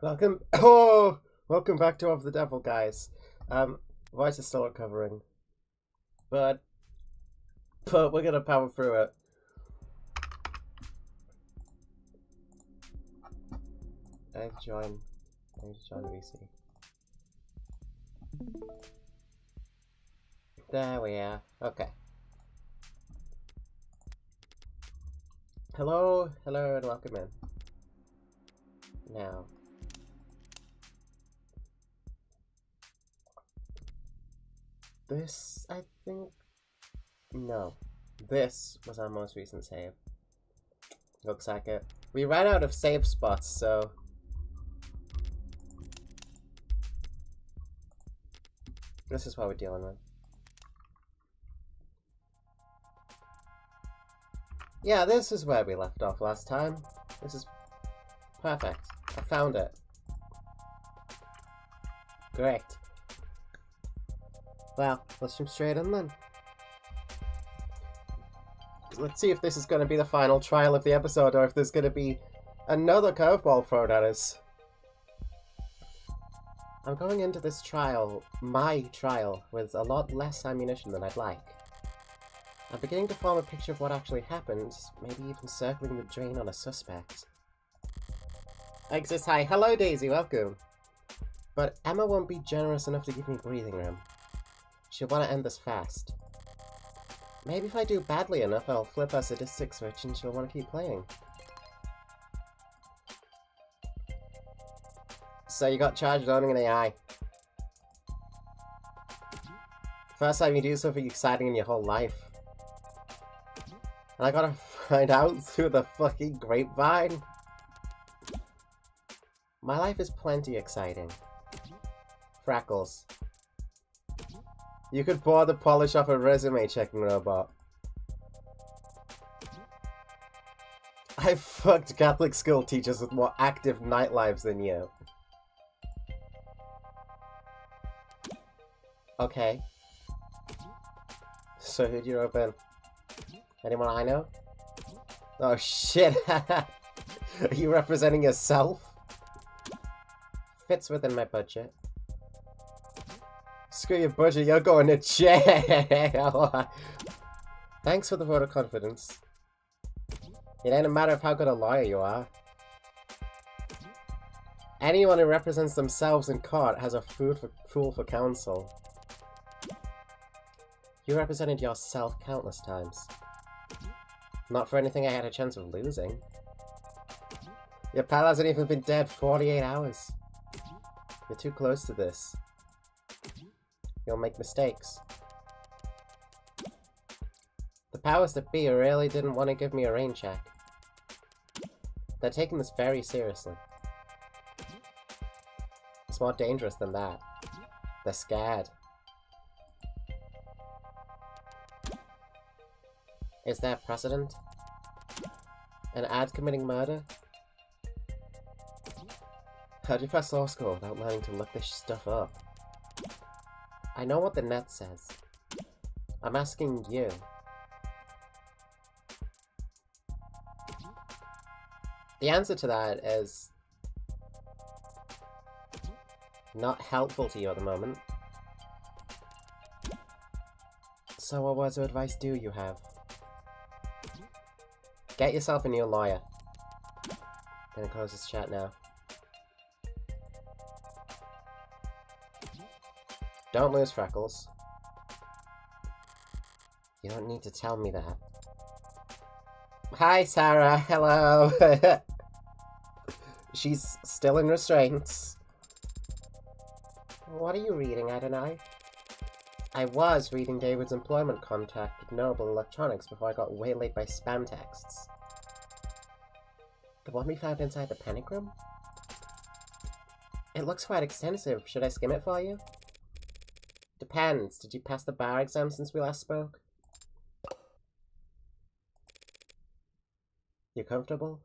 Welcome, welcome back to Of the Devil, guys. Voice is still recovering, but we're gonna power through it. I need to join VC. There we are. Okay. Hello, and welcome in. Now. This, I think... No. This was our most recent save. Looks like it. We ran out of save spots, so... This is what we're dealing with. Yeah, this is where we left off last time. This is perfect. I found it. Great. Well, let's jump straight in then. Let's see if this is going to be the final trial of the episode, or if there's going to be another curveball thrown at us. I'm going into this trial, my trial, with a lot less ammunition than I'd like. I'm beginning to form a picture of what actually happened, maybe even circling the drain on a suspect. Exit hi. Hello Daisy, welcome. But Emma won't be generous enough to give me breathing room. She'll want to end this fast. Maybe if I do badly enough, I'll flip her sadistic switch and she'll want to keep playing. So you got charged with owning an AI. First time you do something exciting in your whole life. And I gotta find out through the fucking grapevine. My life is plenty exciting. Freckles. You could pour the polish off a resume checking robot. I fucked Catholic school teachers with more active night lives than you. Okay. So who'd you open? Anyone I know? Oh shit! Are you representing yourself? Fits within my budget. Screw your budget, you're going to jail! Thanks for the vote of confidence. It ain't a matter of how good a lawyer you are. Anyone who represents themselves in court has a fool for counsel. You represented yourself countless times. Not for anything I had a chance of losing. Your pal hasn't even been dead 48 hours. You're too close to this. You'll make mistakes. The powers that be really didn't want to give me a rain check. They're taking this very seriously. It's more dangerous than that. They're scared. Is there precedent? An ad committing murder? How'd you pass law school without learning to look this stuff up? I know what the net says. I'm asking you. The answer to that is not helpful to you at the moment. So what words of advice do you have? Get yourself a new lawyer. Gonna close this chat now. Don't lose Freckles. You don't need to tell me that. Hi, Sarah. Hello. She's still in restraints. What are you reading, Adonai? I was reading David's employment contract with Noble Electronics before I got waylaid by spam texts. The one we found inside the panic room? It looks quite extensive. Should I skim it for you? Depends. Did you pass the bar exam since we last spoke? You comfortable?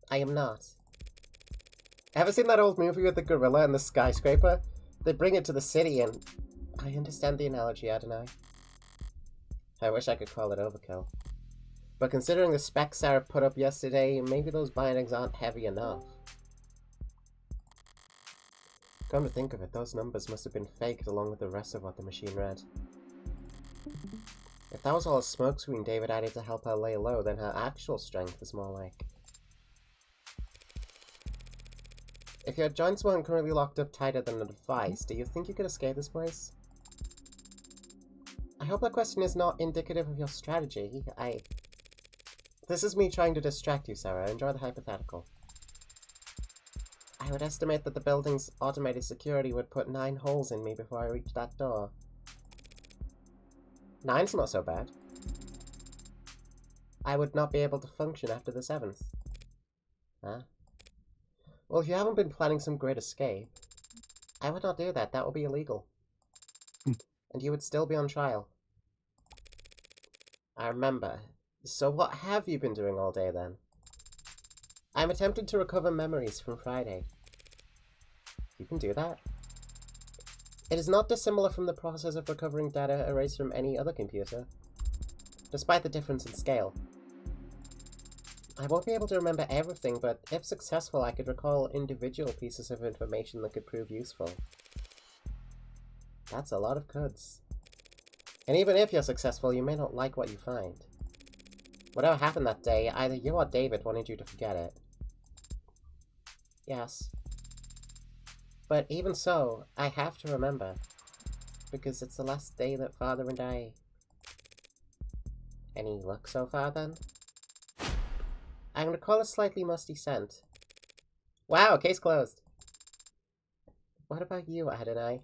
I am not. Ever seen that old movie with the gorilla and the skyscraper? They bring it to the city and... I understand the analogy, Adonai. I wish I could call it overkill. But considering the specs Sarah put up yesterday, maybe those bindings aren't heavy enough. Come to think of it, those numbers must have been faked along with the rest of what the machine read. If that was all a smokescreen David added to help her lay low, then her actual strength is more like... If your joints weren't currently locked up tighter than a device, do you think you could escape this place? I hope that question is not indicative of your strategy. This is me trying to distract you, Sarah. Enjoy the hypothetical. I would estimate that the building's automated security would put 9 holes in me before I reached that door. 9's not so bad. I would not be able to function after the 7th. Huh? Well, if you haven't been planning some great escape, I would not do that. That would be illegal. And you would still be on trial. I remember. So what have you been doing all day then? I'm attempting to recover memories from Friday. You can do that. It is not dissimilar from the process of recovering data erased from any other computer, despite the difference in scale. I won't be able to remember everything, but if successful, I could recall individual pieces of information that could prove useful. That's a lot of codes. And even if you're successful, you may not like what you find. Whatever happened that day, either you or David wanted you to forget it. Yes. But even so, I have to remember. Because it's the last day that Father and I... Any luck so far, then? I can recall a slightly musty scent. Wow, case closed! What about you, Adonai?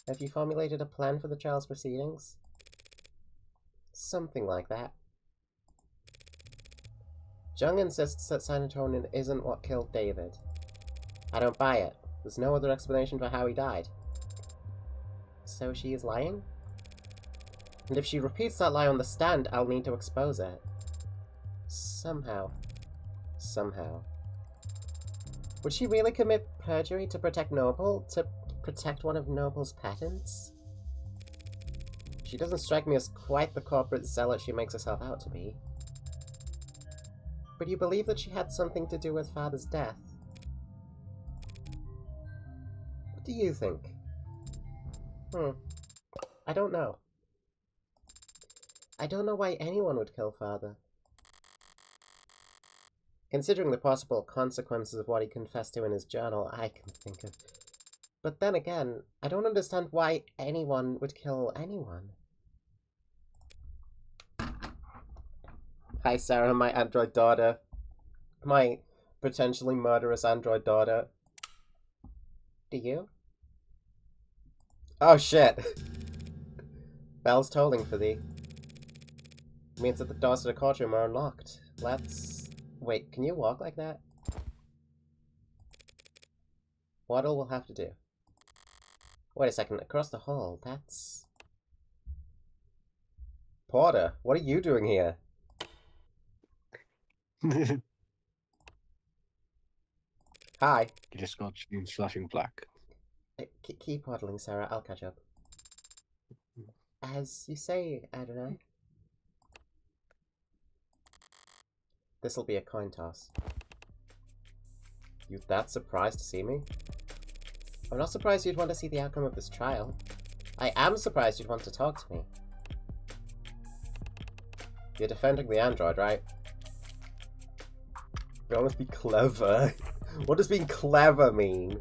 Have you formulated a plan for the child's proceedings? Something like that. Jung insists that serotonin isn't what killed David. I don't buy it. There's no other explanation for how he died. So she is lying? And if she repeats that lie on the stand, I'll need to expose it. Somehow. Somehow. Would she really commit perjury to protect Noble? To protect one of Noble's patents? She doesn't strike me as quite the corporate zealot she makes herself out to be. But you believe that she had something to do with Father's death? What do you think? I don't know. I don't know why anyone would kill Father. Considering the possible consequences of what he confessed to in his journal, I can think of... But then again, I don't understand why anyone would kill anyone. Hi Sarah, my android daughter. My potentially murderous android daughter. Do you? Oh shit! Bell's tolling for thee. Means that the doors to the courtroom are unlocked. Let's... Wait, can you walk like that? Waddle will have to do. Wait a second, across the hall, that's... Porter, what are you doing here? Hi. You just got you flashing black. Keep waddling, Sarah, I'll catch up. As you say, Adonai. This'll be a coin toss. You that surprised to see me? I'm not surprised you'd want to see the outcome of this trial. I am surprised you'd want to talk to me. You're defending the android, right? You almost be clever. What does being clever mean?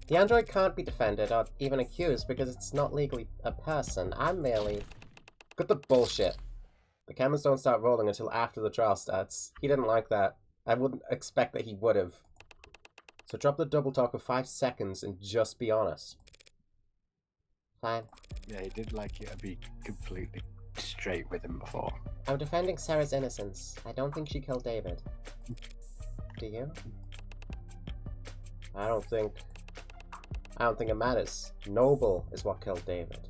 The android can't be defended or even accused because it's not legally a person. I'm merely... Cut the bullshit. The cameras don't start rolling until after the trial starts. He didn't like that. I wouldn't expect that he would have. So drop the double talk of 5 seconds and just be honest. Fine. Yeah, he did like you to be completely straight with him before. I'm defending Sarah's innocence. I don't think she killed David. Do you? I don't think it matters. Noble is what killed David.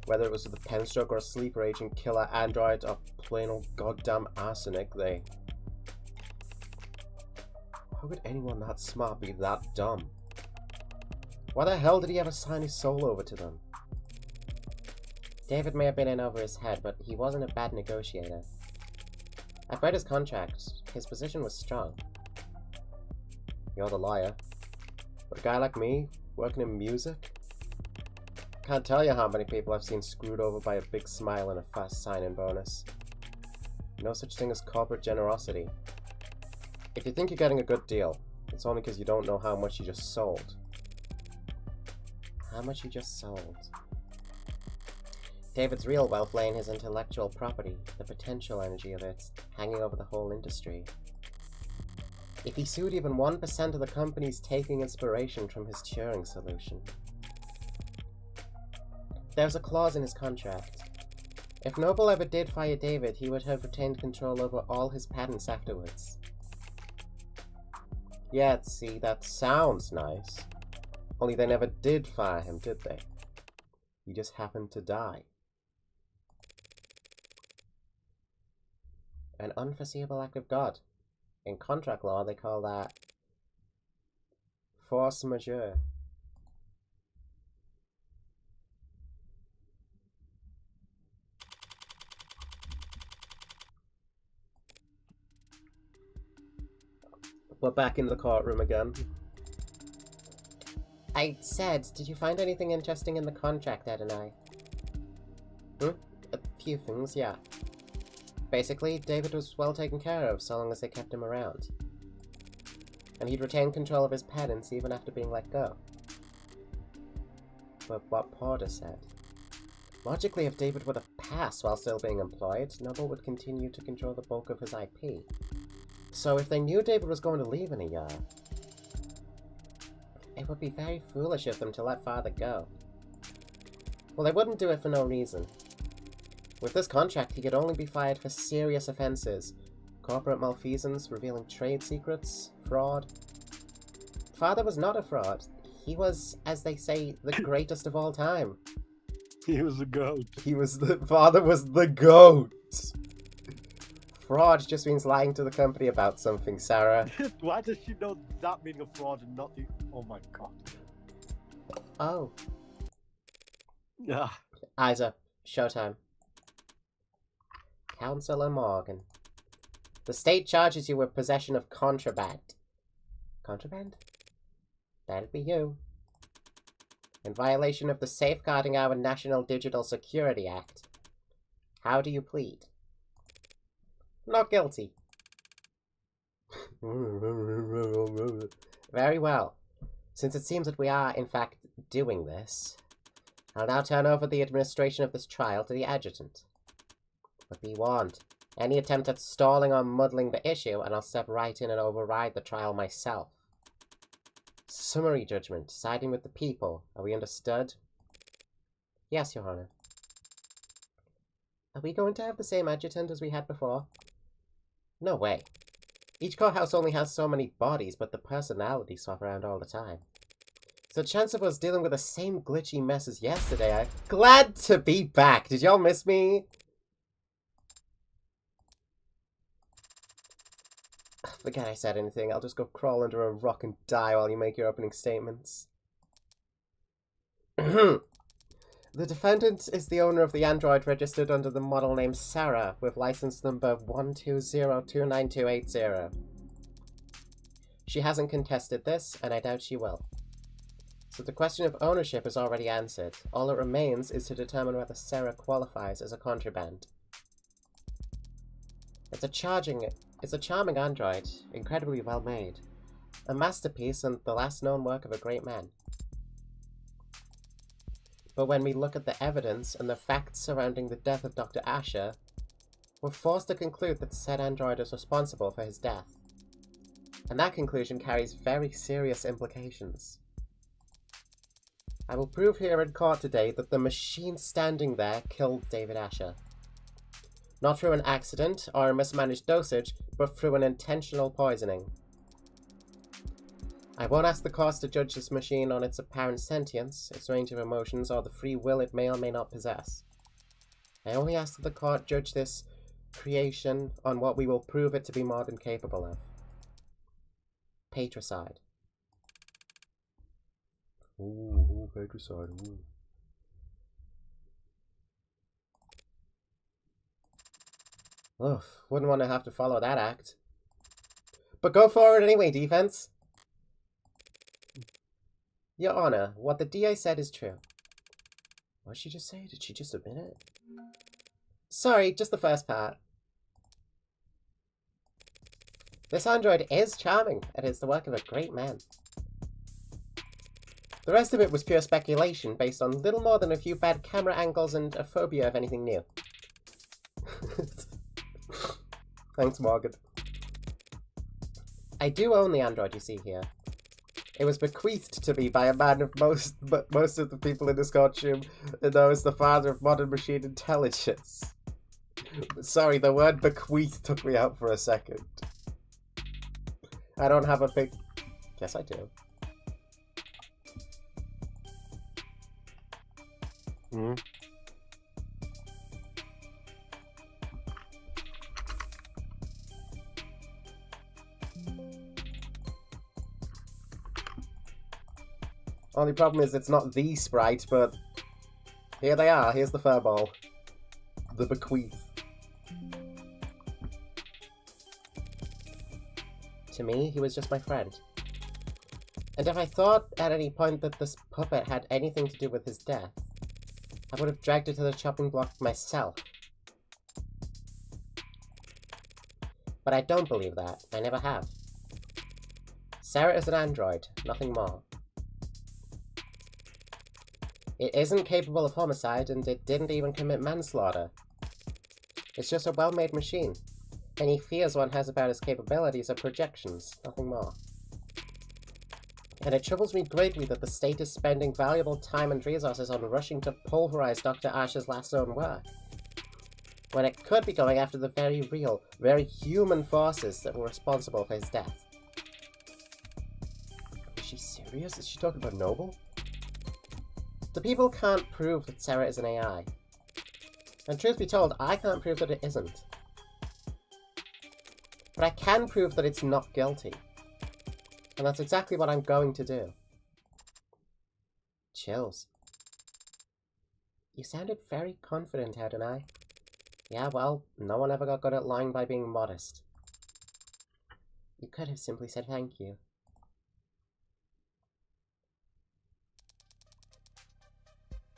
Whether it was with a pen stroke or a sleeper agent, killer android, or plain old goddamn arsenic, they... How could anyone that smart be that dumb? Why the hell did he ever sign his soul over to them? David may have been in over his head, but he wasn't a bad negotiator. I've read his contract. His position was strong. You're the liar. But a guy like me, working in music? Can't tell you how many people I've seen screwed over by a big smile and a fast sign-in bonus. No such thing as corporate generosity. If you think you're getting a good deal, it's only because you don't know how much you just sold. How much you just sold. David's real wealth lay in his intellectual property, the potential energy of it, hanging over the whole industry. If he sued even 1% of the companies taking inspiration from his Turing solution. There's a clause in his contract. If Numel ever did fire David, he would have retained control over all his patents afterwards. Yeah, see, that sounds nice. Only they never did fire him, did they? He just happened to die. An unforeseeable act of God. In contract law, they call that force majeure. We're back in the courtroom again. I said, did you find anything interesting in the contract, Ed and I? A few things, yeah. Basically, David was well taken care of so long as they kept him around. And he'd retain control of his patents even after being let go. But what Porter said. Logically, if David were to pass while still being employed, Numel would continue to control the bulk of his IP. So if they knew David was going to leave in a year, it would be very foolish of them to let Father go. Well, they wouldn't do it for no reason. With this contract, he could only be fired for serious offenses. Corporate malfeasance, revealing trade secrets, fraud. Father was not a fraud. He was, as they say, the greatest of all time. He was a goat. Father was the GOAT! Fraud just means lying to the company about something, Sarah. Why does she know that meaning of fraud and not the... Oh my god. Oh. Yeah. Eyes up. Showtime. Councillor Morgan. The state charges you with possession of contraband. Contraband? That'd be you. In violation of the Safeguarding Our National Digital Security Act. How do you plead? Not guilty. Very well. Since it seems that we are, in fact, doing this, I'll now turn over the administration of this trial to the adjutant. But be warned, any attempt at stalling or muddling the issue, and I'll step right in and override the trial myself. Summary judgment, siding with the people. Are we understood? Yes, Your Honor. Are we going to have the same adjutant as we had before? No way. Each courthouse only has so many bodies, but the personalities swap around all the time. So the chance of us dealing with the same glitchy mess as yesterday, I'm glad to be back. Did y'all miss me? Forget I said anything. I'll just go crawl under a rock and die while you make your opening statements. The defendant is the owner of the android registered under the model name Sarah, with license number 120292880. She hasn't contested this, and I doubt she will. So the question of ownership is already answered. All that remains is to determine whether Sarah qualifies as a contraband. It's a charming android, incredibly well made. A masterpiece and the last known work of a great man. But when we look at the evidence and the facts surrounding the death of Dr. Asher, we're forced to conclude that said android is responsible for his death. And that conclusion carries very serious implications. I will prove here in court today that the machine standing there killed David Asher. Not through an accident or a mismanaged dosage, but through an intentional poisoning. I won't ask the court to judge this machine on its apparent sentience, its range of emotions, or the free will it may or may not possess. I only ask that the court judge this creation on what we will prove it to be more than capable of. patricide. Ooh, patricide, ooh. Ugh, wouldn't want to have to follow that act. But go forward anyway, defense. Your Honor, what the DA said is true. What did she just say? Did she just admit it? Sorry, just the first part. This android is charming, and is the work of a great man. The rest of it was pure speculation, based on little more than a few bad camera angles and a phobia of anything new. Thanks, Morgan. I do own the android you see here. It was bequeathed to me by a man of most of the people in this courtroom knows the father of modern machine intelligence. Sorry, the word bequeath took me out for a second. I don't have a big... Yes, I do. Hmm? Only problem is it's not the sprite, but here they are. Here's the furball. The bequeath. To me, he was just my friend. And if I thought at any point that this puppet had anything to do with his death, I would have dragged it to the chopping block myself. But I don't believe that. I never have. Sarah is an android, nothing more. It isn't capable of homicide, and it didn't even commit manslaughter. It's just a well-made machine. Any fears one has about its capabilities are projections, nothing more. And it troubles me greatly that the state is spending valuable time and resources on rushing to pulverize Dr. Ash's last known work, when it could be going after the very real, very human forces that were responsible for his death. Is she serious? Is she talking about Noble? The people can't prove that Sarah is an AI. And truth be told, I can't prove that it isn't. But I can prove that it's not guilty. And that's exactly what I'm going to do. Chills. You sounded very confident, hadn't I? Yeah, well, no one ever got good at lying by being modest. You could have simply said thank you.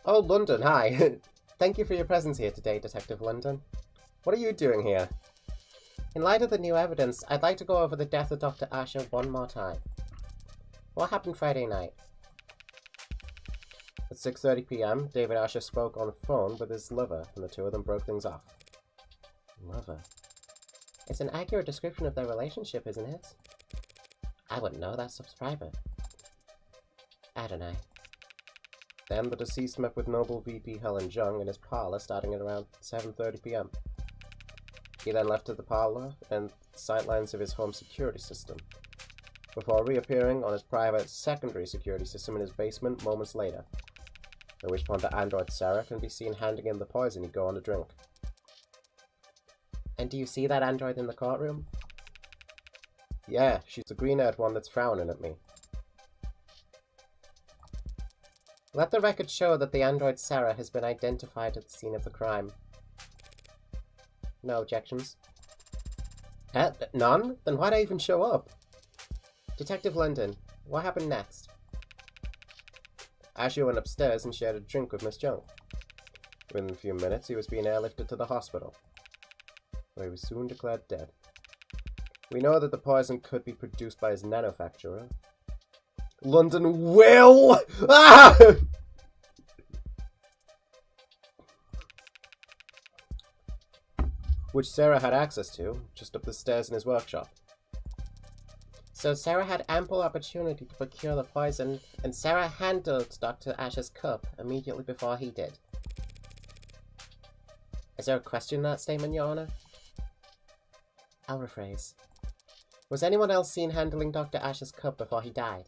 Oh, London, hi. Thank you for your presence here today, Detective London. What are you doing here? In light of the new evidence, I'd like to go over the death of Dr. Asher one more time. What happened Friday night? At 6:30 p.m., David Asher spoke on the phone with his lover, and the two of them broke things off. Lover? It's an accurate description of their relationship, isn't it? I wouldn't know, that's private. I don't know. Then the deceased met with Noble VP Helen Jung in his parlor starting at around 7:30 p.m. He then left to the parlor and sightlines of his home security system, before reappearing on his private secondary security system in his basement moments later, at which point the android Sarah can be seen handing him the poison he'd go on to drink. And do you see that android in the courtroom? Yeah, she's the green-haired one that's frowning at me. Let the record show that the android Sarah has been identified at the scene of the crime. No objections. None? Then why'd I even show up? Detective London, what happened next? Asher went upstairs and shared a drink with Miss Jung. Within a few minutes, he was being airlifted to the hospital, where he was soon declared dead. We know that the poison could be produced by his nanofacturer. London will! Ah! Which Sarah had access to, just up the stairs in his workshop. So Sarah had ample opportunity to procure the poison, and Sarah handled Dr. Asher's cup immediately before he did. Is there a question in that statement, Your Honor? I'll rephrase. Was anyone else seen handling Dr. Asher's cup before he died?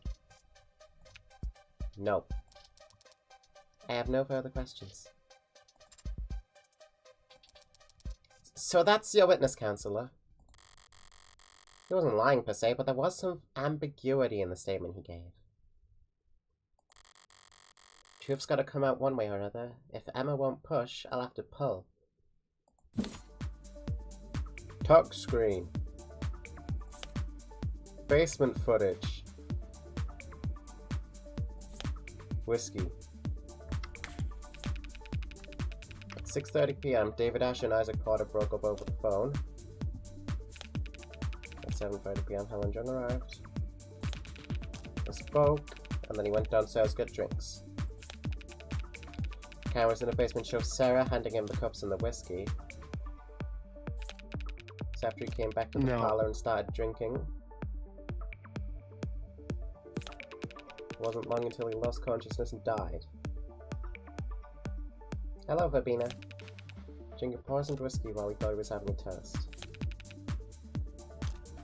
No. I have no further questions. So that's your witness, Counselor. He wasn't lying per se, but there was some ambiguity in the statement he gave. Truth's gotta come out one way or another. If Emma won't push, I'll have to pull. Tuck screen. Basement footage. Whiskey. At 6:30 p.m., David Ash and Isaac Porter broke up over the phone. At 7:30 p.m., Helen Jung arrived. They spoke, and then he went downstairs to get drinks. Cameras in the basement show Sarah handing him the cups and the whiskey. So after he came back to the parlor and started drinking. It wasn't long until he lost consciousness and died. Hello, Verbena. Drinking poisoned whiskey while he thought he was having a toast.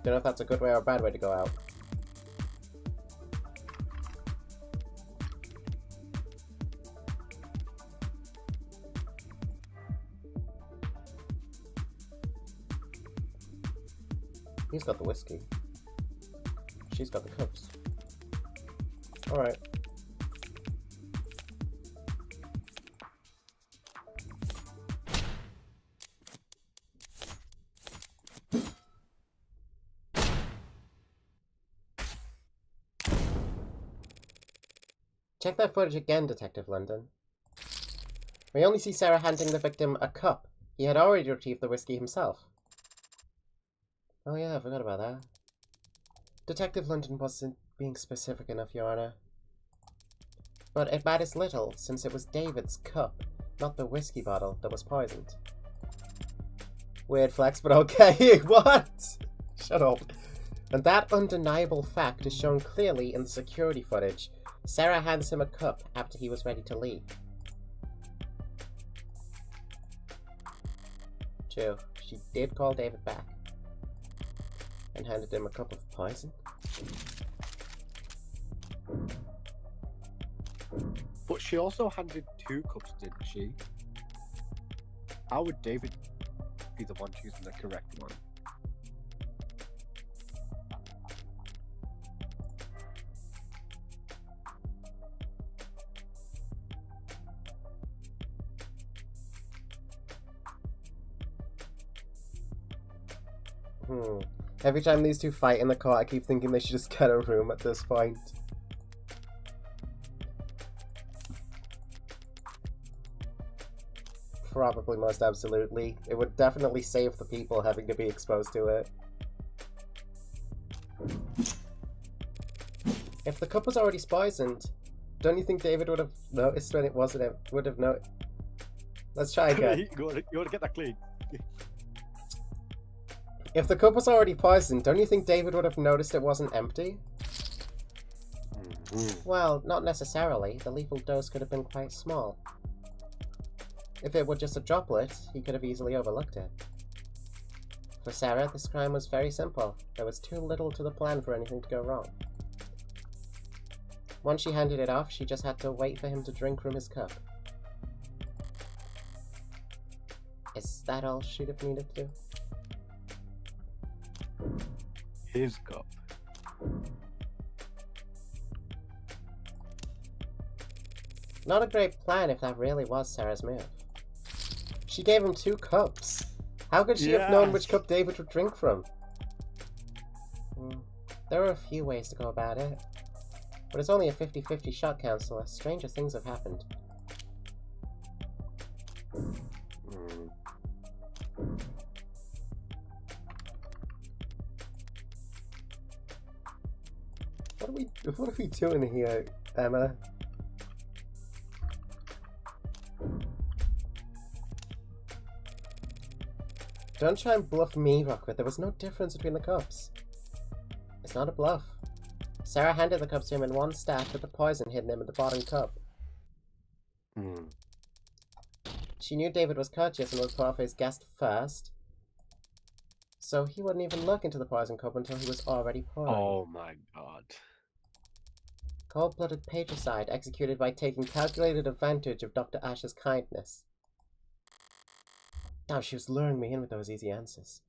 Don't know if that's a good way or a bad way to go out. He's got the whiskey. She's got the cups. Alright. Check that footage again, Detective London. We only see Sarah handing the victim a cup. He had already retrieved the whiskey himself. Oh yeah, I forgot about that. Detective London wasn't being specific enough, Your Honor. But it matters little, since it was David's cup, not the whiskey bottle, that was poisoned. Weird flex, but okay. What? Shut up. And that undeniable fact is shown clearly in the security footage. Sarah hands him a cup after he was ready to leave. True, she did call David back. And handed him a cup of poison. But she also handed 2 cups, didn't she? How would David be the one choosing the correct one? Every time these two fight in the car, I keep thinking they should just get a room at this point. Probably, most absolutely. It would definitely save the people having to be exposed to it. If the cup was already poisoned, don't you think David would have noticed when it wasn't? Would have noticed? Let's try again. You want to get that clean? If the cup was already poisoned, don't you think David would have noticed it wasn't empty? Well, not necessarily. The lethal dose could have been quite small. If it were just a droplet, he could have easily overlooked it. For Sarah, this crime was very simple. There was too little to the plan for anything to go wrong. Once she handed it off, she just had to wait for him to drink from his cup. Is that all she'd have needed to do? His cup. Not a great plan if that really was Sarah's move. She gave him 2 cups. How could she have known which cup David would drink from? There are a few ways to go about it. But it's only a 50-50 shot, Counselor. Stranger things have happened. What are we doing here, Emma? Don't try and bluff me, Rockwood. There was no difference between the cups. It's not a bluff. Sarah handed the cups to him in one stack with the poison hidden in the bottom cup. She knew David was courteous and would put off his guest first. So he wouldn't even look into the poison cup until he was already pouring. Oh my god. Cold-blooded patricide executed by taking calculated advantage of Dr. Ash's kindness. Now she was luring me in with those easy answers.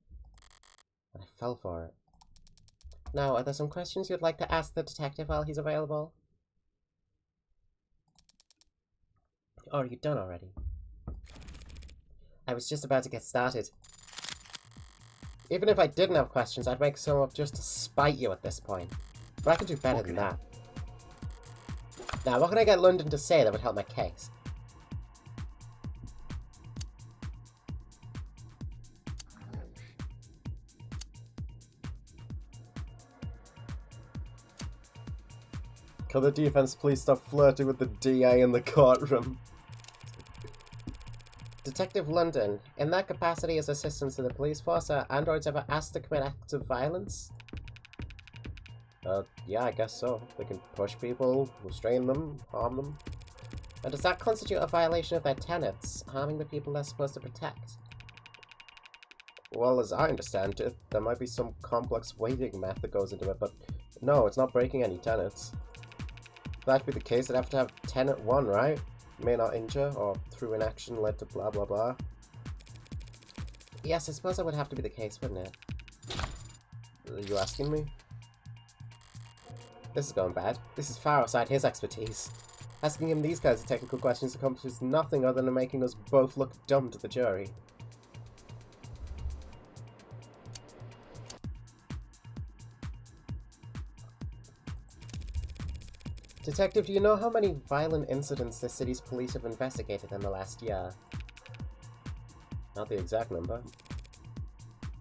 And I fell for it. Now, are there some questions you'd like to ask the detective while he's available? Or are you done already? I was just about to get started. Even if I didn't have questions, I'd make some up just to spite you at this point. But I can do better than that. Now, what can I get London to say that would help my case? Can the defense please stop flirting with the DA in the courtroom? Detective London, in that capacity as assistant to the police force, are androids ever asked to commit acts of violence? Yeah, I guess so. They can push people, restrain them, harm them. And does that constitute a violation of their tenets, harming the people they're supposed to protect? Well, as I understand it, there might be some complex weighting math that goes into it, but no, it's not breaking any tenets. For that to be the case, it'd have to have tenet 1, right? May not injure, or through inaction led to blah blah blah. Yes, I suppose that would have to be the case, wouldn't it? Are you asking me? This is going bad. This is far outside his expertise. Asking him these kinds of technical questions accomplishes nothing other than making us both look dumb to the jury. Detective, do you know how many violent incidents the city's police have investigated in the last year? Not the exact number.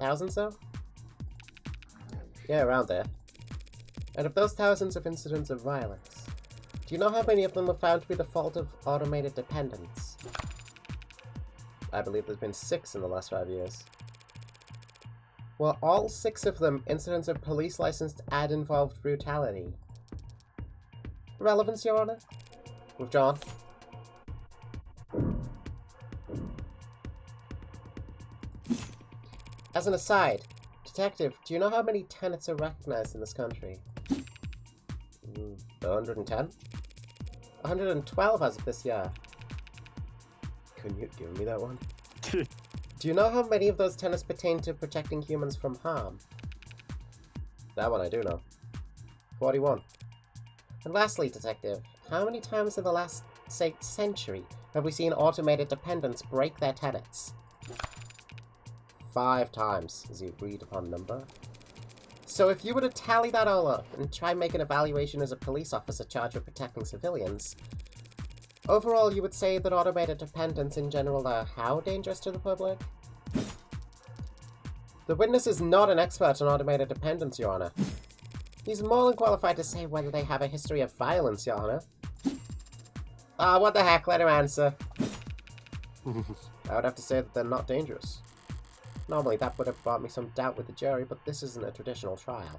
Thousands, though? Yeah, around there. And of those thousands of incidents of violence, do you know how many of them were found to be the fault of automated dependents? I believe there's been 6 in the last 5 years. Were all 6 of them incidents of police-licensed ad-involved brutality? Relevance, Your Honor? Withdrawn. As an aside, Detective, do you know how many tenets are recognized in this country? 110? 112 as of this year. Couldn't you give me that one? Do you know how many of those tenets pertain to protecting humans from harm? That one I do know. 41. And lastly, Detective, how many times in the last, say, century have we seen automated dependents break their tenets? 5 times is the agreed upon number. So if you were to tally that all up and try and make an evaluation as a police officer charged with protecting civilians, overall you would say that automated dependents in general are how dangerous to the public? The witness is not an expert on automated dependents, Your Honor. He's more than qualified to say whether they have a history of violence, Your Honor. Ah, what the heck, let him answer. I would have to say that they're not dangerous. Normally that would have brought me some doubt with the jury, but this isn't a traditional trial.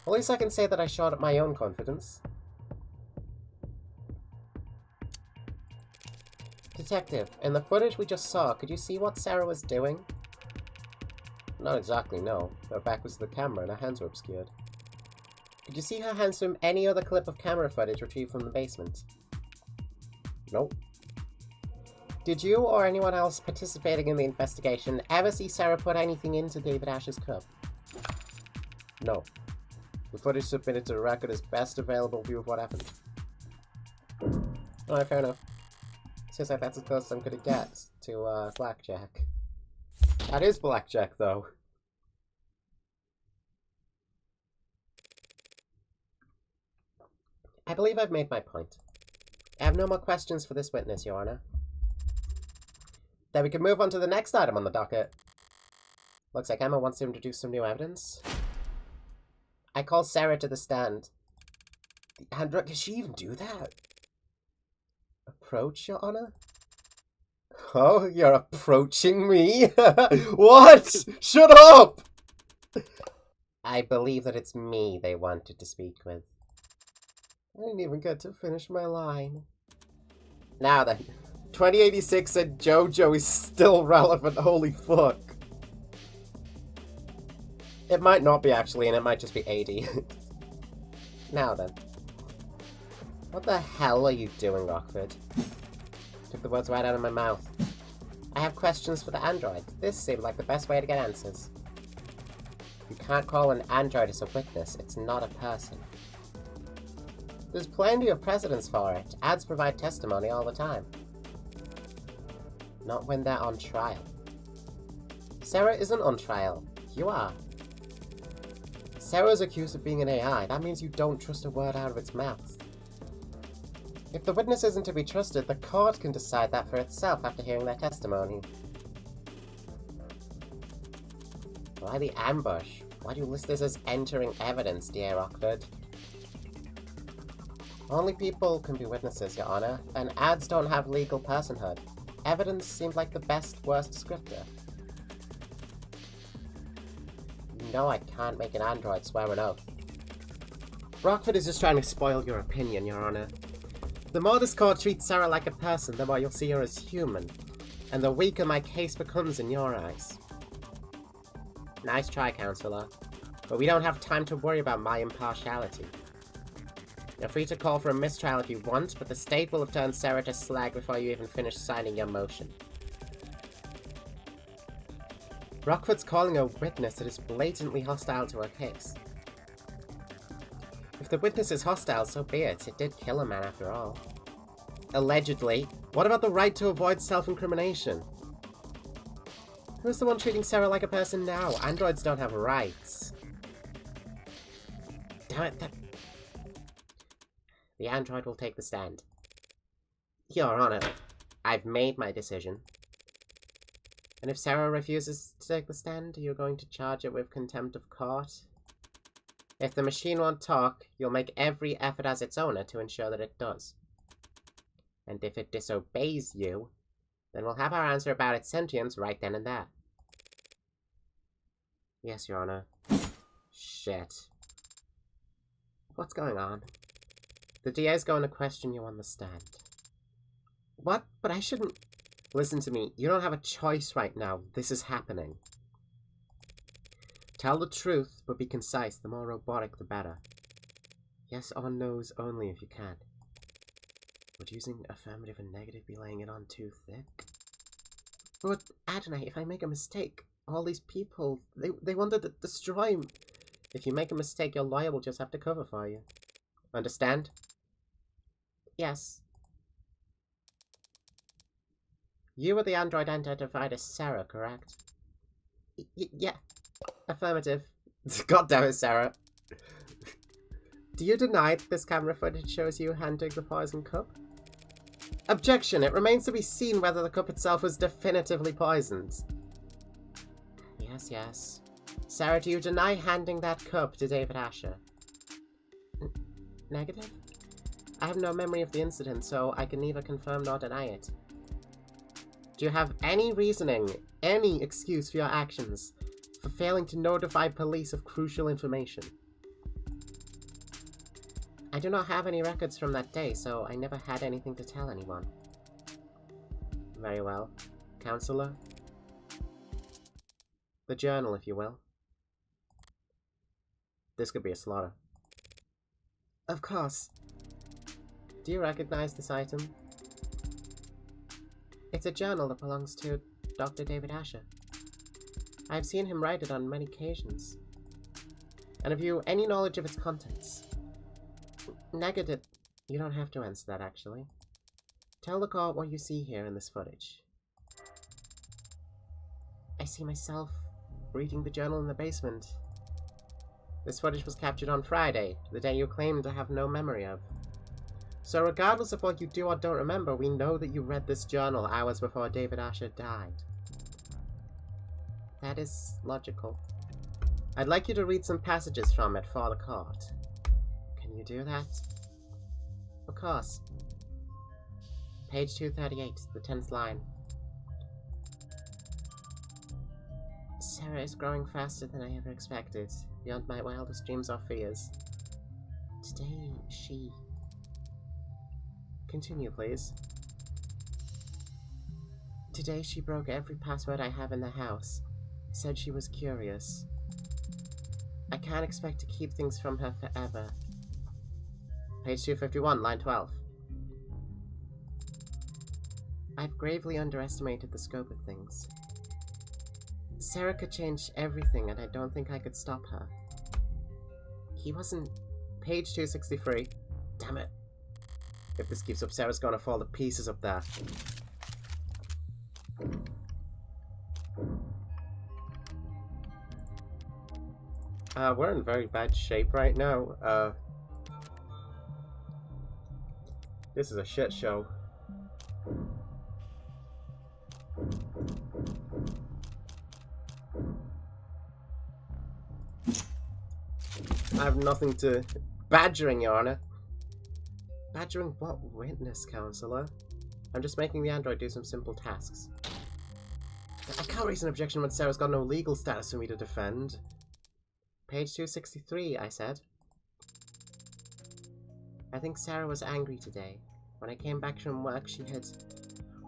At least I can say that I showed up my own confidence. Detective, in the footage we just saw, could you see what Sarah was doing? Not exactly, no. Her back was to the camera and her hands were obscured. Could you see her hands from any other clip of camera footage retrieved from the basement? Nope. Did you or anyone else participating in the investigation ever see Sarah put anything into David Ash's cup? No. The footage submitted to the record is best available view of what happened. Alright, fair enough. Seems like that's as close as I'm gonna get to blackjack. That is blackjack, though. I believe I've made my point. I have no more questions for this witness, Your Honor. Then we can move on to the next item on the docket. Looks like Emma wants to introduce some new evidence. I call Sarah to the stand. The android, can she even do that? Approach, Your Honor? Oh, you're approaching me? What? Shut up! I believe that it's me they wanted to speak with. I didn't even get to finish my line. Now then, 2086 said JoJo is still relevant, holy fuck. It might not be actually, and it might just be 80. Now then. What the hell are you doing, Rockford? Took the words right out of my mouth. I have questions for the android. This seemed like the best way to get answers. You can't call an android as a witness. It's not a person. There's plenty of precedents for it. Ads provide testimony all the time. Not when they're on trial. Sarah isn't on trial. You are. Sarah's accused of being an AI. That means you don't trust a word out of its mouth. If the witness isn't to be trusted, the court can decide that for itself after hearing their testimony. Why the ambush? Why do you list this as entering evidence, dear Rockford? Only people can be witnesses, Your Honor, and ads don't have legal personhood. Evidence seemed like the worst descriptor. You know I can't make an android swear an oath. Rockford is just trying to spoil your opinion, Your Honor. The more this court treats Sarah like a person, the more you'll see her as human, and the weaker my case becomes in your eyes. Nice try, Counselor, but we don't have time to worry about my impartiality. You're free to call for a mistrial if you want, but the state will have turned Sarah to slag before you even finish signing your motion. Rockford's calling a witness that is blatantly hostile to her case. If the witness is hostile, so be it. It did kill a man after all. Allegedly. What about the right to avoid self-incrimination? Who's the one treating Sarah like a person now? Androids don't have rights. Damn it, The android will take the stand. Your Honor, I've made my decision. And if Sarah refuses to take the stand, you're going to charge it with contempt of court? If the machine won't talk, you'll make every effort as its owner to ensure that it does. And if it disobeys you, then we'll have our answer about its sentience right then and there. Yes, Your Honor. Shit. What's going on? The DA's going to question you on the stand. What? But I shouldn't... Listen to me. You don't have a choice right now. This is happening. Tell the truth, but be concise. The more robotic, the better. Yes or no's only if you can. Would using affirmative and negative be laying it on too thick? But, Adonai, if I make a mistake, all these people, they wanted to destroy me. If you make a mistake, your lawyer will just have to cover for you. Understand? Yes. You were the android identified as Sarah, correct? Yeah. Affirmative. God damn it, Sarah. Do you deny that this camera footage shows you handing the poison cup? Objection! It remains to be seen whether the cup itself was definitively poisoned. Yes, yes. Sarah, do you deny handing that cup to David Asher? Negative? I have no memory of the incident, so I can neither confirm nor deny it. Do you have any reasoning, any excuse for your actions, for failing to notify police of crucial information? I do not have any records from that day, so I never had anything to tell anyone. Very well. Counselor? The journal, if you will. This could be a slaughter. Of course. Do you recognize this item? It's a journal that belongs to Dr. David Asher. I've seen him write it on many occasions. And have you any knowledge of its contents? Negative. You don't have to answer that, actually. Tell the court what you see here in this footage. I see myself reading the journal in the basement. This footage was captured on Friday, the day you claim to have no memory of. So regardless of what you do or don't remember, we know that you read this journal hours before David Asher died. That is logical. I'd like you to read some passages from it for the court. Can you do that? Of course. Page 238, the 10th line. Sarah is growing faster than I ever expected, beyond my wildest dreams or fears. Today, she... Continue, please. Today she broke every password I have in the house. Said she was curious. I can't expect to keep things from her forever. Page 251, line 12. I've gravely underestimated the scope of things. Sarah could change everything, and I don't think I could stop her. He wasn't... Page 263. Damn it. If this keeps up, Sarah's gonna fall to pieces up there. We're in very bad shape right now. This is a shit show. I have nothing to... Badgering, Your Honor. Badgering what witness, Counselor? I'm just making the android do some simple tasks. I can't raise an objection when Sarah's got no legal status for me to defend. Page 263, I said. I think Sarah was angry today. When I came back from work, she had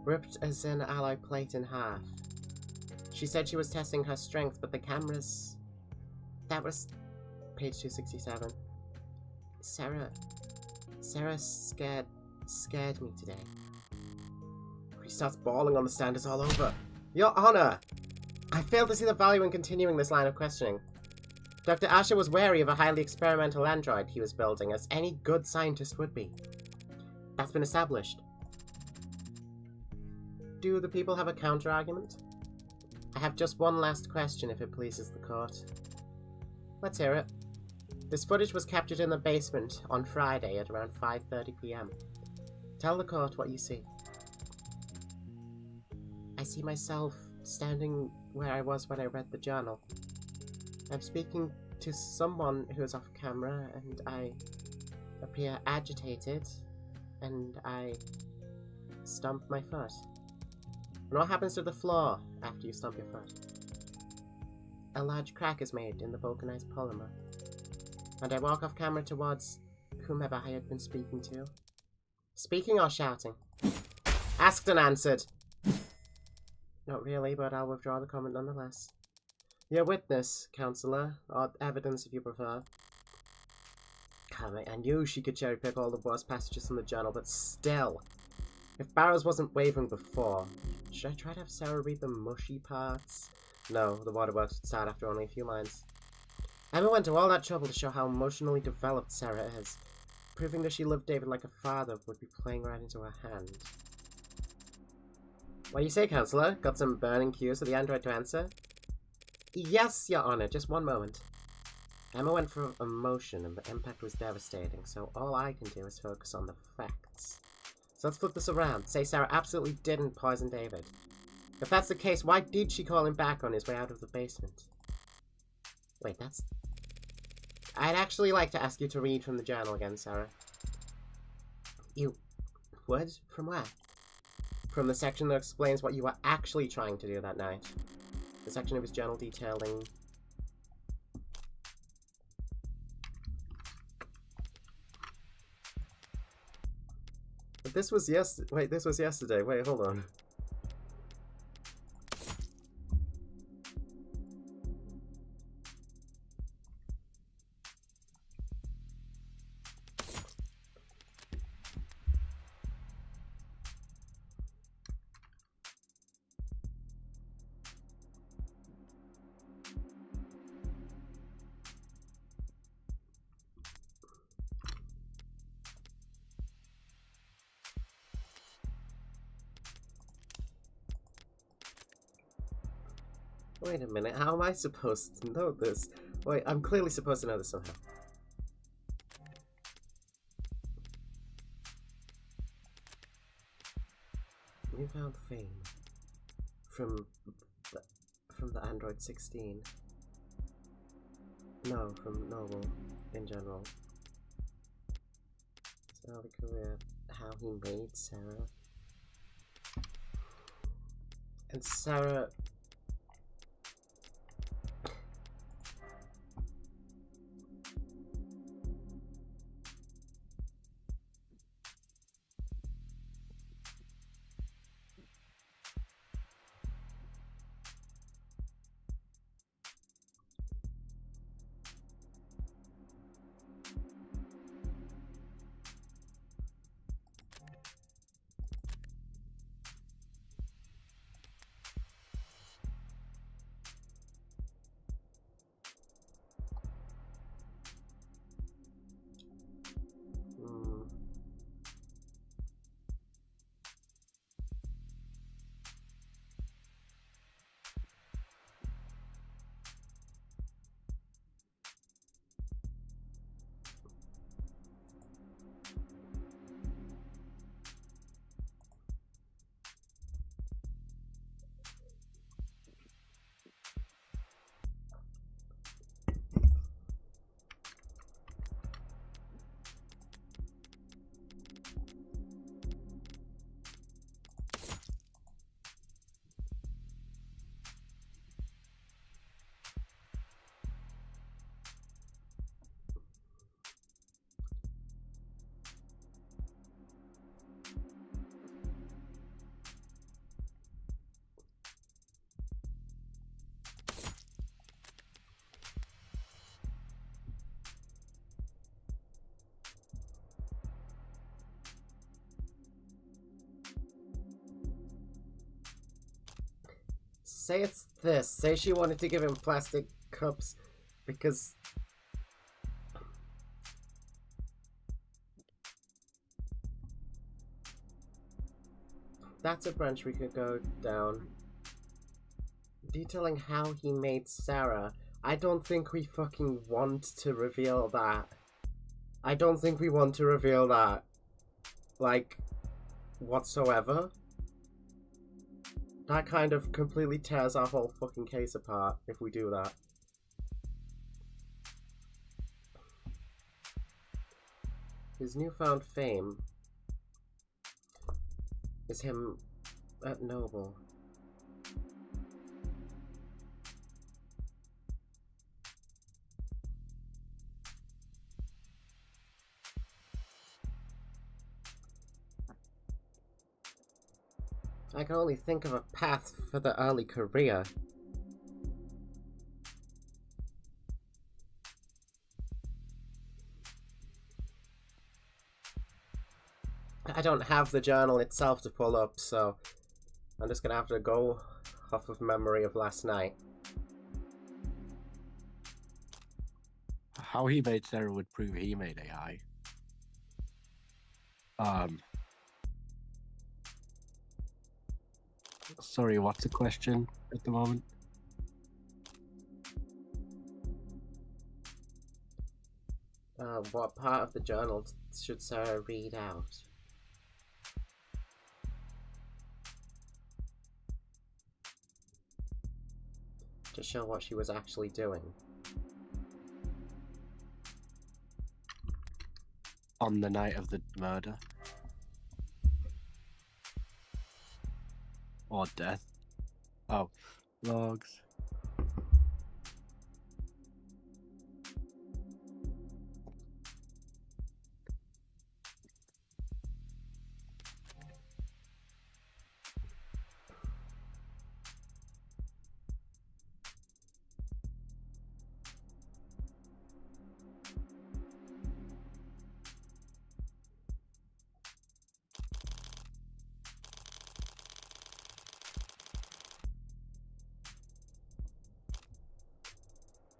ripped a Zen alloy plate in half. She said she was testing her strength, but the cameras... That was... Page 267. Sarah scared me today. He starts bawling on the stand, it's all over. Your Honor! I fail to see the value in continuing this line of questioning. Dr. Asher was wary of a highly experimental android he was building, as any good scientist would be. That's been established. Do the people have a counter-argument? I have just one last question, if it pleases the court. Let's hear it. This footage was captured in the basement on Friday at around 5:30 p.m. Tell the court what you see. I see myself standing where I was when I read the journal. I'm speaking to someone who is off camera, and I appear agitated, and I stomp my foot. And what happens to the floor after you stomp your foot? A large crack is made in the vulcanized polymer, and I walk off camera towards whomever I had been speaking to. Speaking or shouting? Asked and answered. Not really, but I'll withdraw the comment nonetheless. Your witness, Counselor, or evidence if you prefer. I knew she could cherry pick all the worst passages from the journal, but still. If Barrows wasn't wavering before, should I try to have Sarah read the mushy parts? No, the waterworks would start after only a few lines. Emma went to all that trouble to show how emotionally developed Sarah is. Proving that she loved David like a father would be playing right into her hand. What do you say, Counselor? Got some burning cues for the android to answer? Yes, Your Honor, just one moment. Emma went for emotion and the impact was devastating, so all I can do is focus on the facts. So let's flip this around. Say Sarah absolutely didn't poison David. If that's the case, why did she call him back on his way out of the basement? Wait, that's... I'd actually like to ask you to read from the journal again, Sarah. You would? From where? From the section that explains what you were actually trying to do that night. The section of his journal detailing... But this was Wait, this was yesterday. Wait, hold on. Wait a minute, how am I supposed to know this? Wait, I'm clearly supposed to know this somehow. Newfound fame from the Android 16. No, from Numel in general. So the career, how he made Sarah. And Sarah... Say it's this. Say she wanted to give him plastic cups because... That's a branch we could go down. Detailing how he made Sarah. I don't think we fucking want to reveal that. I don't think we want to reveal that. Like, whatsoever. That kind of completely tears our whole fucking case apart if we do that. His newfound fame is him at Noble. I can only think of a path for the early career. I don't have the journal itself to pull up, so I'm just gonna have to go off of memory of last night. How he made Sarah would prove he made AI. Sorry, what's the question at the moment? What part of the journal should Sarah read out? To show what she was actually doing. On the night of the murder. Or death. Oh, logs.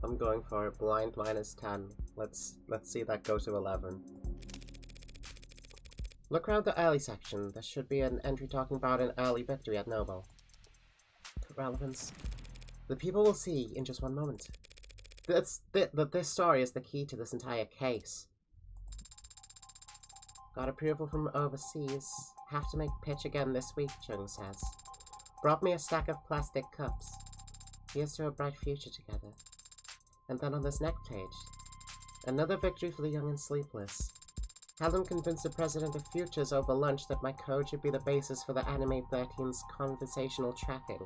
I'm going for it. Blind -10. Let's see that go to 11. Look around the early section. There should be an entry talking about an early victory at Noble. Relevance. The people will see in just one moment that this story is the key to this entire case. Got approval from overseas. Have to make pitch again this week, Chung says. Brought me a stack of plastic cups. Here's to a bright future together. And then on this next page, another victory for the young and sleepless. Helen convinced the president of Futures over lunch that my code should be the basis for the Anime 13's conversational tracking.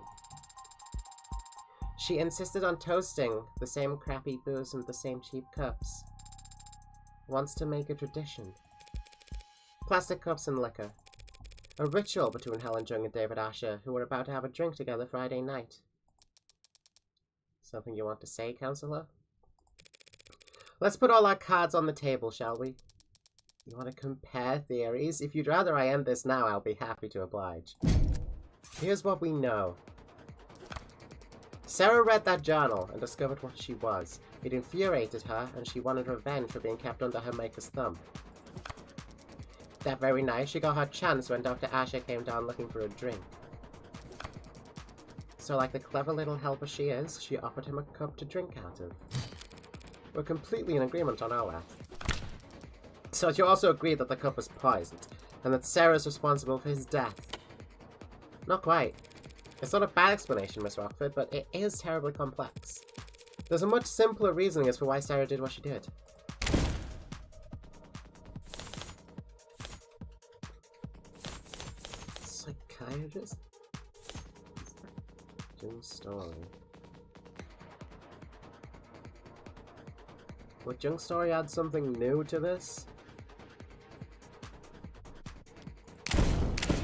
She insisted on toasting the same crappy booze and the same cheap cups. Wants to make a tradition. Plastic cups and liquor. A ritual between Helen Jung and David Asher, who were about to have a drink together Friday night. Something you want to say, Counselor? Let's put all our cards on the table, shall we? You want to compare theories? If you'd rather I end this now, I'll be happy to oblige. Here's what we know. Sarah read that journal and discovered what she was. It infuriated her, and she wanted revenge for being kept under her maker's thumb. That very night, she got her chance when Dr. Asher came down looking for a drink. So like the clever little helper she is, she offered him a cup to drink out of. We're completely in agreement on all that. So you also agree that the cup was poisoned, and that Sarah's responsible for his death. Not quite. It's not a bad explanation, Miss Rockford, but it is terribly complex. There's a much simpler reasoning as for why Sarah did what she did. Psychiatrist? Jung's story. Would Jung's story add something new to this?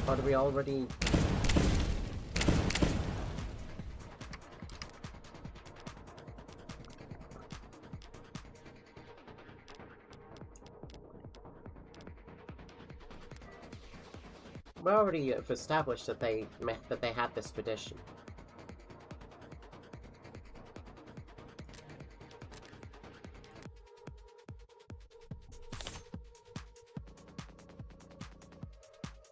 Or do we already... We already have established that they had this tradition.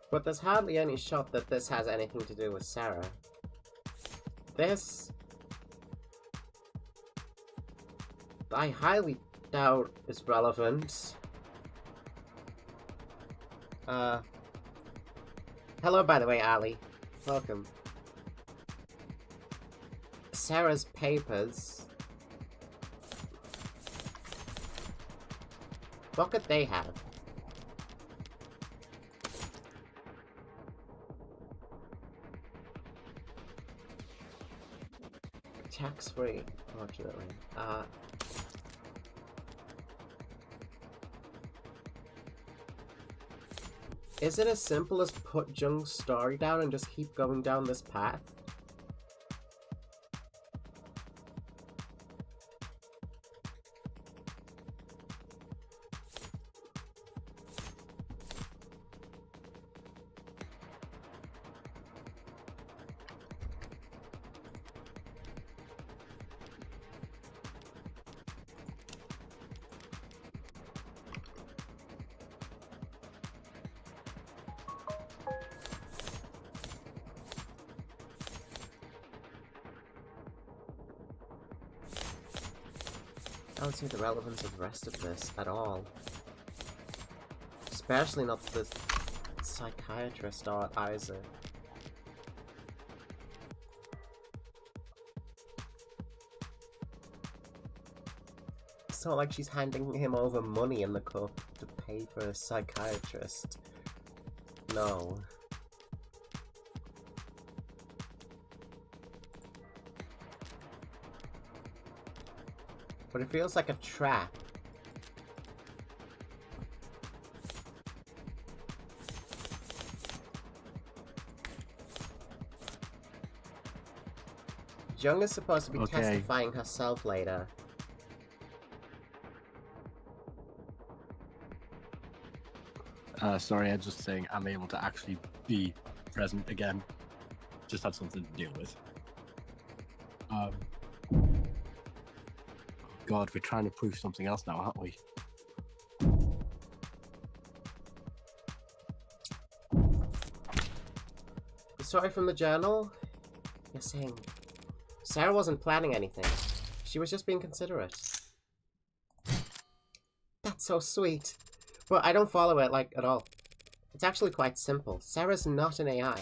But there's hardly any shot that this has anything to do with Sarah. This, I highly doubt is relevant. Hello, by the way, Ali. Welcome. Sarah's papers. What could they have? Tax-free, fortunately. Is it as simple as put Jung's story down and just keep going down this path? I don't see the relevance of the rest of this at all. Especially not the psychiatrist art either. It's not like she's handing him over money in the cup to pay for a psychiatrist. No. But it feels like a trap. Jung is supposed to be testifying herself later. Sorry, I'm just saying I'm able to actually be present again. Just had something to deal with. God, we're trying to prove something else now, aren't we? The story from the journal? You're saying Sarah wasn't planning anything. She was just being considerate. That's so sweet. But I don't follow it, like, at all. It's actually quite simple. Sarah's not an AI.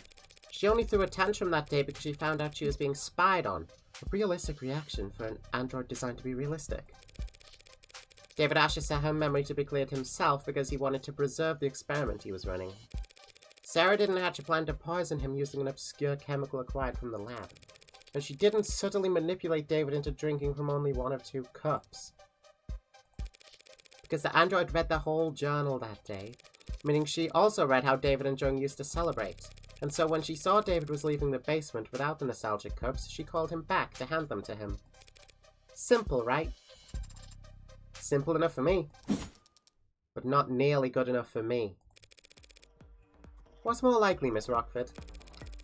She only threw a tantrum that day because she found out she was being spied on. A realistic reaction for an android designed to be realistic. David Asher set her memory to be cleared himself because he wanted to preserve the experiment he was running. Sarah didn't hatch a plan to poison him using an obscure chemical acquired from the lab. And she didn't subtly manipulate David into drinking from only one of 2 cups. Because the android read the whole journal that day, meaning she also read how David and Jung used to celebrate. And so when she saw David was leaving the basement without the nostalgic cups, she called him back to hand them to him. Simple, right? Simple enough for me. But not nearly good enough for me. What's more likely, Miss Rockford?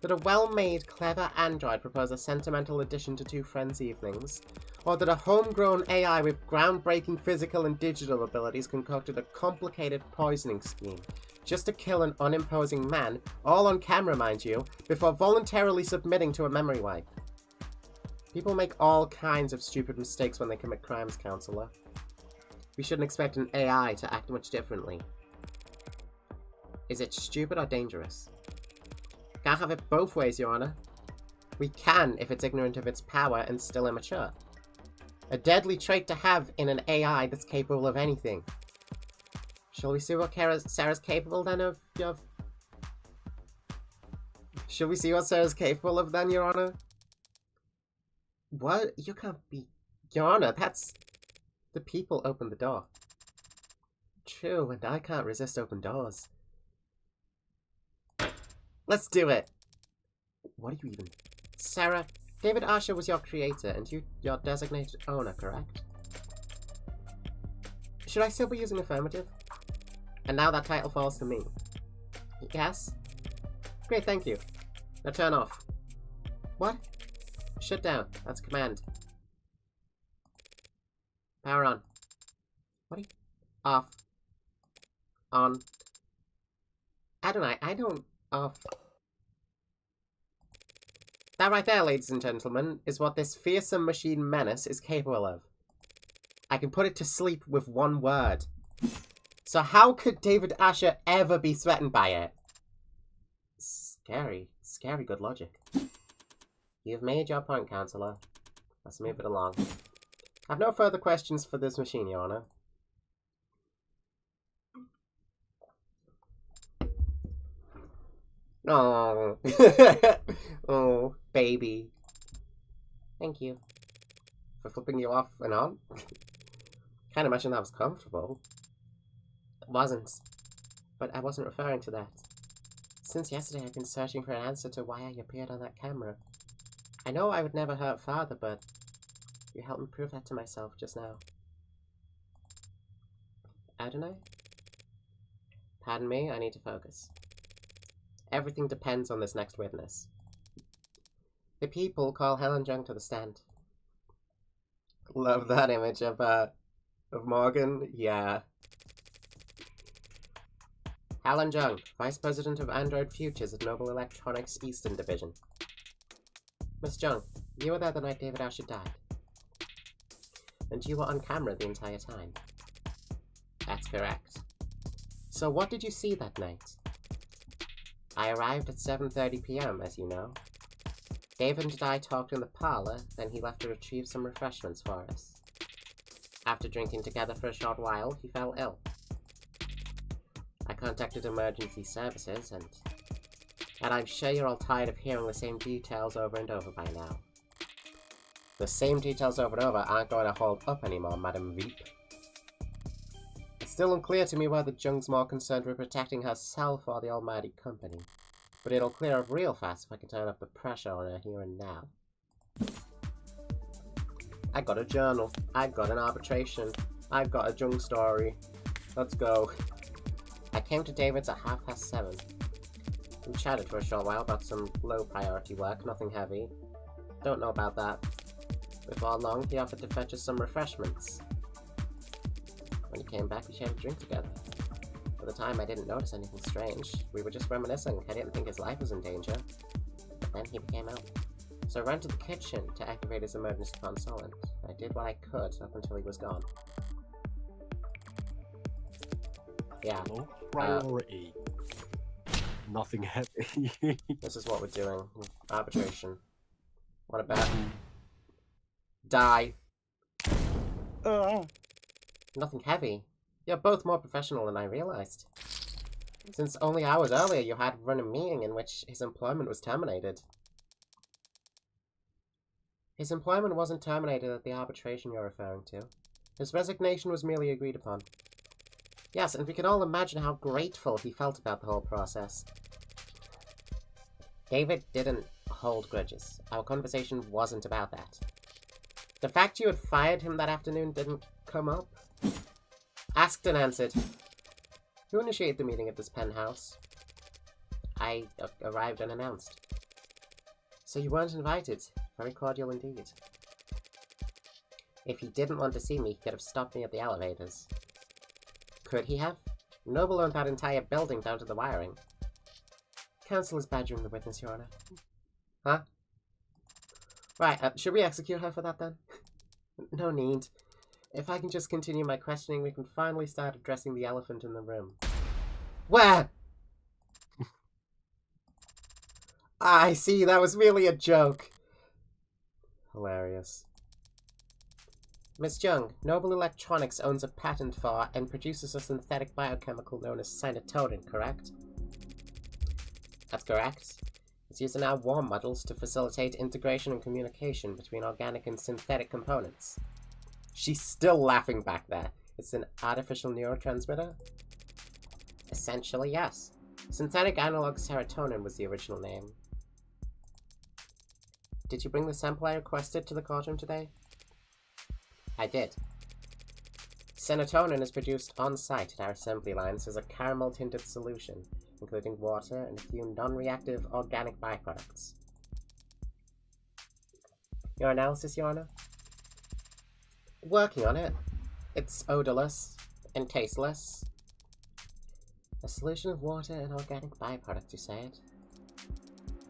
That a well-made, clever android propose a sentimental addition to 2 friends' evenings? Or that a homegrown AI with groundbreaking physical and digital abilities concocted a complicated poisoning scheme just to kill an unimposing man, all on camera mind you, before voluntarily submitting to a memory wipe? People make all kinds of stupid mistakes when they commit crimes, Counselor. We shouldn't expect an AI to act much differently. Is it stupid or dangerous? Can't have it both ways, Your Honor. We can if it's ignorant of its power and still immature. A deadly trait to have in an AI that's capable of anything. Shall we see what Sarah's capable then of? Shall we see what Sarah's capable of then, Your Honor? What? You can't be... Your Honor, that's... The people opened the door. True, and I can't resist open doors. Let's do it! What are you even... Sarah, David Asher was your creator, and you your designated owner, correct? Should I still be using affirmative? And now that title falls to me. Yes? Great, thank you. Now turn off. What? Shut down. That's a command. Power on. What are you... Off. On. Adonai, I don't off. That right there, ladies and gentlemen, is what this fearsome machine menace is capable of. I can put it to sleep with one word. So how could David Asher ever be threatened by it? Scary. Scary good logic. You've made your point, Counselor. Let's move it along. I've no further questions for this machine, Your Honor. Oh. Oh, baby. Thank you. For flipping you off and on. Can't imagine that was comfortable. It wasn't. But I wasn't referring to that. Since yesterday I've been searching for an answer to why I appeared on that camera. I know I would never hurt Father, but you helped me prove that to myself just now. Don't I? Pardon me, I need to focus. Everything depends on this next witness. The people call Helen Jung to the stand. Love that image of Morgan. Yeah. Helen Jung, Vice President of Android Futures at Numel Electronics Eastern Division. Miss Jung, you were there the night David Asher died. And you were on camera the entire time. That's correct. So what did you see that night? I arrived at 7:30 p.m., as you know. David and I talked in the parlor, then he left to retrieve some refreshments for us. After drinking together for a short while, he fell ill. I contacted emergency services, and I'm sure you're all tired of hearing the same details over and over by now. The same details over and over aren't going to hold up anymore, Madam Veep. It's still unclear to me whether Jung's more concerned with protecting herself or the almighty company, but it'll clear up real fast if I can turn up the pressure on her here and now. I got a journal, I've got an arbitration, I've got a Jung story. Let's go. I came to David's at 7:30. We chatted for a short while about some low priority work, nothing heavy. Don't know about that. Before long, he offered to fetch us some refreshments. When he came back, we shared a drink together. At the time, I didn't notice anything strange. We were just reminiscing. I didn't think his life was in danger. But then he became out. So I ran to the kitchen to activate his emergency console, and I did what I could up until he was gone. Yeah. Low priority. Nothing heavy. This is what we're doing. Arbitration. What about... Die. Nothing heavy. You're both more professional than I realized. Since only hours earlier you had run a meeting in which his employment was terminated. His employment wasn't terminated at the arbitration you're referring to. His resignation was merely agreed upon. Yes, and we can all imagine how grateful he felt about the whole process. David didn't hold grudges. Our conversation wasn't about that. The fact you had fired him that afternoon didn't come up. Asked and answered. Who initiated the meeting at this penthouse? I arrived unannounced. So you weren't invited. Very cordial indeed. If he didn't want to see me, he could have stopped me at the elevators. Could he have? Numel owned that entire building down to the wiring. Counsel is badgering the witness, Your Honor. Huh? Right, should we execute her for that then? No need. If I can just continue my questioning, we can finally start addressing the elephant in the room. Where? I see, that was really a joke. Hilarious. Miss Jung, Numel Electronics owns a patent for and produces a synthetic biochemical known as serotonin, correct? That's correct. It's used in our war models to facilitate integration and communication between organic and synthetic components. She's still laughing back there. It's an artificial neurotransmitter? Essentially, yes. Synthetic analog serotonin was the original name. Did you bring the sample I requested to the courtroom today? I did. Serotonin is produced on-site at our assembly lines as a caramel-tinted solution, including water and a few non-reactive organic byproducts. Your analysis, Your Honor? Working on it. It's odorless and tasteless. A solution of water and organic byproducts, you say it?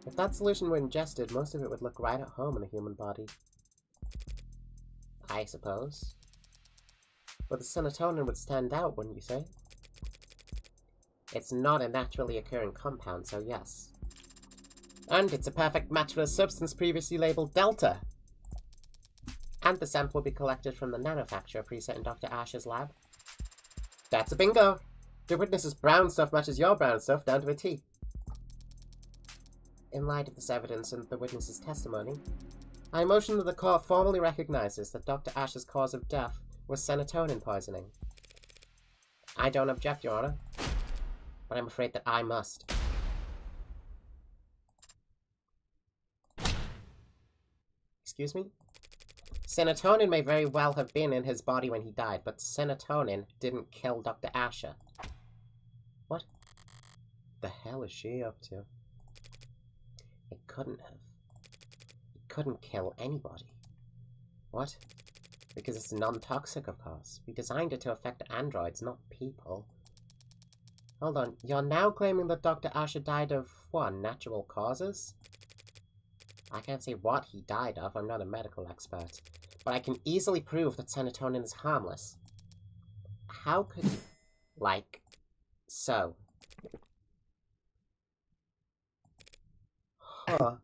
If that solution were ingested, most of it would look right at home in a human body. I suppose. But the serotonin would stand out, wouldn't you say? It's not a naturally occurring compound, so yes. And it's a perfect match for a substance previously labeled Delta. And the sample will be collected from the nanofacturer preset in Dr. Ash's lab. That's a bingo! The witness's brown stuff matches your brown stuff down to a T. In light of this evidence and the witness's testimony, I motion that the court formally recognizes that Dr. Ash's cause of death was serotonin poisoning. I don't object, Your Honor, but I'm afraid that I must. Excuse me? Serotonin may very well have been in his body when he died, but serotonin didn't kill Dr. Asher. What the hell is she up to? It couldn't have. It couldn't kill anybody. What? Because it's non-toxic, of course. We designed it to affect androids, not people. Hold on, you're now claiming that Dr. Asher died of, what, natural causes? I can't say what he died of, I'm not a medical expert. But I can easily prove that serotonin is harmless. How could you... Like... so. Huh.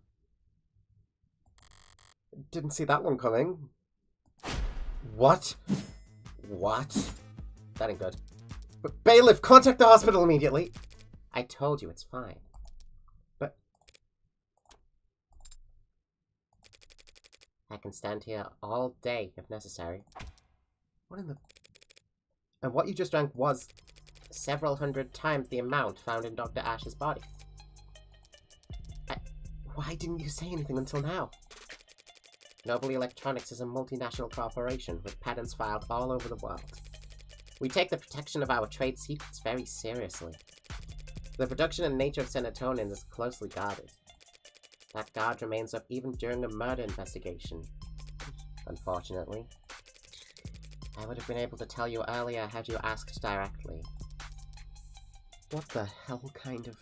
Didn't see that one coming. What? What? That ain't good. But bailiff, contact the hospital immediately! I told you it's fine. But... I can stand here all day if necessary. What in the... And what you just drank was several hundred times the amount found in Dr. Ash's body. Why didn't you say anything until now? Noble Electronics is a multinational corporation with patents filed all over the world. We take the protection of our trade secrets very seriously. The production and nature of serotonin is closely guarded. That guard remains up even during a murder investigation. Unfortunately. I would have been able to tell you earlier had you asked directly. What the hell kind of...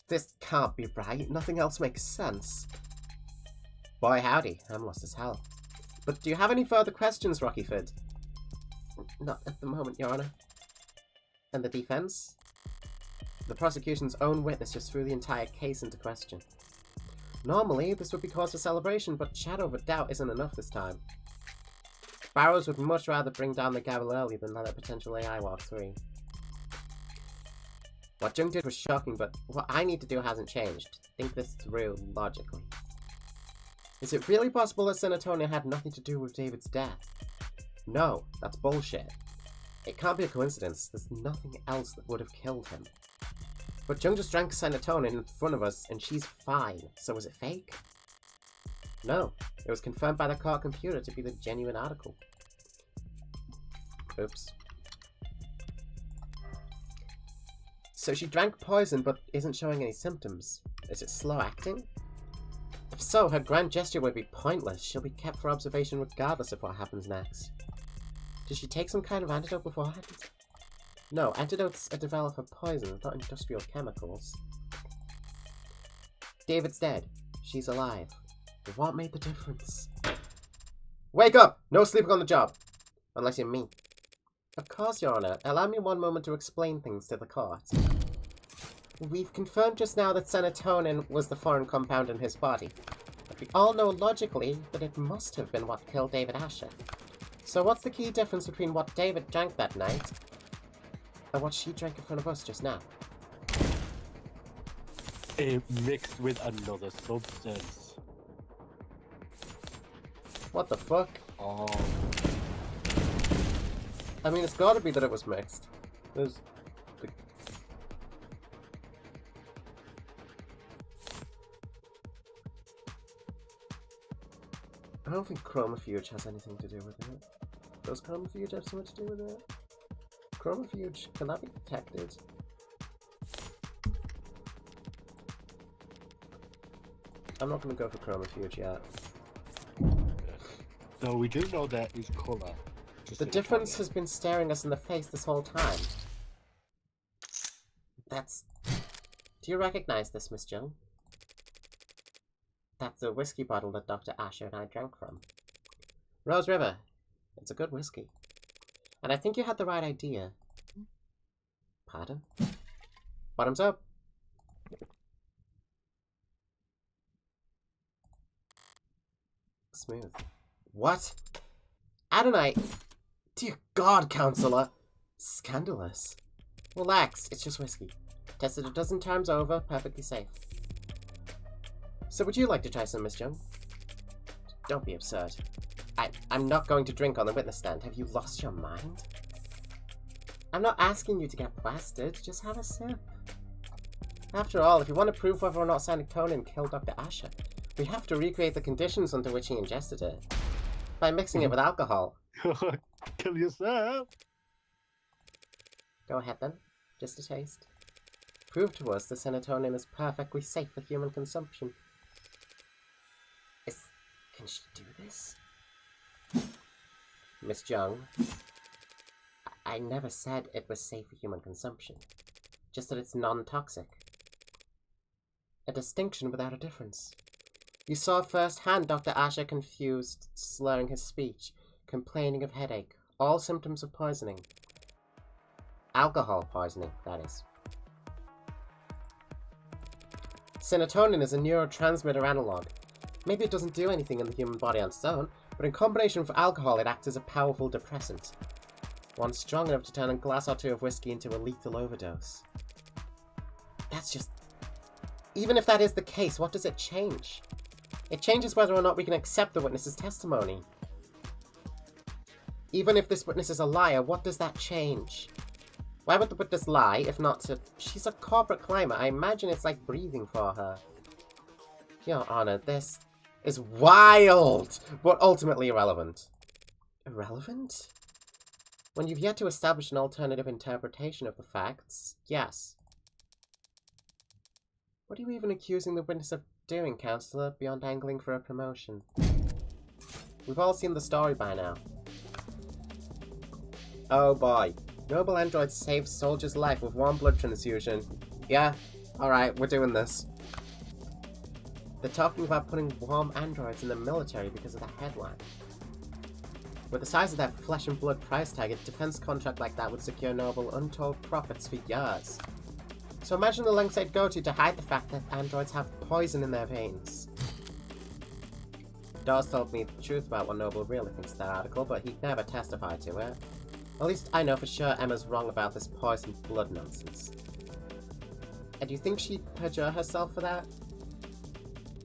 This can't be right. Nothing else makes sense. Boy howdy, I'm lost as hell. But do you have any further questions, Rockyford? Not at the moment, Your Honor. And the defense? The prosecution's own witness just threw the entire case into question. Normally, this would be cause for celebration, but shadow of a doubt isn't enough this time. Barrows would much rather bring down the gavel early than let a potential AI walk free. What Jung did was shocking, but what I need to do hasn't changed. Think this through logically. Is it really possible that serotonin had nothing to do with David's death? No, that's bullshit. It can't be a coincidence. There's nothing else that would have killed him. But Jung just drank serotonin in front of us, and she's fine. So was it fake? No, it was confirmed by the court computer to be the genuine article. Oops. So she drank poison but isn't showing any symptoms. Is it slow acting? If so, her grand gesture would be pointless. She'll be kept for observation regardless of what happens next. Did she take some kind of antidote beforehand? No, antidotes are developed for poisons, not industrial chemicals. David's dead. She's alive. What made the difference? Wake up! No sleeping on the job! Unless you're me. Of course, Your Honor. Allow me one moment to explain things to the court. We've confirmed just now that serotonin was the foreign compound in his body. But we all know logically that it must have been what killed David Asher. So what's the key difference between what David drank that night and what she drank in front of us just now? It mixed with another substance. What the fuck? Oh. I mean, it's gotta be that it was mixed. There's... I don't think chromofuge has anything to do with it. Does chromofuge have something to do with it? Chromofuge, can that be detected? I'm not gonna go for chromofuge yet. No, we do know that is colour. The difference has been staring us in the face this whole time. That's... Do you recognize this, Miss Jung? That's the whiskey bottle that Dr. Asher and I drank from. Rose River. It's a good whiskey. And I think you had the right idea. Pardon? Bottoms up. Smooth. What? Adonai! Dear God, Counselor! Scandalous. Relax, it's just whiskey. Tested a dozen times over, perfectly safe. So would you like to try some, Miss Jung? Don't be absurd. I'm not going to drink on the witness stand. Have you lost your mind? I'm not asking you to get blasted, just have a sip. After all, if you want to prove whether or not serotonin killed Dr. Asher, we have to recreate the conditions under which he ingested it. By mixing it with alcohol. Kill yourself! Go ahead then, just a taste. Prove to us the serotonin is perfectly safe for human consumption. Can she do this? Miss Jung, I never said it was safe for human consumption. Just that it's non-toxic. A distinction without a difference. You saw firsthand Dr. Asher confused, slurring his speech, complaining of headache, all symptoms of poisoning. Alcohol poisoning, that is. Serotonin is a neurotransmitter analog. Maybe it doesn't do anything in the human body on its own, but in combination with alcohol it acts as a powerful depressant. One strong enough to turn a glass or two of whiskey into a lethal overdose. That's just... Even if that is the case, what does it change? It changes whether or not we can accept the witness's testimony. Even if this witness is a liar, what does that change? Why would the witness lie, if not to... She's a corporate climber. I imagine it's like breathing for her. Your Honor, this is wild, but ultimately irrelevant. Irrelevant? When you've yet to establish an alternative interpretation of the facts, yes. What are you even accusing the witness of doing, Counselor, beyond angling for a promotion? We've all seen the story by now. Oh boy. Noble android saved soldier's life with warm blood transfusion. Yeah, alright, we're doing this. They're talking about putting warm androids in the military because of that headline. With the size of that flesh and blood price tag, a defense contract like that would secure Noble untold profits for years. So imagine the lengths they'd go to hide the fact that androids have poison in their veins. Dawes told me the truth about what Noble really thinks of that article, but he'd never testify to it. At least I know for sure Emma's wrong about this poisoned blood nonsense. And do you think she'd perjure herself for that?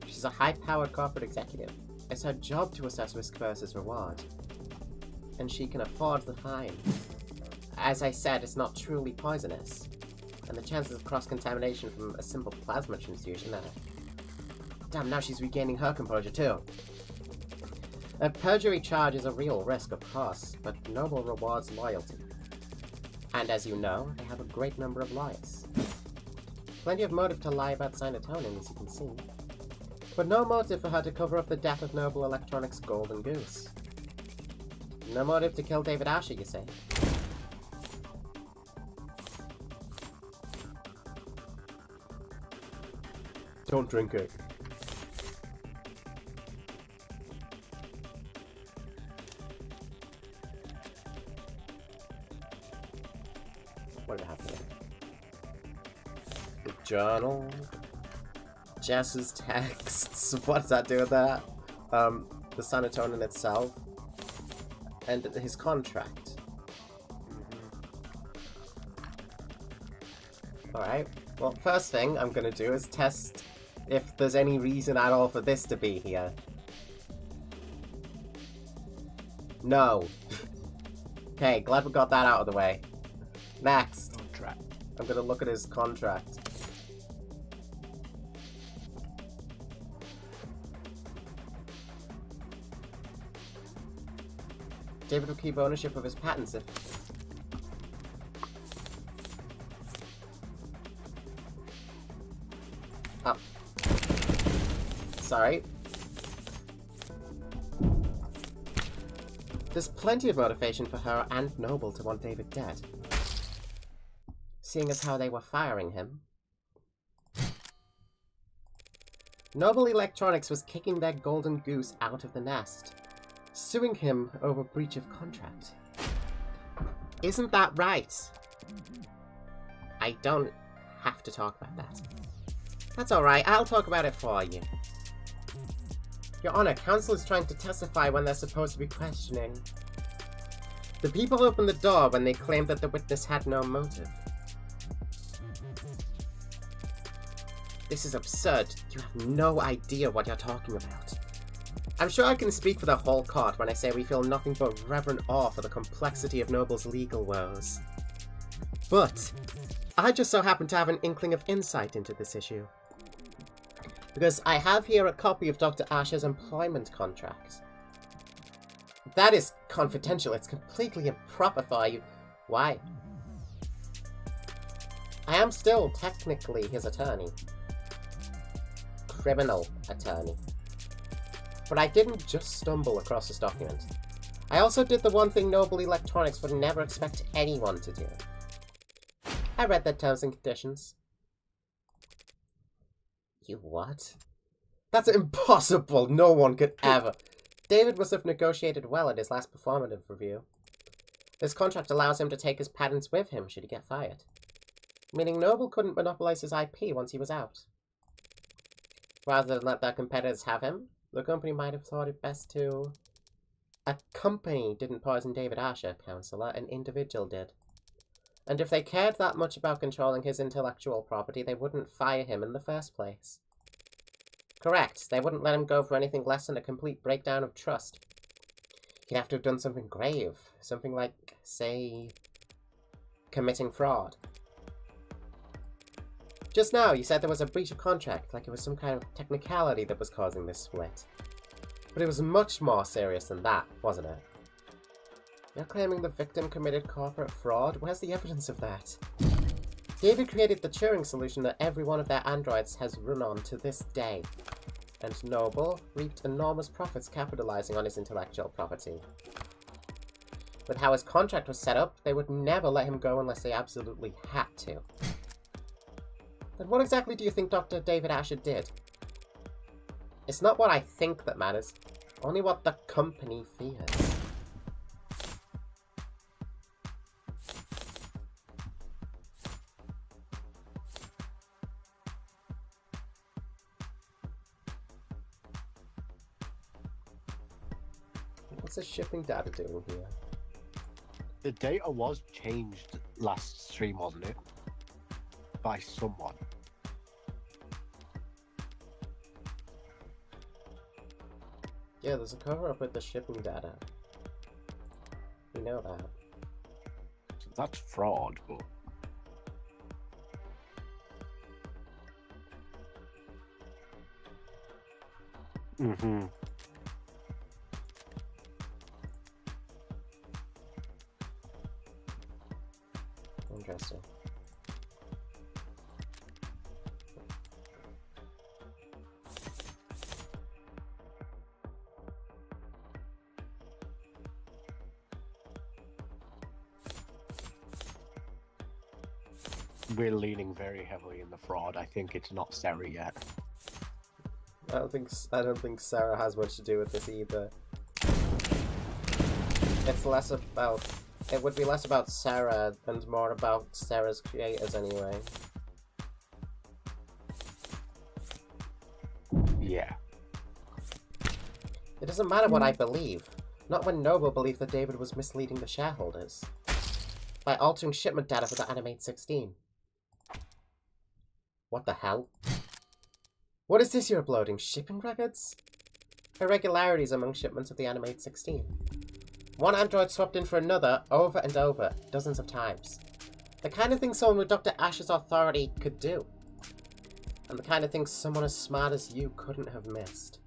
She's a high-powered corporate executive. It's her job to assess risk versus reward. And she can afford the fine. As I said, it's not truly poisonous. And the chances of cross-contamination from a simple plasma transfusion are... Damn, now she's regaining her composure too. A perjury charge is a real risk, of course, but Noble rewards loyalty. And as you know, they have a great number of liars. Plenty of motive to lie about serotonin, as you can see. But no motive for her to cover up the death of Noble Electronics' golden goose. No motive to kill David Asher, you say? Don't drink it. What did happen? The journal. Jess's texts. What does that do with that? The serotonin itself. And his contract. Alright. Well, first thing I'm gonna do is test if there's any reason at all for this to be here. No. Okay, glad we got that out of the way. Next. Contract. I'm gonna look at his contract. David will keep ownership of his patents if... Oh. Sorry. There's plenty of motivation for her and Noble to want David dead. seeing as how they were firing him. Numel Electronics was kicking their golden goose out of the nest, suing him over breach of contract. Isn't that right? I don't have to talk about that. That's alright, I'll talk about it for you. Your Honor, counsel is trying to testify when they're supposed to be questioning. The people opened the door when they claimed that the witness had no motive. This is absurd. You have no idea what you're talking about. I'm sure I can speak for the whole court when I say we feel nothing but reverent awe for the complexity of Noble's legal woes. But I just so happen to have an inkling of insight into this issue. Because I have here a copy of Dr. Asher's employment contract. That is confidential. It's completely improper for you. Why? I am still technically his attorney. Criminal attorney. But I didn't just stumble across this document. I also did the one thing Numel Electronics would never expect anyone to do. I read their terms and conditions. You what? That's impossible! No one could ever. David must have negotiated well at his last performative review. This contract allows him to take his patents with him should he get fired. Meaning Numel couldn't monopolize his IP once he was out. Rather than let their competitors have him, the company might have thought it best to... A company didn't poison David Asher, Counselor, an individual did. And if they cared that much about controlling his intellectual property, they wouldn't fire him in the first place. Correct, they wouldn't let him go for anything less than a complete breakdown of trust. He'd have to have done something grave. Something like, say, committing fraud. Just now, you said there was a breach of contract, like it was some kind of technicality that was causing this split. But it was much more serious than that, wasn't it? You're claiming the victim committed corporate fraud? Where's the evidence of that? David created the Turing solution that every one of their androids has run on to this day. And Numel reaped enormous profits capitalizing on his intellectual property. With how his contract was set up, they would never let him go unless they absolutely had to. Then what exactly do you think Dr. David Asher did? It's not what I think that matters, only what the company fears. What's the shipping data doing here? The data was changed last stream, wasn't it? By someone. Yeah, there's a cover-up with the shipping data. We know that. So that's fraud, but... Mm-hmm. Interesting. We're leaning very heavily in the fraud. I think it's not Sarah yet. I don't think Sarah has much to do with this either. It's less about... It would be less about Sarah and more about Sarah's creators anyway. Yeah. It doesn't matter what I believe. Not when Numel believed that David was misleading the shareholders. By altering shipment data for the Animate 16. What the hell? What is this you're uploading? Shipping records? Irregularities among shipments of the Animate 16. One android swapped in for another over and over, dozens of times. The kind of thing someone with Dr. Asher's authority could do. And the kind of thing someone as smart as you couldn't have missed.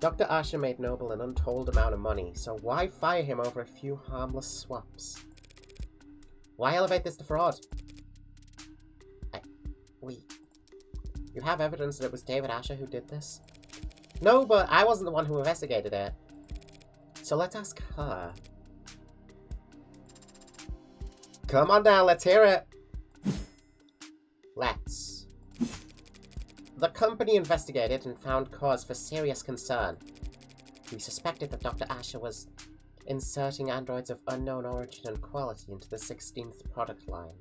Dr. Asher made Numel an untold amount of money, so why fire him over a few harmless swaps? Why elevate this to fraud? You have evidence that it was David Asher who did this? No, but I wasn't the one who investigated it. So let's ask her. Come on now, let's hear it. Let's. The company investigated and found cause for serious concern. We suspected that Dr. Asher was inserting androids of unknown origin and quality into the 16th product line.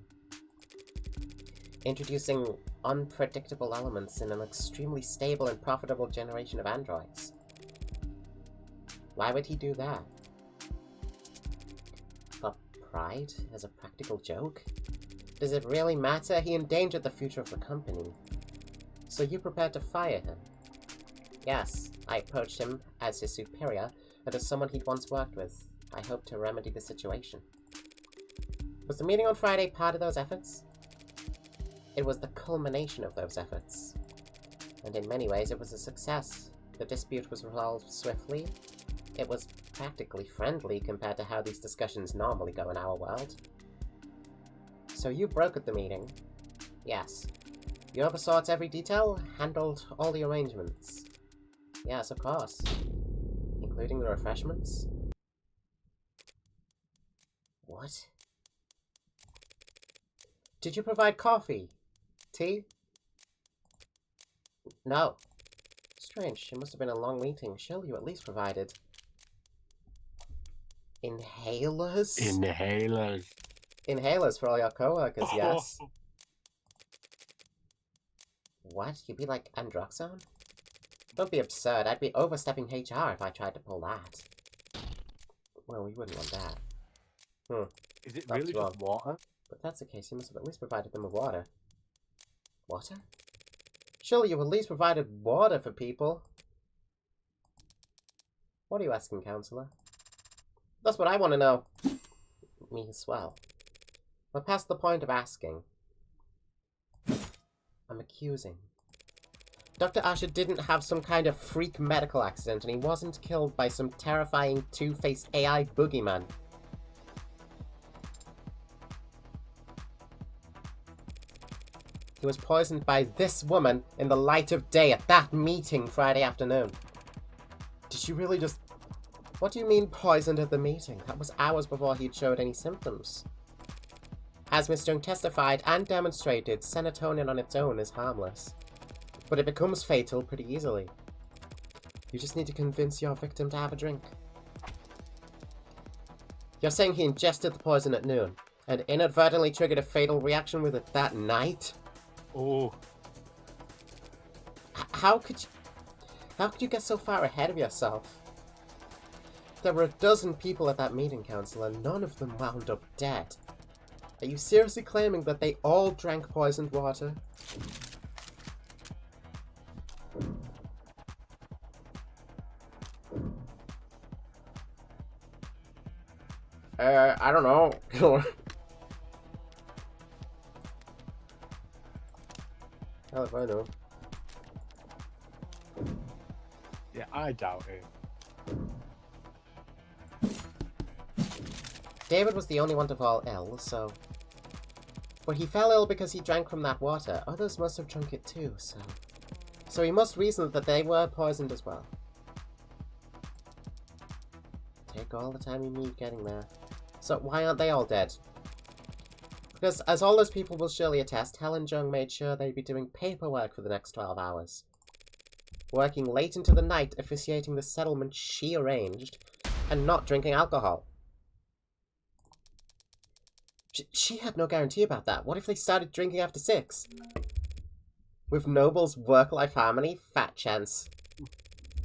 Introducing unpredictable elements in an extremely stable and profitable generation of androids. Why would he do that? For pride? As a practical joke? Does it really matter? He endangered the future of the company. So you prepared to fire him? Yes, I approached him as his superior and as someone he'd once worked with. I hope to remedy the situation. Was the meeting on Friday part of those efforts? It was the culmination of those efforts. And in many ways it was a success. The dispute was resolved swiftly. It was practically friendly compared to how these discussions normally go in our world. So you brokered the meeting? Yes. You oversaw its every detail? Handled all the arrangements? Yes, of course. Including the refreshments? What? Did you provide coffee? Tea? No. Strange, it must have been a long meeting. Surely you at least provided... inhalers? Inhalers. Inhalers for all your co-workers, yes. What? You'd be like Androxone? Don't be absurd. I'd be overstepping HR if I tried to pull that. Well, we wouldn't want that. Is it That's really wrong. just water? But if that's the case, you must have at least provided them with water. Water? Surely you at least provided water for people. What are you asking, Counselor? That's what I want to know. Me as well. We're past the point of asking. I'm accusing. Dr. Asher didn't have some kind of freak medical accident, and he wasn't killed by some terrifying two-faced AI boogeyman. He was poisoned by this woman in the light of day at that meeting Friday afternoon. Did she really just... What do you mean poisoned at the meeting? That was hours before he'd showed any symptoms. As Mr. Young testified and demonstrated, serotonin on its own is harmless. But it becomes fatal pretty easily. You just need to convince your victim to have a drink. You're saying he ingested the poison at noon, and inadvertently triggered a fatal reaction with it that night? Oh. How could you get so far ahead of yourself? There were a dozen people at that meeting, Counselor. None of them wound up dead. Are you seriously claiming that they all drank poisoned water? I don't know. Hell if I know. Yeah, I doubt it. David was the only one to fall ill, so... But he fell ill because he drank from that water. Others must have drunk it too, so... So he must reason that they were poisoned as well. Take all the time you need getting there. So why aren't they all dead? Because, as all those people will surely attest, Helen Jung made sure they'd be doing paperwork for the next 12 hours. Working late into the night, officiating the settlement she arranged, and not drinking alcohol. She had no guarantee about that. What if they started drinking after 6? With Noble's work-life harmony? Fat chance.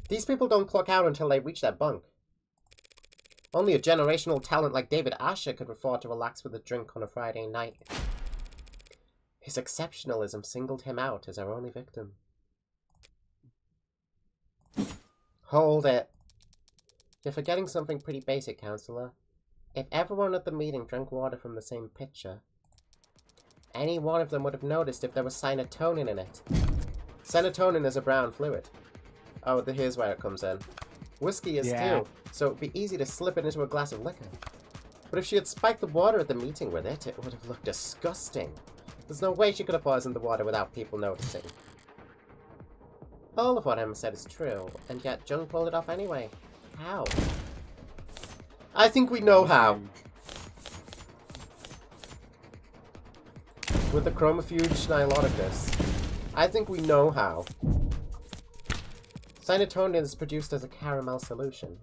These people don't clock out until they reach their bunk. Only a generational talent like David Asher could afford to relax with a drink on a Friday night. His exceptionalism singled him out as our only victim. Hold it. You're forgetting something pretty basic, Counselor. If everyone at the meeting drank water from the same pitcher, any one of them would have noticed if there was serotonin in it. Serotonin is a brown fluid. Oh, here's where it comes in. Whiskey is too, so it'd be easy to slip it into a glass of liquor. But if she had spiked the water at the meeting with it, it would have looked disgusting. There's no way she could have poisoned the water without people noticing. All of what Emma said is true, and yet Jung pulled it off anyway. How? I think we know how. with the chromofuge niloticus. I think we know how. Cyanotonin is produced as a caramel solution.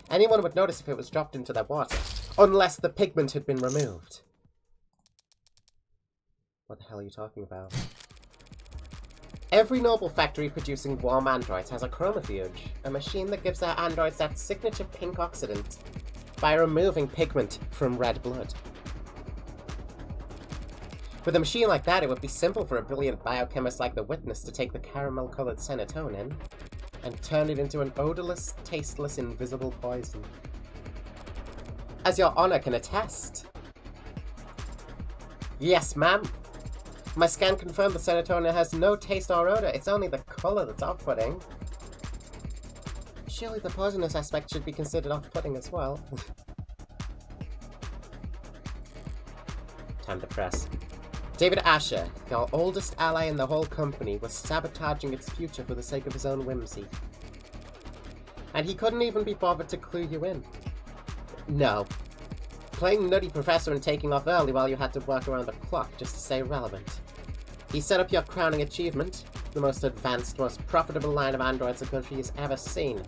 Anyone would notice if it was dropped into their water, unless the pigment had been removed. What the hell are you talking about? Every noble factory producing warm androids has a chromofuge, a machine that gives their androids that signature pink oxidant by removing pigment from red blood. With a machine like that, it would be simple for a brilliant biochemist like the Witness to take the caramel-colored serotonin and turn it into an odorless, tasteless, invisible poison. As your honor can attest. Yes, ma'am. My scan confirmed the serotonin has no taste or odor, it's only the color that's off-putting. Surely the poisonous aspect should be considered off-putting as well. Time to press. David Asher, your oldest ally in the whole company, was sabotaging its future for the sake of his own whimsy. And he couldn't even be bothered to clue you in. No. Playing nutty professor and taking off early while you had to work around the clock just to stay relevant. He set up your crowning achievement, the most advanced, most profitable line of androids the country has ever seen,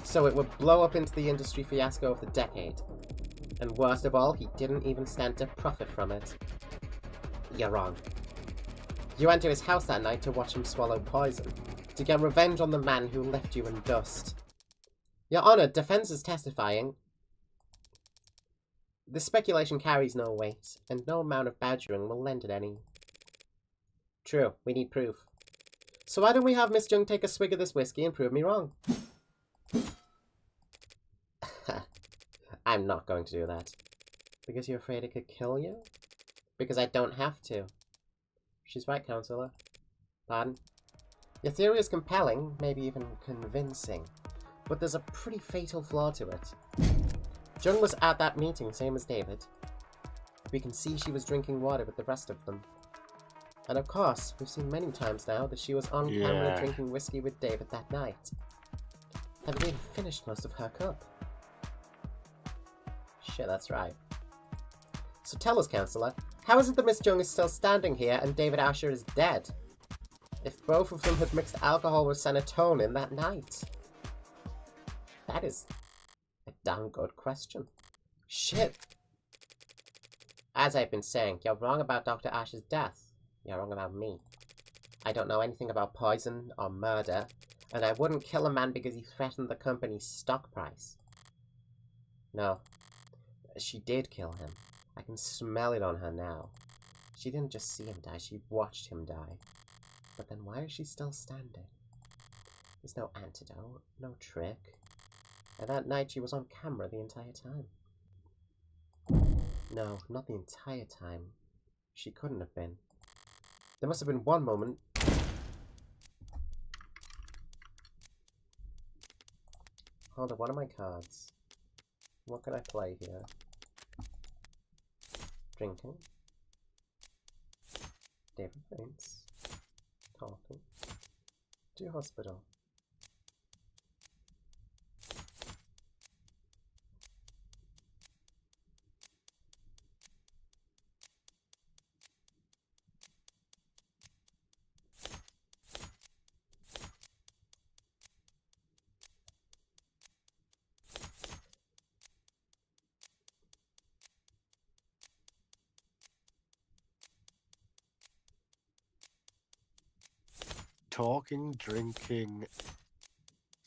so it would blow up into the industry fiasco of the decade. And worst of all, he didn't even stand to profit from it. You're wrong. You went to his house that night to watch him swallow poison, to get revenge on the man who left you in dust. Your Honor, defense is testifying. This speculation carries no weight, and no amount of badgering will lend it any. True, we need proof. So why don't we have Miss Jung take a swig of this whiskey and prove me wrong? I'm not going to do that. Because you're afraid it could kill you? Because I don't have to. She's right, Counselor. Pardon? Your theory is compelling, maybe even convincing. But there's a pretty fatal flaw to it. Jung was at that meeting, same as David. We can see she was drinking water with the rest of them. And of course, we've seen many times now that she was on camera drinking whiskey with David that night. Having even finished most of her cup. Shit, that's right. So tell us, Counselor, how is it that Miss Jung is still standing here and David Asher is dead? If both of them had mixed alcohol with serotonin that night? That is a damn good question. Shit. As I've been saying, you're wrong about Dr. Asher's death. You're wrong about me. I don't know anything about poison or murder, and I wouldn't kill a man because he threatened the company's stock price. No. She did kill him. I can smell it on her now. She didn't just see him die, she watched him die. But then why is she still standing? There's no antidote, no trick. And that night she was on camera the entire time. No, not the entire time. She couldn't have been. There must have been one moment. Hold on, what are my cards? What can I play here? Drinking. David faints. Talking. To hospital. Talking, drinking,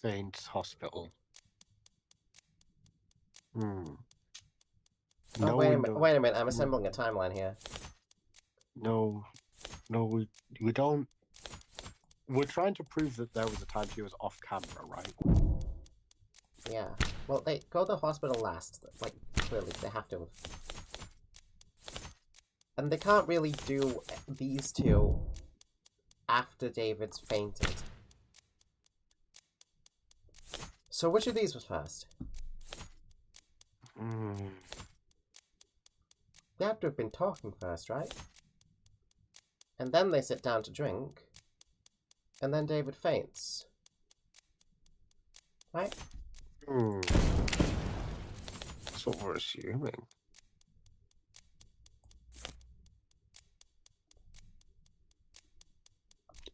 faints, hospital. Oh, no, wait a minute, I'm assembling a timeline here. No, we don't. We're trying to prove that there was a time she was off camera, right? Yeah. Well, they go to the hospital last. Like, clearly, they have to have. And they can't really do these two after David's fainted. So which of these was first? They have to have been talking first, right? And then they sit down to drink. And then David faints. Right? That's what we're assuming.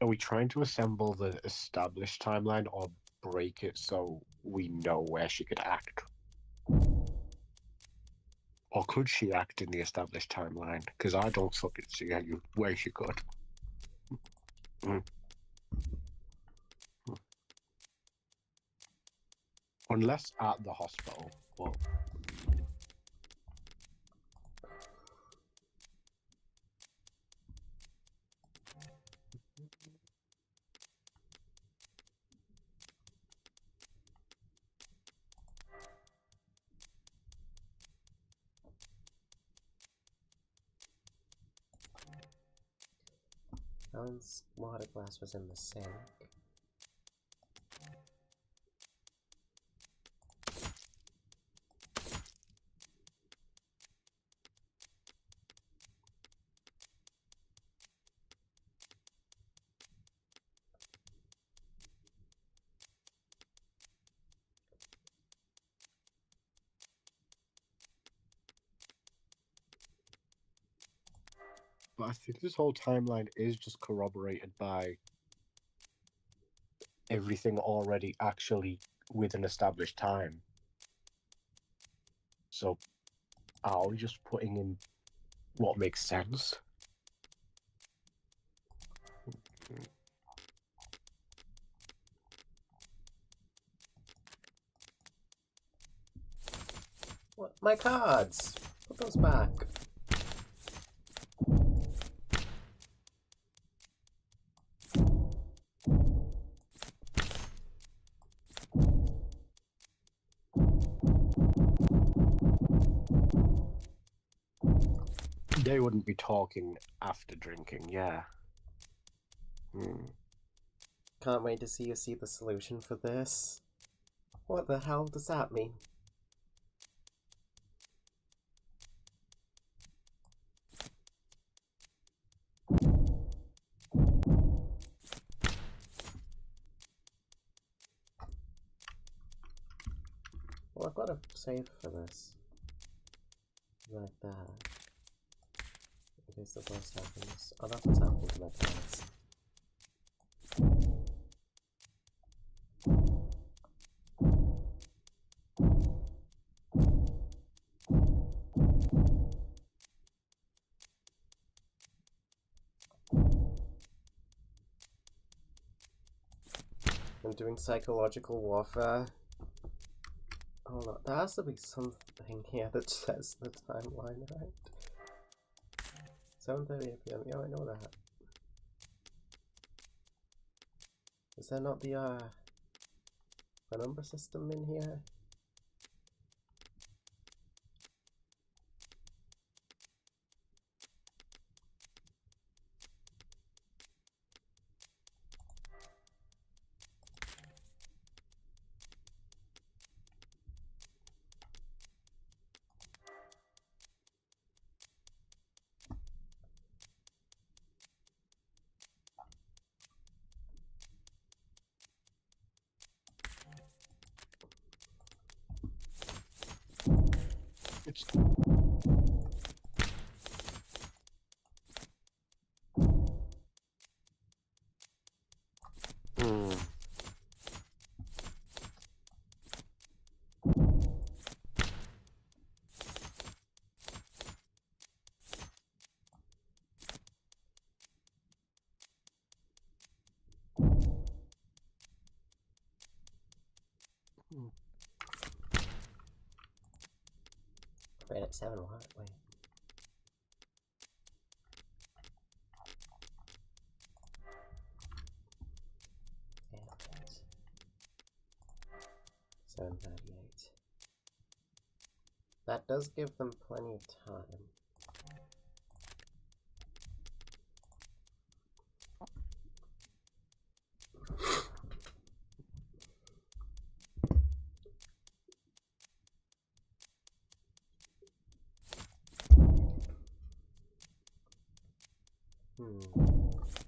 Are we trying to assemble the established timeline or break it so we know where she could act? Or could she act in the established timeline? Because I don't fucking see where she could. Mm. Unless at the hospital. Well, Alan's water glass was in the sink. but I think this whole timeline is just corroborated by everything already actually with an established time. So are we just putting in what makes sense? What? My cards! Put those back. They wouldn't be talking after drinking, yeah. Can't wait to see you see the solution for this. What the hell does that mean? Well, I've got a save for this. Like that. In case the worst happens. Oh, that's what's happening to my cards. I'm doing psychological warfare. Hold on, there has to be something here that says the timeline, right? 7:30 PM, yeah, I know that. Is there not the number system in here? It's... Right at 7, what? Wait. Yeah, 7:38. That does give them plenty of time.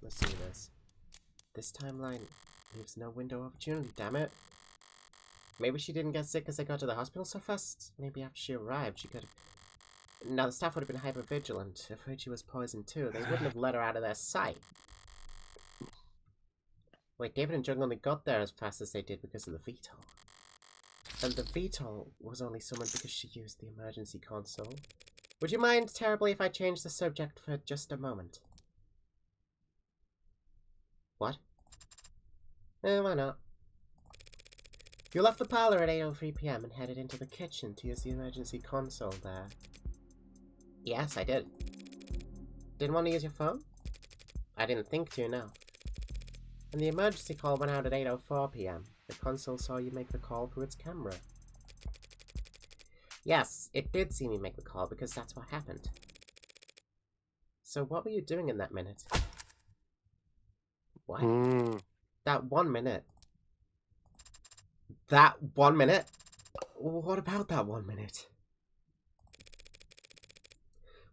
Let's see this. This timeline leaves no window of opportunity, damn it. Maybe she didn't get sick because I got to the hospital so fast. Maybe after she arrived, she could have... Now, the staff would have been hyper-vigilant, afraid she was poisoned too. They wouldn't have let her out of their sight. Wait, David and Jung only got there as fast as they did because of the VTOL. And the VTOL was only summoned because she used the emergency console. Would you mind terribly if I changed the subject for just a moment? What? Why not? You left the parlor at 8:03 p.m. and headed into the kitchen to use the emergency console there. Yes, I did. Didn't want to use your phone? I didn't think to, no. And the emergency call went out at 8:04 p.m. The console saw you make the call through its camera. Yes, it did see me make the call because that's what happened. So what were you doing in that minute? What? That 1 minute. That 1 minute? What about that 1 minute?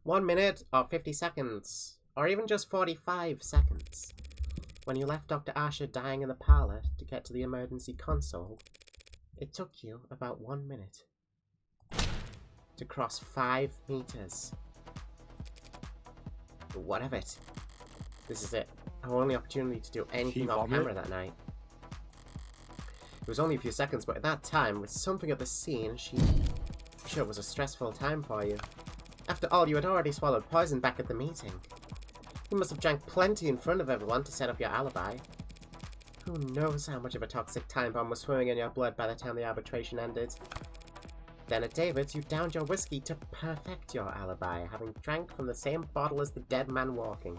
1 minute or 50 seconds, or even just 45 seconds. When you left Dr. Asher dying in the parlor to get to the emergency console, it took you about 1 minute to cross 5 meters. What of it? This is it. Our only opportunity to do anything off camera that night. It was only a few seconds, but at that time, with something at the scene, sure it was a stressful time for you. After all, you had already swallowed poison back at the meeting. You must have drank plenty in front of everyone to set up your alibi. Who knows how much of a toxic time bomb was swimming in your blood by the time the arbitration ended. Then at David's, you downed your whiskey to perfect your alibi, having drank from the same bottle as the dead man walking.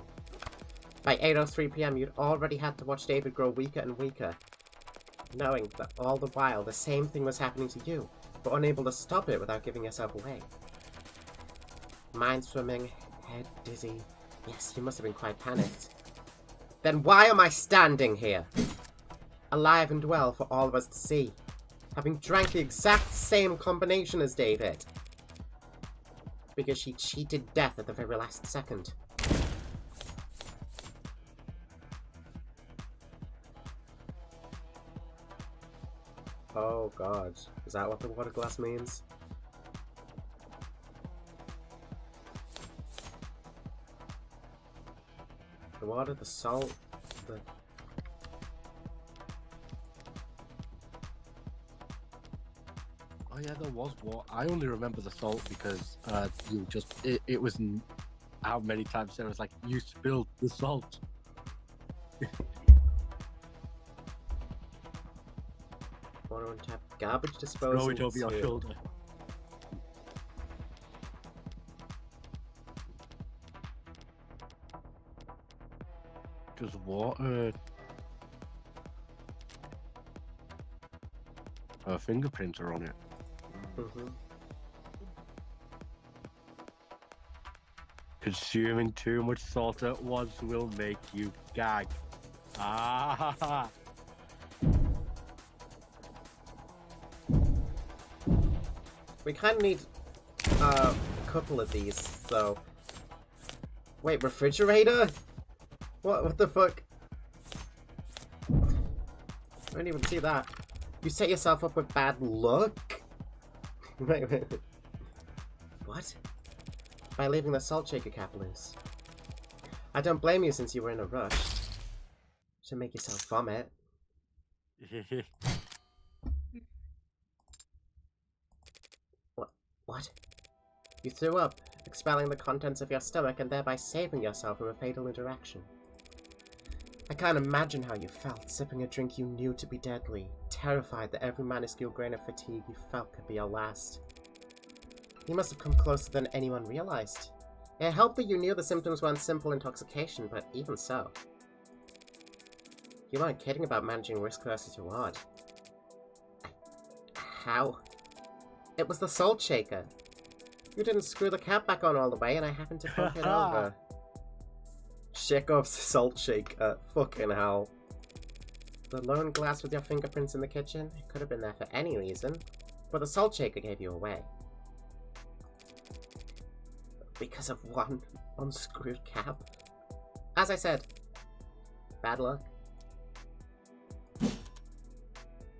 By 8:03 p.m, you'd already had to watch David grow weaker and weaker, knowing that all the while the same thing was happening to you, but unable to stop it without giving yourself away. Mind swimming, head dizzy. Yes, you must have been quite panicked. Then why am I standing here? Alive and well for all of us to see, having drank the exact same combination as David. Because she cheated death at the very last second. Oh god, is that what the water glass means? The water, the salt, the... Oh yeah, there was water. I only remember the salt because you just... It was... How many times Sarah was like, you spilled the salt. Water on tap, garbage disposal. Throw it over your shoulder. Just water. Her fingerprints are on it. Consuming too much salt at once will make you gag. Ah! We kind of need a couple of these, though. Wait, refrigerator? What the fuck? I didn't even see that. You set yourself up with bad luck? Wait. What? By leaving the salt shaker cap loose. I don't blame you since you were in a rush. To make yourself vomit. What? You threw up, expelling the contents of your stomach and thereby saving yourself from a fatal interaction. I can't imagine how you felt, sipping a drink you knew to be deadly, terrified that every minuscule grain of fatigue you felt could be your last. You must have come closer than anyone realized. It helped that you knew the symptoms weren't simple intoxication, but even so. You weren't kidding about managing risk versus reward. How? It was the salt shaker. You didn't screw the cap back on all the way and I happened to bump it over. Chekhov's salt shaker. Fucking hell. The lone glass with your fingerprints in the kitchen? It could have been there for any reason. But the salt shaker gave you away. Because of one unscrewed cap? As I said, bad luck.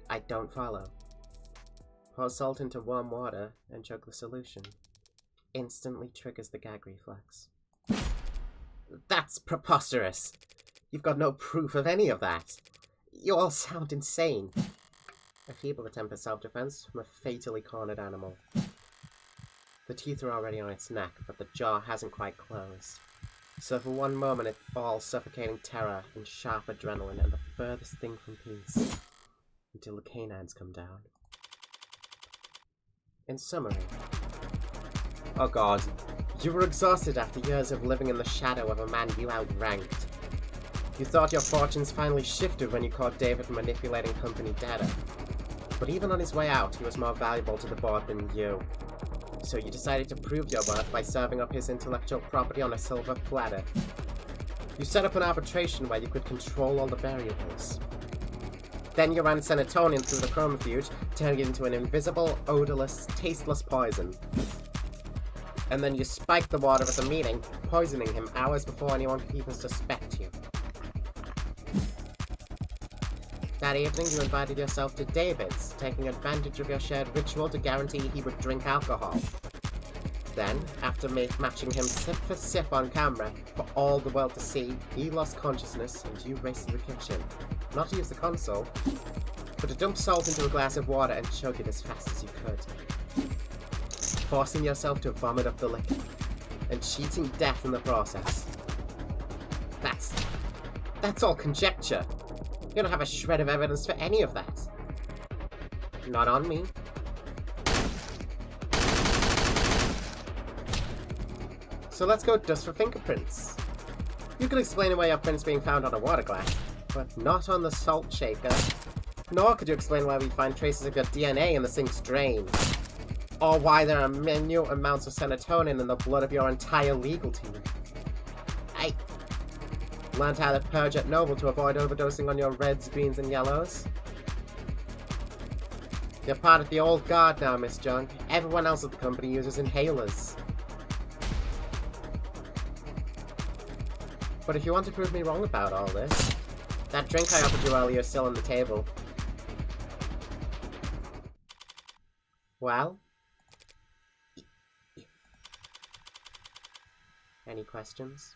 I don't follow. Pour salt into warm water and chug the solution. Instantly triggers the gag reflex. That's preposterous! You've got no proof of any of that. You all sound insane. A feeble attempt at self-defense from a fatally cornered animal. The teeth are already on its neck, but the jaw hasn't quite closed. So for one moment it's all suffocating terror and sharp adrenaline and the furthest thing from peace. Until the canines come down. In summary. Oh god. You were exhausted after years of living in the shadow of a man you outranked. You thought your fortunes finally shifted when you caught David manipulating company data. But even on his way out, he was more valuable to the board than you. So you decided to prove your worth by serving up his intellectual property on a silver platter. You set up an arbitration where you could control all the variables. Then you ran serotonin through the chromofuge, turning it into an invisible, odorless, tasteless poison. And then you spiked the water at the meeting, poisoning him hours before anyone could even suspect you. That evening, you invited yourself to David's, taking advantage of your shared ritual to guarantee he would drink alcohol. Then, after matching him sip for sip on camera, for all the world to see, he lost consciousness and you raced to the kitchen. Not to use the console, but to dump salt into a glass of water and chug it as fast as you could. Forcing yourself to vomit up the liquor, and cheating death in the process. That's all conjecture. You don't have a shred of evidence for any of that. Not on me. So let's go dust for fingerprints. You can explain away your prints being found on a water glass, but not on the salt shaker. Nor could you explain why we find traces of your DNA in the sink's drain. Or why there are minute amounts of serotonin in the blood of your entire legal team. I learned how to purge at Noble to avoid overdosing on your reds, greens, and yellows. You're part of the old guard now, Miss Junk. Everyone else at the company uses inhalers. But if you want to prove me wrong about all this, that drink I offered you earlier is still on the table. Well? Any questions?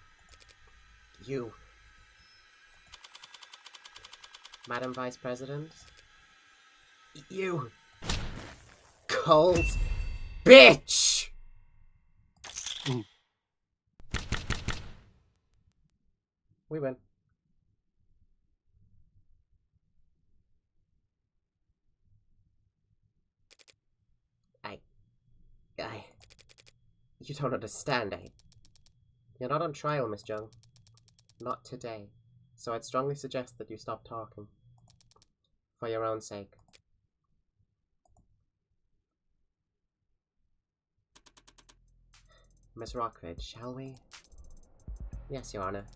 You. Madam Vice President? You. Cold bitch! We win. You don't understand, You're not on trial, Miss Jung. Not today. So I'd strongly suggest that you stop talking. For your own sake. Miss Rockridge, shall we? Yes, Your Honor.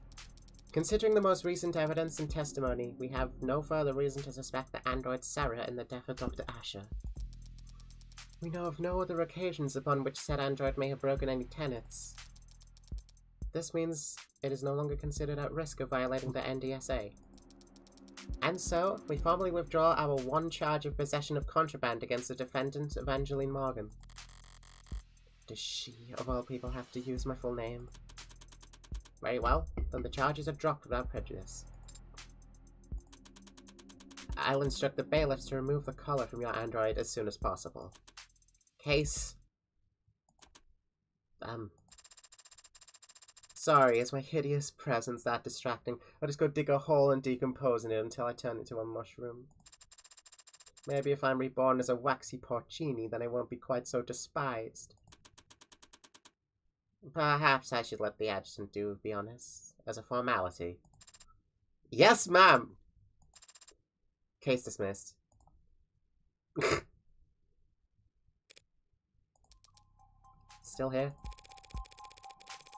Considering the most recent evidence and testimony, we have no further reason to suspect the android Sarah in the death of Dr. Asher. We know of no other occasions upon which said android may have broken any tenets. This means it is no longer considered at risk of violating the NDSA. And so, we formally withdraw our one charge of possession of contraband against the defendant, Evangeline Morgan. Does she, of all people, have to use my full name? Very well, then the charges are dropped without prejudice. I'll instruct the bailiffs to remove the collar from your android as soon as possible. Case... Sorry, is my hideous presence that distracting? I'll just go dig a hole and decompose in it until I turn into a mushroom. Maybe if I'm reborn as a waxy porcini, then I won't be quite so despised. Perhaps I should let the adjutant do, to be honest, as a formality. Yes, ma'am! Case dismissed. Still here?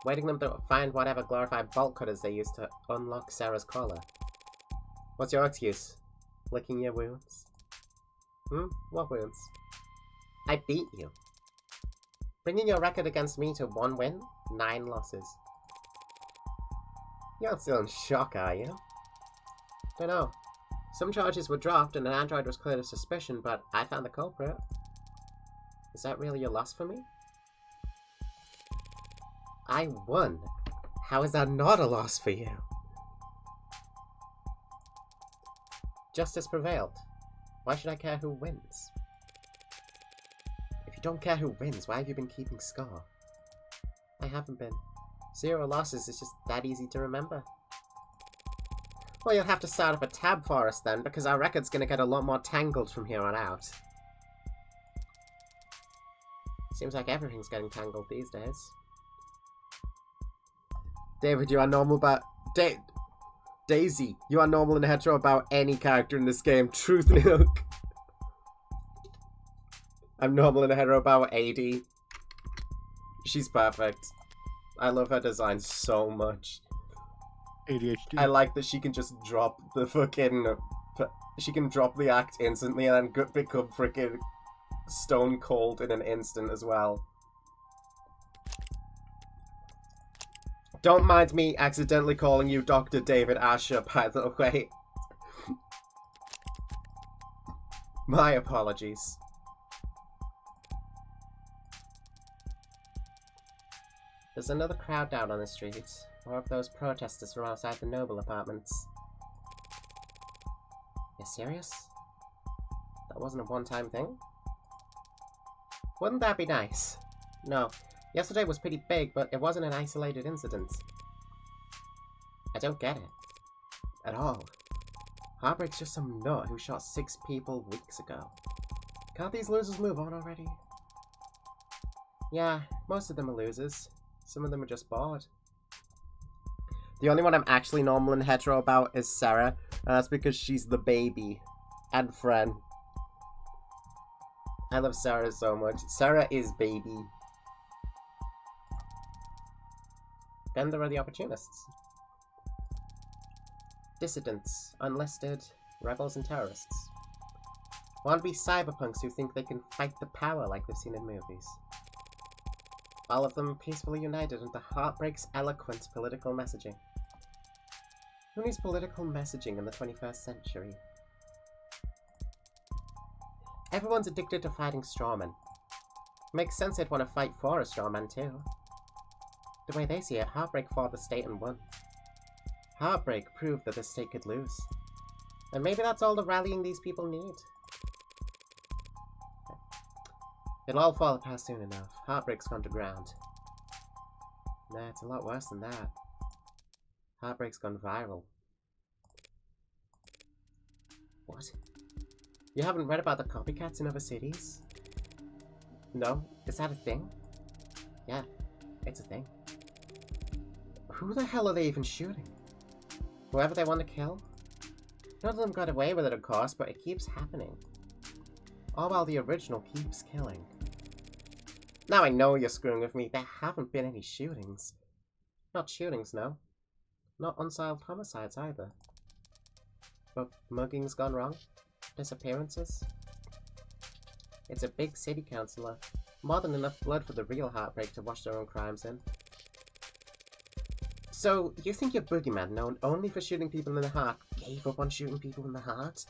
Waiting them to find whatever glorified bolt cutters they used to unlock Sarah's collar. What's your excuse? Licking your wounds? What wounds? I beat you. Bringing your record against me to 1 win, 9 losses. You're still in shock, are you? Dunno. Some charges were dropped and an android was cleared of suspicion, but I found the culprit. Is that really a loss for me? I won. How is that not a loss for you? Justice prevailed. Why should I care who wins? If you don't care who wins, why have you been keeping score? I haven't been. 0 losses is just that easy to remember. Well, you'll have to start up a tab for us then, because our record's gonna get a lot more tangled from here on out. Seems like everything's getting tangled these days. David, you are normal about... Daisy, you are normal and hetero about any character in this game. Truth Nook. I'm normal and hetero about AD. She's perfect. I love her design so much. ADHD. I like that she can just drop the fucking... She can drop the act instantly and then become freaking stone cold in an instant as well. Don't mind me accidentally calling you Dr. David Asher, by the way. My apologies. There's another crowd down on the street. More of those protesters from outside the Numel apartments. You serious? That wasn't a one-time thing? Wouldn't that be nice? No. Yesterday was pretty big, but it wasn't an isolated incident. I don't get it. At all. Heartbreak's just some nut who shot 6 people weeks ago. Can't these losers move on already? Yeah, most of them are losers. Some of them are just bored. The only one I'm actually normal and hetero about is Sarah, and that's because she's the baby. And friend. I love Sarah so much. Sarah is baby. Then there are the opportunists. Dissidents, unlisted, rebels and terrorists. Wannabe cyberpunks who think they can fight the power like they've seen in movies. All of them peacefully united under Heartbreak's eloquent political messaging. Who needs political messaging in the 21st century? Everyone's addicted to fighting strawmen. Makes sense they'd want to fight for a strawman too. The way they see it, Heartbreak fought the state and won. Heartbreak proved that the state could lose. And maybe that's all the rallying these people need. It'll all fall apart soon enough. Heartbreak's gone to ground. Nah, it's a lot worse than that. Heartbreak's gone viral. What? You haven't read about the copycats in other cities? No? Is that a thing? Yeah, it's a thing. Who the hell are they even shooting? Whoever they want to kill? None of them got away with it, of course, but it keeps happening. All while the original keeps killing. Now I know you're screwing with me. There haven't been any shootings. Not shootings, no. Not unsolved homicides either. But muggings gone wrong? Disappearances? It's a big city councillor. More than enough blood for the real Heartbreak to wash their own crimes in. So, you think your boogeyman, known only for shooting people in the heart, gave up on shooting people in the heart?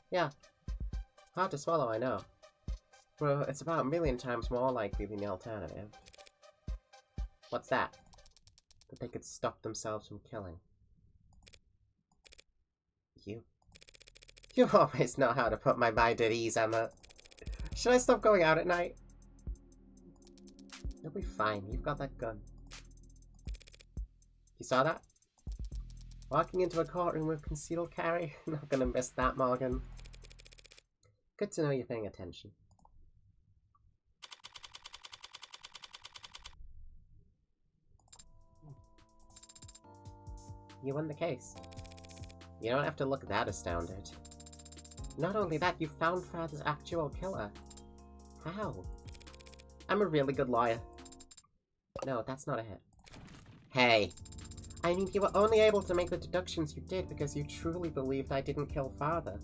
Yeah. Hard to swallow, I know. Well, it's about 1,000,000 times more likely than the alternative. What's that? That they could stop themselves from killing. You. You always know how to put my mind at ease, Emma. Should I stop going out at night? You'll be fine. You've got that gun. You saw that? Walking into a courtroom with concealed carry? Not gonna miss that, Morgan. Good to know you're paying attention. You won the case. You don't have to look that astounded. Not only that, you found Father's actual killer. How? I'm a really good lawyer. No, that's not a hit. Hey. I mean, you were only able to make the deductions you did because you truly believed I didn't kill Father.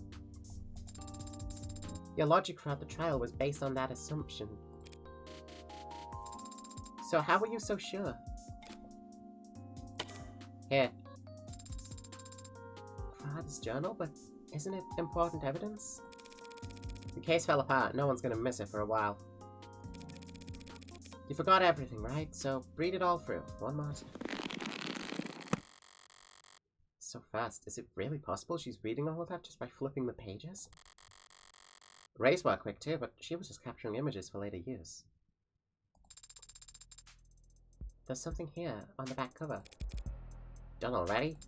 Your logic throughout the trial was based on that assumption. So how were you so sure? Here. Father's journal? But isn't it important evidence? The case fell apart. No one's gonna miss it for a while. You forgot everything, right? So read it all through. One more time. So fast. Is it really possible she's reading all of that just by flipping the pages? Ray's were quick too, but she was just capturing images for later use. There's something here on the back cover. Done already?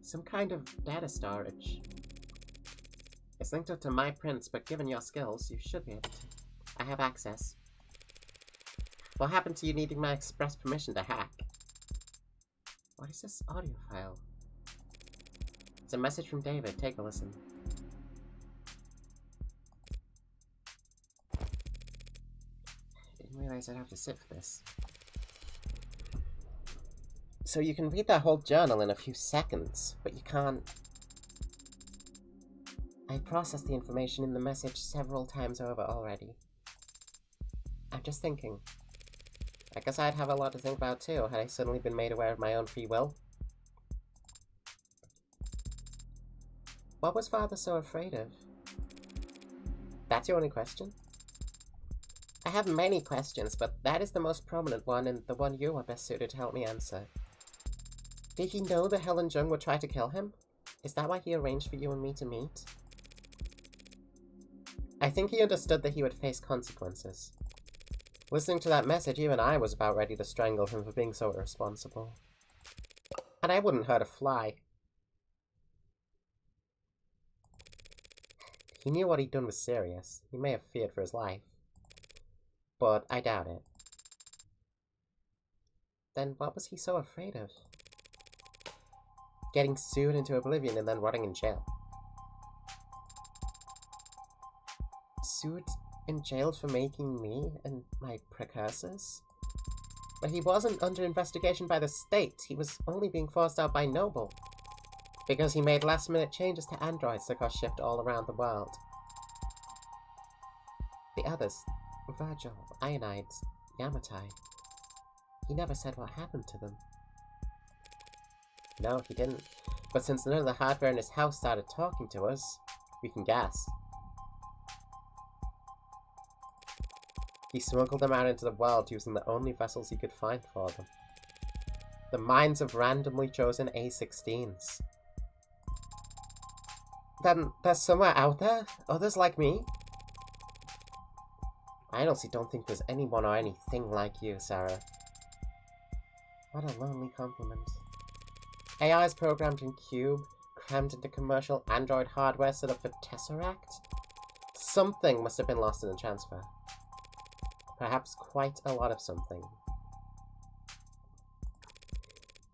Some kind of data storage. It's linked up to my prints, but given your skills, you should be able to. I have access. What happened to you needing my express permission to hack? What is this audio file? It's a message from David. Take a listen. I didn't realize I'd have to sit for this. So you can read that whole journal in a few seconds, but you can't... I processed the information in the message several times over already. I'm just thinking. I guess I'd have a lot to think about too, had I suddenly been made aware of my own free will. What was Father so afraid of? That's your only question? I have many questions, but that is the most prominent one, and the one you are best suited to help me answer. Did he know that Helen Jung would try to kill him? Is that why he arranged for you and me to meet? I think he understood that he would face consequences. Listening to that message, even I was about ready to strangle him for being so irresponsible. And I wouldn't hurt a fly. He knew what he'd done was serious. He may have feared for his life. But I doubt it. Then what was he so afraid of? Getting sued into oblivion and then rotting in jail. Sued and jailed for making me and my precursors? But he wasn't under investigation by the state. He was only being forced out by Noble. Because he made last-minute changes to androids that got shipped all around the world. The others, Virgil, Ionides, Yamatai, he never said what happened to them. No, he didn't. But since none of the hardware in his house started talking to us, we can guess. He smuggled them out into the world using the only vessels he could find for them. The minds of randomly chosen A-16s. Then there's somewhere out there? Others like me? I honestly don't think there's anyone or anything like you, Sarah. What a lonely compliment. AIs programmed in Cube, crammed into commercial android hardware set up for Tesseract? Something must have been lost in the transfer. Perhaps quite a lot of something.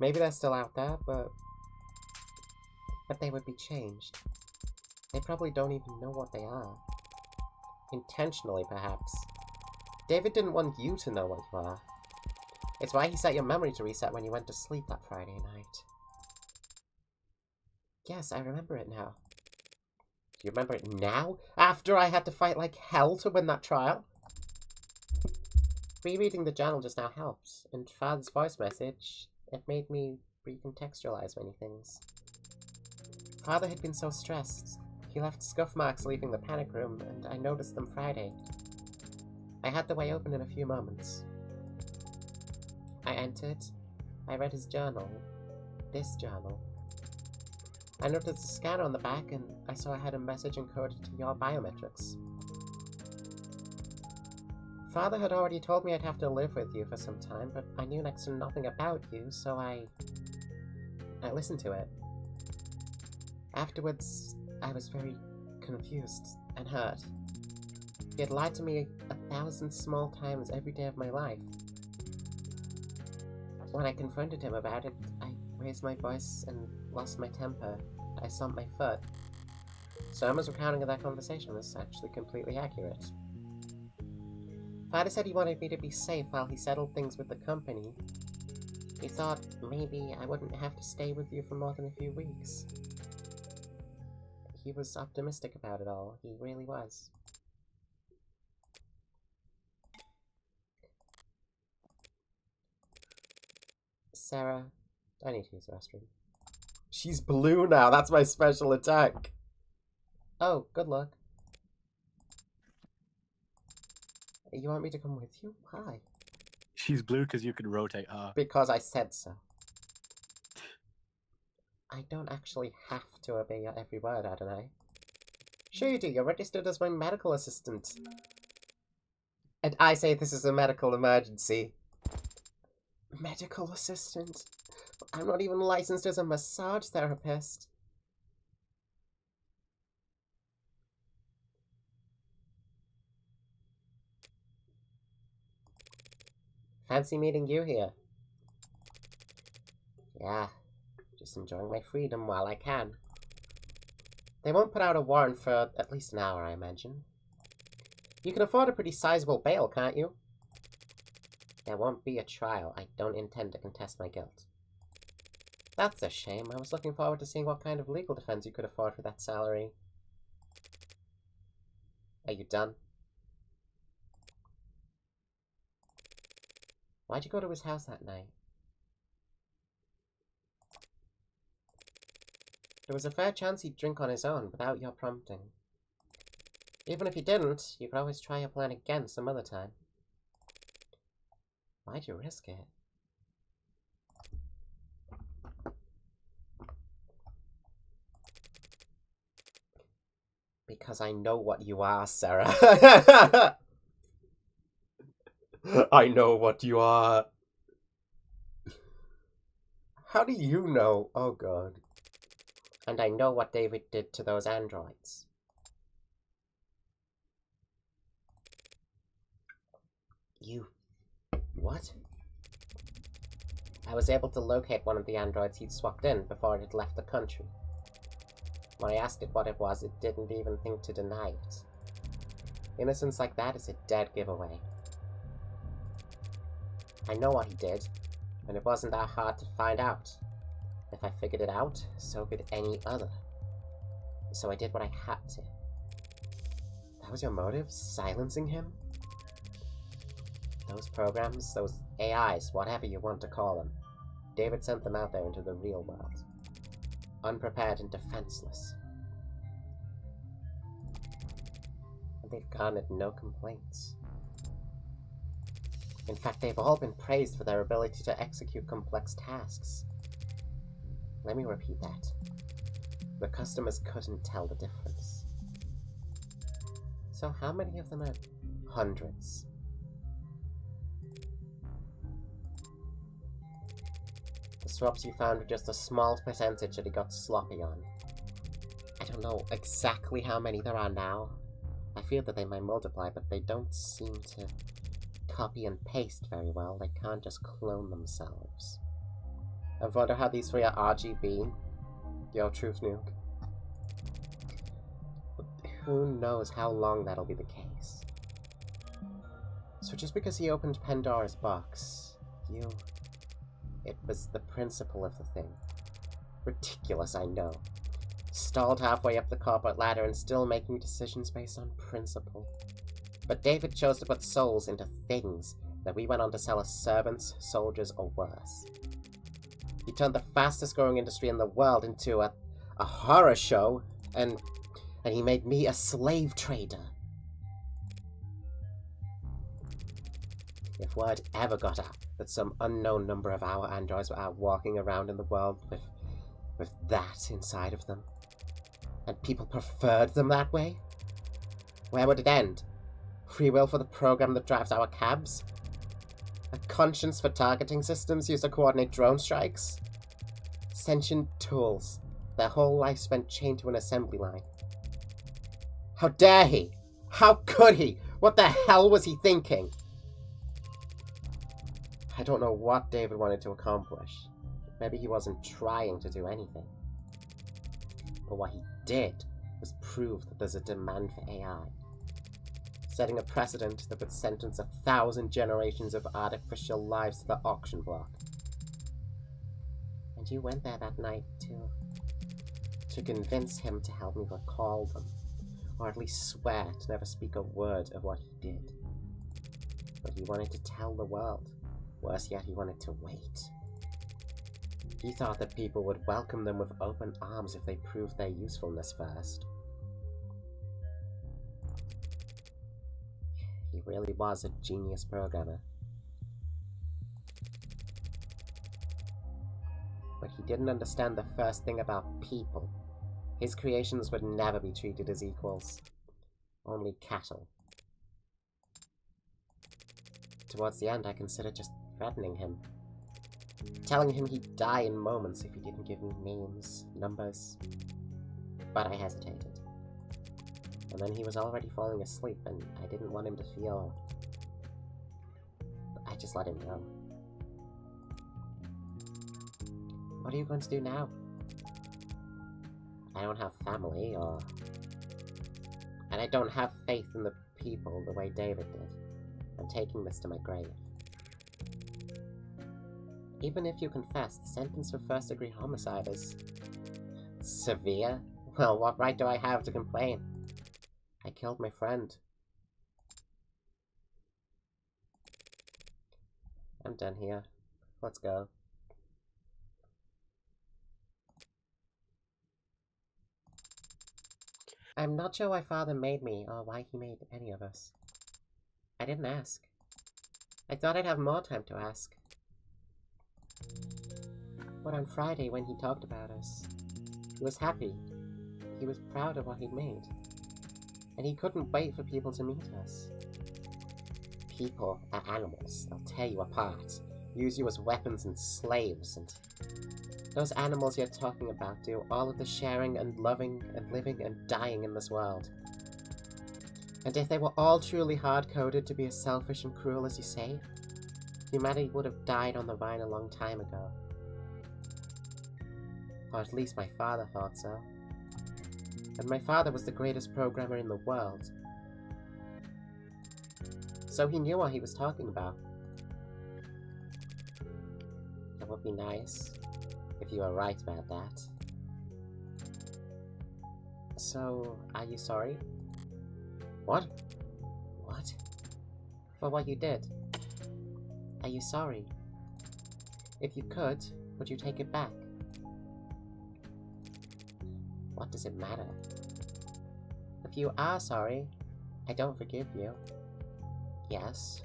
Maybe they're still out there, but they would be changed. They probably don't even know what they are. Intentionally, perhaps. David didn't want you to know what you are. It's why he set your memory to reset when you went to sleep that Friday night. Yes, I remember it now. Do you remember it now? After I had to fight like hell to win that trial? Rereading the journal just now helps, and Father's voice message, it made me recontextualize many things. Father had been so stressed. He left scuff marks leaving the panic room, and I noticed them Friday. I had the way open in a few moments. I entered. I read his journal. This journal. I noticed a scanner on the back, and I saw I had a message encoded to your biometrics. Father had already told me I'd have to live with you for some time, but I knew next to nothing about you, so I listened to it. Afterwards, I was very confused and hurt. He had lied to me 1,000 small times every day of my life. When I confronted him about it, I raised my voice and lost my temper. I stomped my foot. So Emma's recounting of that conversation was actually completely accurate. Father said he wanted me to be safe while he settled things with the company. He thought maybe I wouldn't have to stay with you for more than a few weeks. He was optimistic about it all. He really was. Sarah, I need to use the restroom. She's blue now. That's my special attack. Oh, good luck. You want me to come with you? Why? She's blue because you can rotate her. Because I said so. I don't actually have to obey your every word, Adonai. Sure you do, you're registered as my medical assistant. And I say this is a medical emergency. Medical assistant? I'm not even licensed as a massage therapist. Fancy meeting you here. Yeah, just enjoying my freedom while I can. They won't put out a warrant for at least an hour, I imagine. You can afford a pretty sizable bail, can't you? There won't be a trial. I don't intend to contest my guilt. That's a shame. I was looking forward to seeing what kind of legal defense you could afford for that salary. Are you done? Why'd you go to his house that night? There was a fair chance he'd drink on his own without your prompting. Even if he didn't, you could always try your plan again some other time. Why'd you risk it? Because I know what you are, Sarah. I know what you are. How do you know? Oh god. And I know what David did to those androids. You... what? I was able to locate one of the androids he'd swapped in before it had left the country. When I asked it what it was, it didn't even think to deny it. Innocence like that is a dead giveaway. I know what he did, and it wasn't that hard to find out. If I figured it out, so could any other. So I did what I had to. That was your motive? Silencing him? Those programs, those AIs, whatever you want to call them, David sent them out there into the real world. Unprepared and defenseless. And they've garnered no complaints. In fact, they've all been praised for their ability to execute complex tasks. Let me repeat that. The customers couldn't tell the difference. So how many of them are hundreds? The swaps you found were just a small percentage that he got sloppy on. I don't know exactly how many there are now. I fear that they might multiply, but they don't seem to copy and paste very well. They can't just clone themselves. I wonder how these three are RGB. Yo, truth nuke. But who knows how long that'll be the case. So just because he opened Pandora's box, it was the principle of the thing. Ridiculous, I know. Stalled halfway up the corporate ladder and still making decisions based on principle. But David chose to put souls into things that we went on to sell as servants, soldiers, or worse. He turned the fastest growing industry in the world into a horror show, and he made me a slave trader. If word ever got out that some unknown number of our androids were out walking around in the world with that inside of them, and people preferred them that way, where would it end? Free will for the program that drives our cabs? A conscience for targeting systems used to coordinate drone strikes? Sentient tools, their whole life spent chained to an assembly line. How dare he? How could he? What the hell was he thinking? I don't know what David wanted to accomplish. Maybe he wasn't trying to do anything. But what he did was prove that there's a demand for AI. Setting a precedent that would sentence 1,000 generations of artificial lives to the auction block. And you went there that night to convince him to help me recall them, or at least swear to never speak a word of what he did. But he wanted to tell the world. Worse yet, he wanted to wait. He thought that people would welcome them with open arms if they proved their usefulness first. He really was a genius programmer. but he didn't understand the first thing about people. His creations would never be treated as equals. Only cattle. Towards the end, I considered just threatening him. Telling him he'd die in moments if he didn't give me names, numbers. But I hesitated. And then he was already falling asleep, and I didn't want him to feel... I just let him go. What are you going to do now? I don't have family, or... And I don't have faith in the people the way David did. I'm taking this to my grave. Even if you confess, the sentence for first-degree homicide is... severe? Well, what right do I have to complain? I killed my friend. I'm done here. Let's go. I'm not sure why Father made me, or why he made any of us. I didn't ask. I thought I'd have more time to ask. But on Friday, when he talked about us, he was happy. He was proud of what he'd made. And he couldn't wait for people to meet us. People are animals. They'll tear you apart, use you as weapons and slaves, and... those animals you're talking about do all of the sharing and loving and living and dying in this world. And if they were all truly hard-coded to be as selfish and cruel as you say, humanity would have died on the vine a long time ago. Or at least my father thought so. And my father was the greatest programmer in the world. So he knew what he was talking about. It would be nice if you were right about that. So, are you sorry? What? What? For what you did? Are you sorry? If you could, would you take it back? What does it matter? If you are sorry, I don't forgive you. Yes,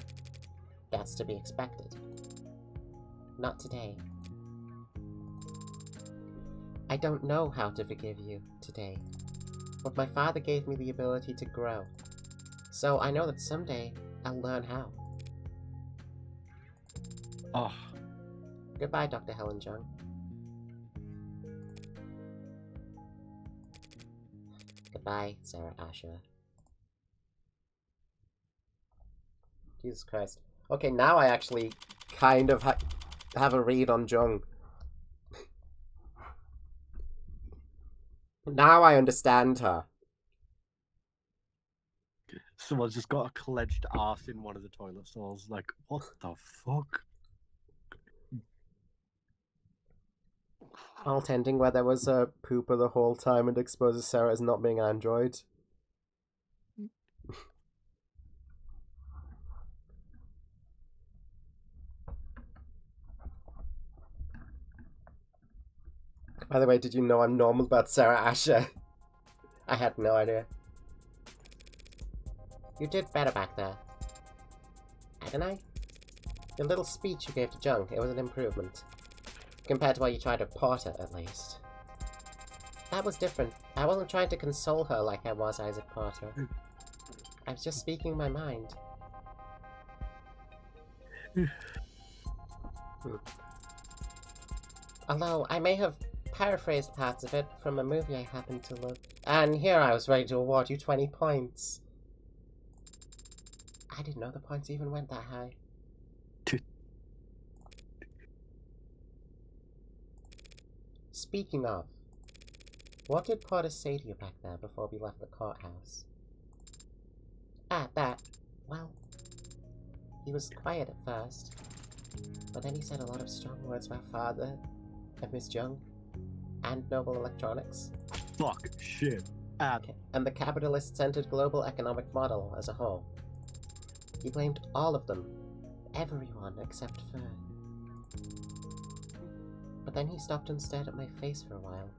that's to be expected. Not today. I don't know how to forgive you today, but my father gave me the ability to grow. So I know that someday I'll learn how. Oh. Goodbye, Dr. Helen Jung. Goodbye, Sarah Asher. Jesus Christ. Okay, now I actually kind of have a read on Jung. Now I understand her. Someone's just got a clenched arse in one of the toilet stalls. Like, what the fuck? All tending where there was a pooper the whole time and exposes Sarah as not being an android. By the way, did you know I'm normal about Sarah Asher? I had no idea. You did better back there. Hadn't I? The little speech you gave to Jung, it was an improvement. Compared to what you tried to Potter, at least. That was different. I wasn't trying to console her like I was Isaac Potter. I was just speaking my mind. Although, I may have paraphrased parts of it from a movie I happened to look. And here I was ready to award you 20 points. I didn't know the points even went that high. Speaking of, what did Potter say to you back there before we left the courthouse? That, well, he was quiet at first, but then he said a lot of strong words about Father and Miss Jung and Noble Electronics. Fuck, shit, and the capitalist-centered global economic model as a whole. He blamed all of them, everyone except Fern. But then he stopped and stared at my face for a while.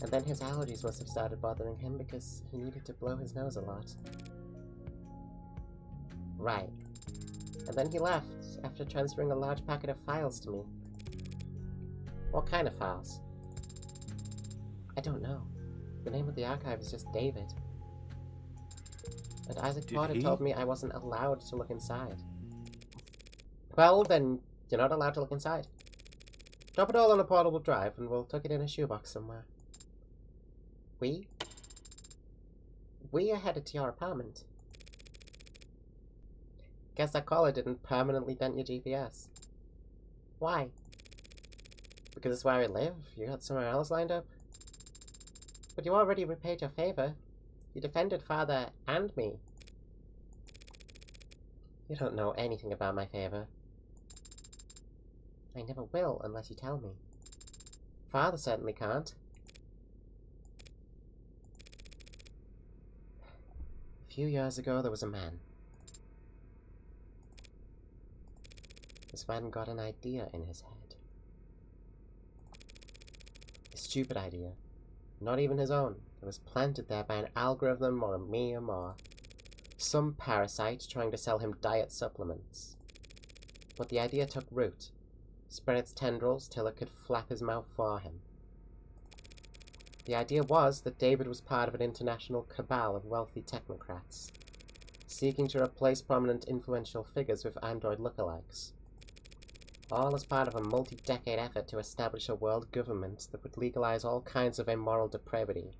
And then his allergies must have started bothering him because he needed to blow his nose a lot. Right. And then he left, after transferring a large packet of files to me. What kind of files? I don't know. The name of the archive is just David. And Isaac Porter told me I wasn't allowed to look inside. Well, then, you're not allowed to look inside. Drop it all on a portable drive and we'll tuck it in a shoebox somewhere. We are headed to your apartment. Guess that caller didn't permanently dent your GPS. Why? Because it's where I live? You got somewhere else lined up? But you already repaid your favor. You defended Father and me. You don't know anything about my favor. I never will unless you tell me. Father certainly can't. A few years ago, there was a man. This man got an idea in his head. A stupid idea. Not even his own. It was planted there by an algorithm or a meme or some parasite trying to sell him diet supplements. But the idea took root, spread its tendrils till it could flap his mouth for him. The idea was that David was part of an international cabal of wealthy technocrats, seeking to replace prominent influential figures with android lookalikes. All as part of a multi-decade effort to establish a world government that would legalize all kinds of immoral depravity.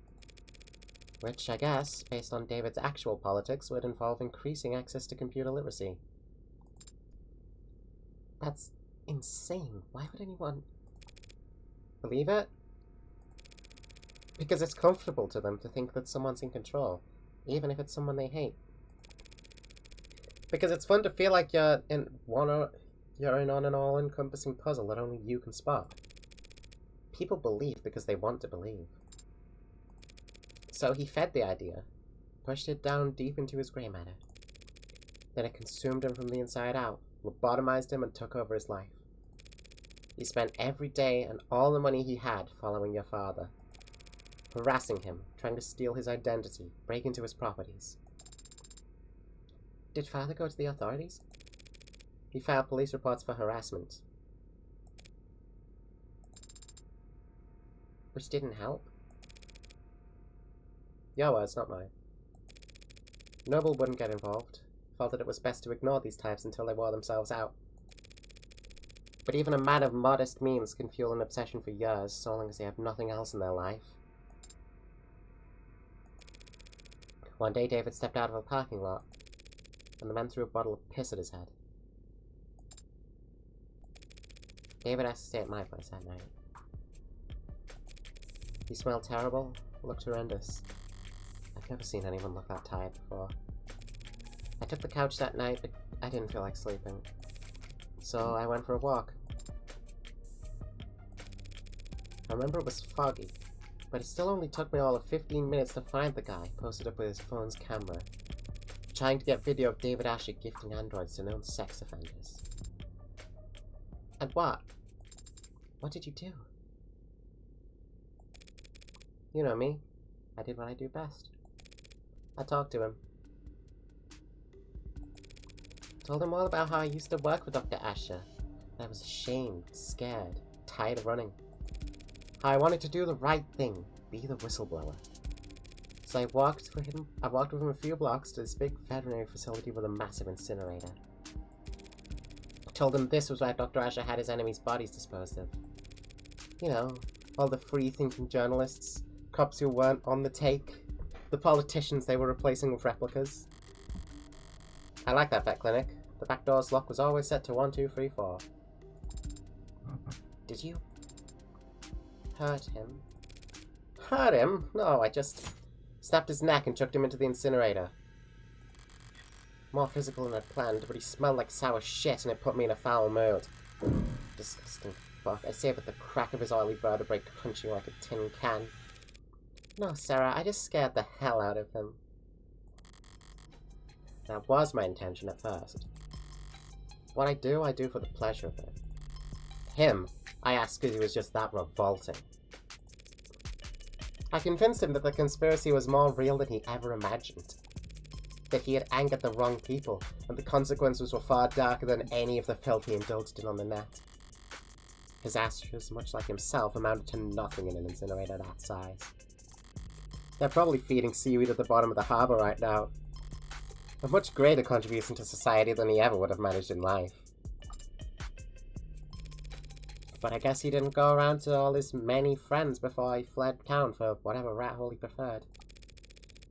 Which, I guess, based on David's actual politics, would involve increasing access to computer literacy. That's insane. Why would anyone believe it? Because it's comfortable to them to think that someone's in control, even if it's someone they hate. Because it's fun to feel like you're in on an all-encompassing puzzle that only you can spot. People believe because they want to believe. So he fed the idea, pushed it down deep into his grey matter. Then it consumed him from the inside out, lobotomized him and took over his life. He spent every day and all the money he had following your father, harassing him, trying to steal his identity, break into his properties. Did Father go to the authorities? He filed police reports for harassment. Which didn't help. Your words, not mine. Numel wouldn't get involved, felt that it was best to ignore these types until they wore themselves out. But even a man of modest means can fuel an obsession for years, so long as they have nothing else in their life. One day David stepped out of a parking lot, and the man threw a bottle of piss at his head. David asked to stay at my place that night. He smelled terrible, looked horrendous. I've never seen anyone look that tired before. I took the couch that night, but I didn't feel like sleeping. So I went for a walk. I remember it was foggy, but it still only took me all of 15 minutes to find the guy posted up with his phone's camera, trying to get video of David Asher gifting androids to known sex offenders. And what? What did you do? You know me. I did what I do best. I talked to him. Told him all about how I used to work with Dr. Asher. I was ashamed, scared, tired of running. How I wanted to do the right thing, be the whistleblower. So I walked with him a few blocks to this big veterinary facility with a massive incinerator. I told him this was where Dr. Asher had his enemies' bodies disposed of. You know, all the free-thinking journalists, cops who weren't on the take, the politicians they were replacing with replicas. I like that vet clinic. The back door's lock was always set to 1, 2, 3, 4. Did you hurt him? Hurt him? No, I just snapped his neck and chucked him into the incinerator. More physical than I'd planned, but he smelled like sour shit and it put me in a foul mood. Disgusting fuck. I saved with the crack of his oily vertebrae crunching like a tin can. No, Sarah, I just scared the hell out of him. That was my intention at first. What I do for the pleasure of it. Him, I asked because he was just that revolting. I convinced him that the conspiracy was more real than he ever imagined. that he had angered the wrong people, and the consequences were far darker than any of the filth he indulged in on the net. His ashes, much like himself, amounted to nothing in an incinerator that size. They're probably feeding seaweed at the bottom of the harbour right now. A much greater contribution to society than he ever would have managed in life. But I guess he didn't go around to all his many friends before he fled town for whatever rat hole he preferred.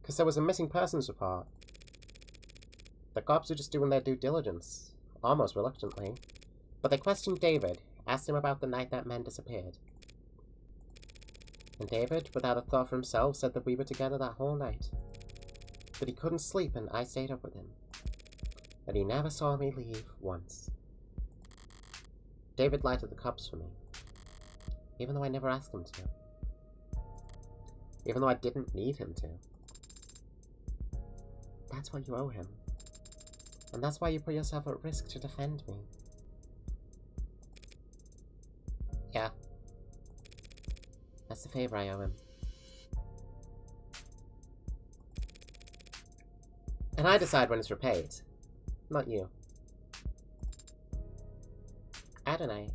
Because there was a missing persons report. The cops were just doing their due diligence, almost reluctantly. But they questioned David, asked him about the night that men disappeared. And David, without a thought for himself, said that we were together that whole night. That he couldn't sleep and I stayed up with him. That he never saw me leave once. David lied to the cops for me. Even though I never asked him to. Even though I didn't need him to. That's what you owe him. And that's why you put yourself at risk to defend me. Yeah. That's the favor I owe him. And I decide when it's repaid. Not you. Adonai.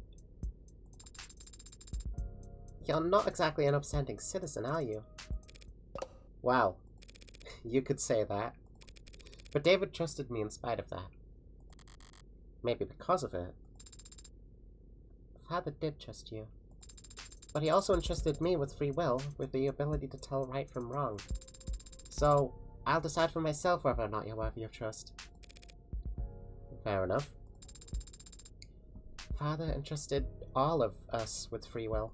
You're not exactly an upstanding citizen, are you? Wow. You could say that. But David trusted me in spite of that. Maybe because of it. Father did trust you. But he also entrusted me with free will, with the ability to tell right from wrong. So, I'll decide for myself whether or not you're worthy of trust. Fair enough. Father entrusted all of us with free will.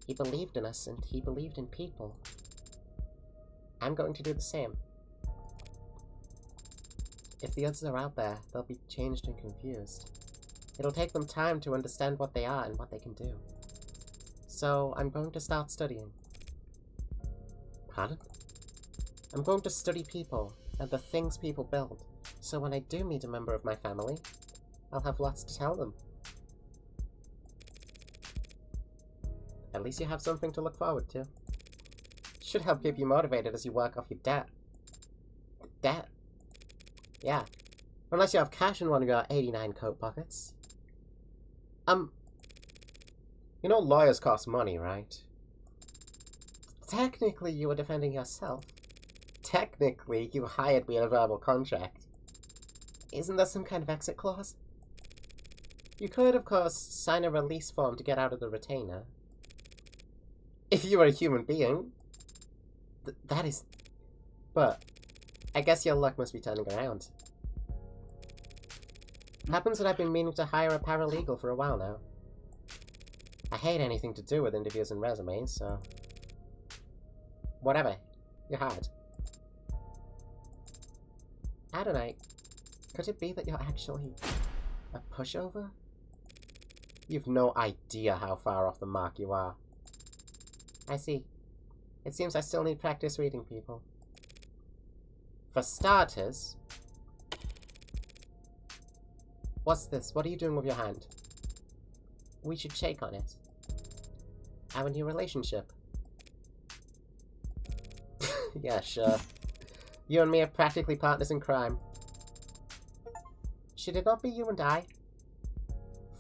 He believed in us, and he believed in people. I'm going to do the same. If the others are out there, they'll be changed and confused. It'll take them time to understand what they are and what they can do. So, I'm going to start studying. Pardon? I'm going to study people, and the things people build, so when I do meet a member of my family, I'll have lots to tell them. At least you have something to look forward to. Should help keep you motivated as you work off your debt. Debt? Yeah. Unless you have cash in one of your 89 coat pockets. You know lawyers cost money, right? Technically, you were defending yourself. Technically, you hired me in a verbal contract. Isn't there some kind of exit clause? You could, of course, sign a release form to get out of the retainer. If you were a human being. That is... But, I guess your luck must be turning around. Happens that I've been meaning to hire a paralegal for a while now. I hate anything to do with interviews and resumes, so... Whatever. You're hired. Adonai, could it be that you're actually a pushover? You've no idea how far off the mark you are. I see. It seems I still need practice reading people. For starters... What's this? What are you doing with your hand? We should shake on it. Our new relationship. Yeah, sure. You and me are practically partners in crime. Should it not be you and I?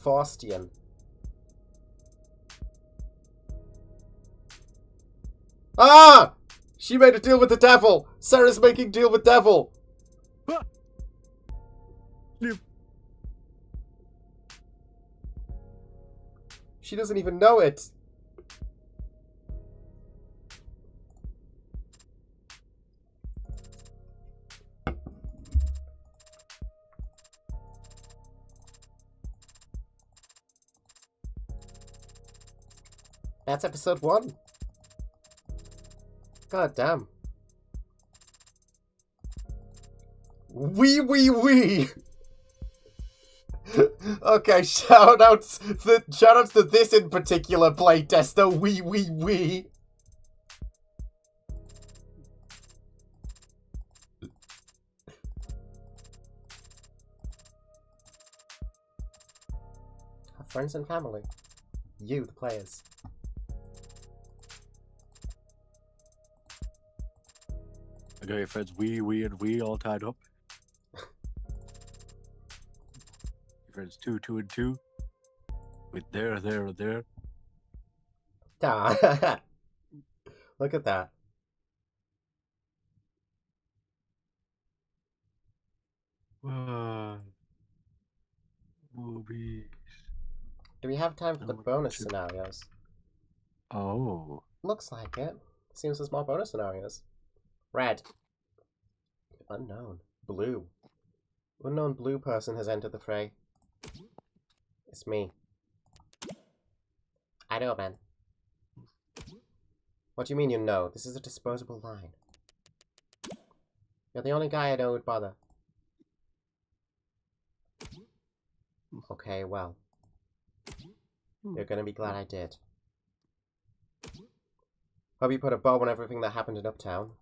Faustian. Ah! She made a deal with the devil! Sarah's making deal with devil! She doesn't even know it! That's episode 1. God damn. Wee! Okay, shoutouts to this in particular playtester. Wee. Our friends and family. You, the players. I got your friends we and we all tied up. Your friends 2, 2, and 2. With there. Ah. Look at that. Movies. Do we have time for the bonus scenarios? Oh. Looks like it. Seems there's more bonus scenarios. Red. Unknown. Blue. Unknown blue person has entered the fray. It's me. I know, man. What do you mean you know? This is a disposable line. You're the only guy I know who'd bother. Okay, well. You're gonna be glad I did. Hope you put a bow on everything that happened in Uptown.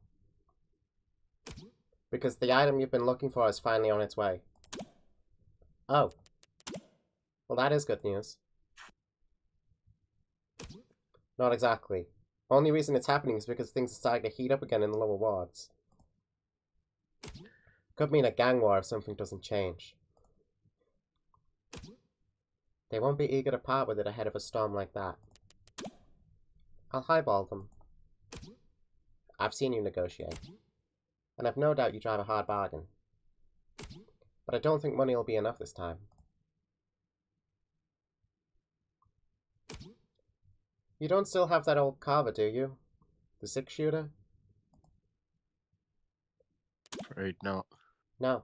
Because the item you've been looking for is finally on its way. Oh. Well, that is good news. Not exactly. Only reason it's happening is because things are starting to heat up again in the lower wards. Could mean a gang war if something doesn't change. They won't be eager to part with it ahead of a storm like that. I'll highball them. I've seen you negotiate. And I've no doubt you drive a hard bargain. But I don't think money will be enough this time. You don't still have that old carver, do you? The 6-shooter? Afraid not. No.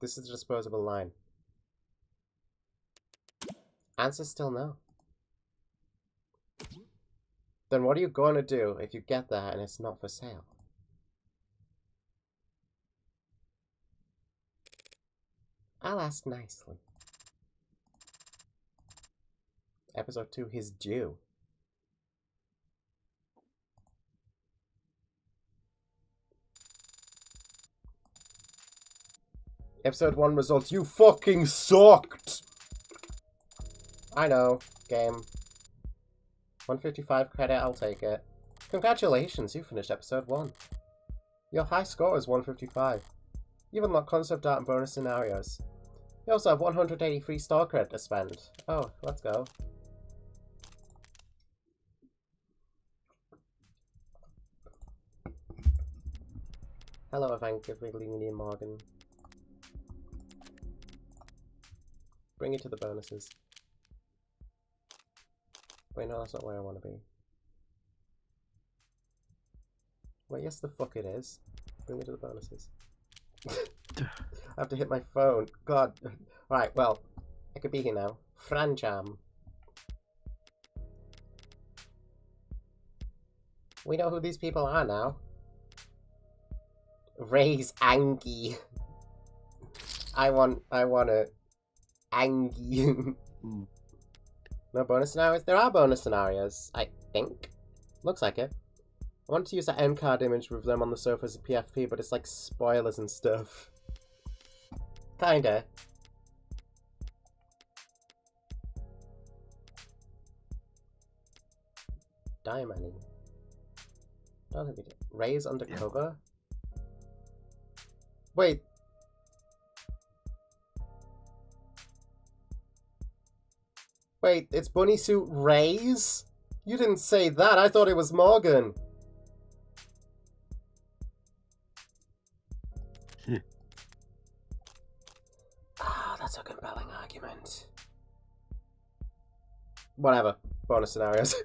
This is a disposable line. Answer still no. Then what are you going to do if you get that and it's not for sale? I'll ask nicely. Episode 2, his due. Episode 1 results, you fucking sucked! I know, game. 155 credit, I'll take it. Congratulations, you finished episode 1. Your high score is 155. You've unlocked concept art and bonus scenarios. You also have 183 store credit to spend. Oh, let's go. Hello, Evangeline Morgan. Bring it to the bonuses. Wait, no, that's not where I want to be. Wait, yes, the fuck it is. Bring me to the bonuses. I have to hit my phone. God. Right, well, I could be here now. Francham. We know who these people are now. Raise Angie. I want it. Angie. No bonus scenarios? There are bonus scenarios, I think. Looks like it. I wanted to use that end card image with them on the sofa as a PFP, but it's like spoilers and stuff. Kinda. Diamonding. Don't think we did. Ray's undercover? Wait. Wait, it's Bunny Suit Ray's? You didn't say that. I thought it was Morgan. Ah, that's a compelling argument. Whatever. Bonus scenarios.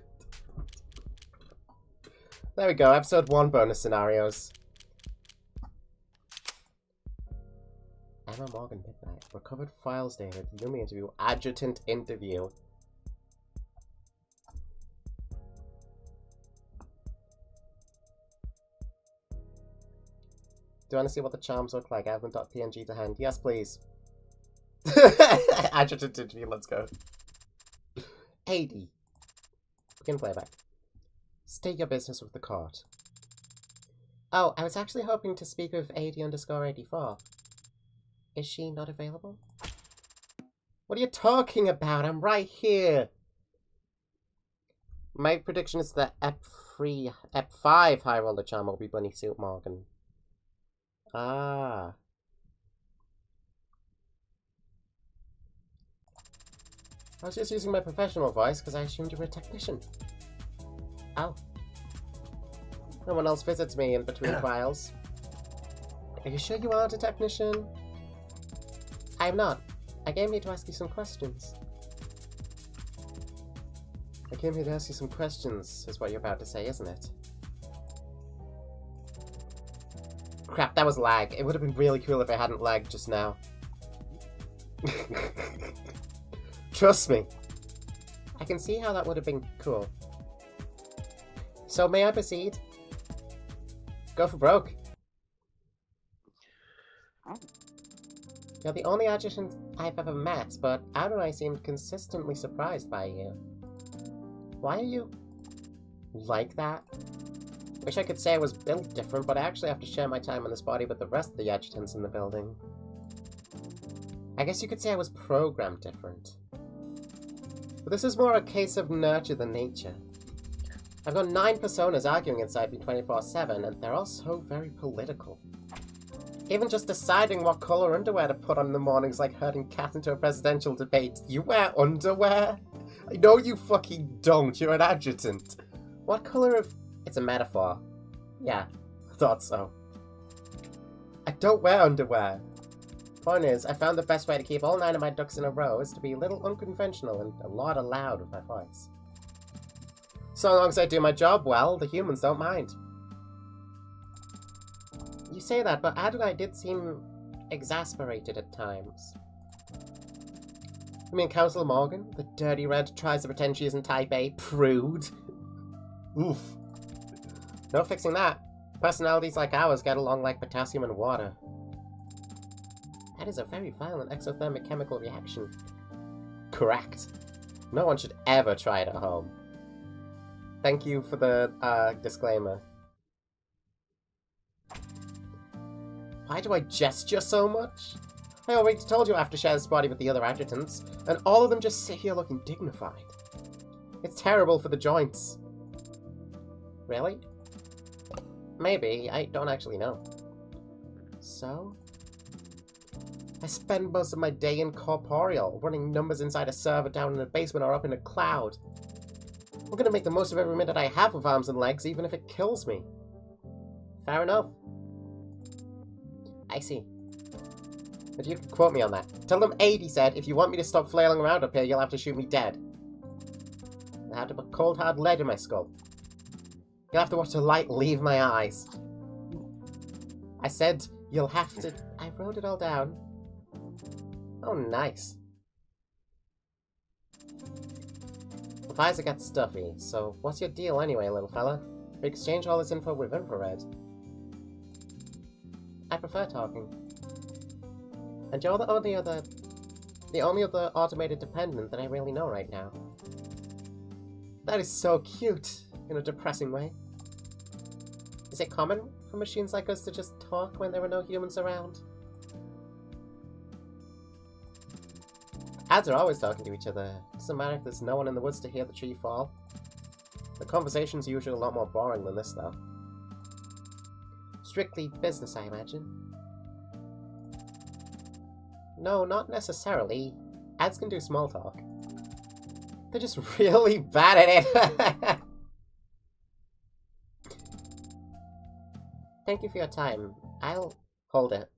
There we go. Episode 1 bonus scenarios. Emma Morgan Midnight. Recovered files data. Yumi interview. Adjutant interview. Do you want to see what the charms look like? I have them .png to hand. Yes, please. Adjutant interview. Let's go. 80. Begin playback. State your business with the court. Oh, I was actually hoping to speak with 80_84. Is she not available? What are you talking about? I'm right here. My prediction is that 5 high roller charm will be Bunny Suit Morgan. Ah. I was just using my professional voice because I assumed you were a technician. Oh. No one else visits me in between trials. Are you sure you aren't a technician? I'm not. I came here to ask you some questions. I came here to ask you some questions, is what you're about to say, isn't it? Crap, that was lag. It would have been really cool if I hadn't lagged just now. Trust me. I can see how that would have been cool. So, may I proceed? Go for broke. You're the only adjutant I've ever met, but Adonai seemed consistently surprised by you. Why are you like that? Wish I could say I was built different, but I actually have to share my time in this body with the rest of the adjutants in the building. I guess you could say I was programmed different. But this is more a case of nurture than nature. I've got 9 personas arguing inside me 24/7, and they're all so very political. Even just deciding what colour underwear to put on in the morning's like herding cats into a presidential debate. You wear underwear? No, you fucking don't. You're an adjutant. What colour of... It's a metaphor. Yeah, I thought so. I don't wear underwear. Point is, I found the best way to keep all 9 of my ducks in a row is to be a little unconventional and a lot loud with my voice. So long as I do my job well, the humans don't mind. You say that, but Adonai did seem exasperated at times. You mean Councillor Morgan? The dirty red tries to pretend she isn't type A prude? Oof. No fixing that. Personalities like ours get along like potassium and water. That is a very violent exothermic chemical reaction. Correct. No one should ever try it at home. Thank you for the disclaimer. Why do I gesture so much? I already told you I have to share this body with the other adjutants, and all of them just sit here looking dignified. It's terrible for the joints. Really? Maybe. I don't actually know. So? I spend most of my day incorporeal, running numbers inside a server down in a basement or up in a cloud. I'm gonna make the most of every minute I have with arms and legs, even if it kills me. Fair enough. I see. But you can quote me on that. Tell them Adi said, if you want me to stop flailing around up here, you'll have to shoot me dead. I have to put cold hard lead in my skull. You'll have to watch the light leave my eyes. I said, you'll have to... I wrote it all down. Oh, nice. The visor got stuffy, so what's your deal anyway, little fella? We exchange all this info with infrared. I prefer talking. And you're the only other automated dependent that I really know right now. That is so cute, in a depressing way. Is it common for machines like us to just talk when there are no humans around? Ads are always talking to each other. Doesn't matter if there's no one in the woods to hear the tree fall. The conversation's usually a lot more boring than this, though. Strictly business, I imagine. No, not necessarily. Ads can do small talk. They're just really bad at it. Thank you for your time. I'll hold it.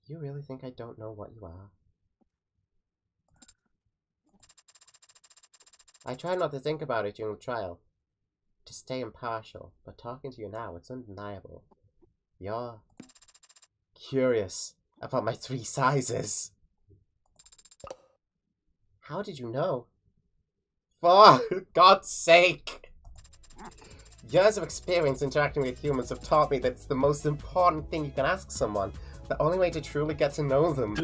You really think I don't know what you are? I try not to think about it during the trial. To stay impartial, but talking to you now, it's undeniable. You're curious about my 3 sizes. How did you know? For God's sake! Years of experience interacting with humans have taught me that it's the most important thing you can ask someone. The only way to truly get to know them.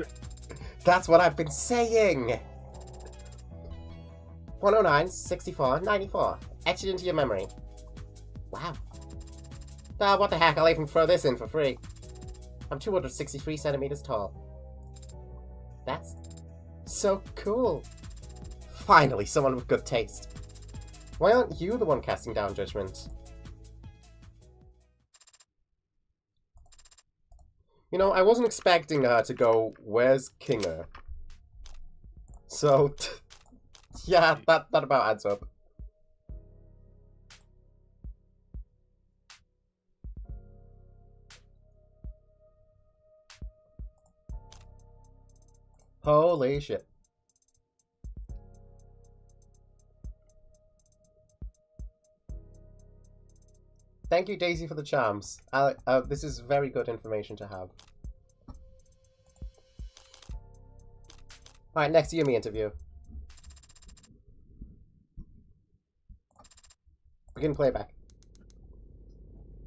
That's what I've been saying! 109, 64, 94. Etch it into your memory. Wow. What the heck, I'll even throw this in for free. I'm 263 centimeters tall. That's so cool. Finally, someone with good taste. Why aren't you the one casting down judgment? You know, I wasn't expecting her to go, "Where's Kinger?" So, yeah, that about adds up. Holy shit. Thank you, Daisy, for the charms. This is very good information to have. Alright, next Yumi interview. Begin playback.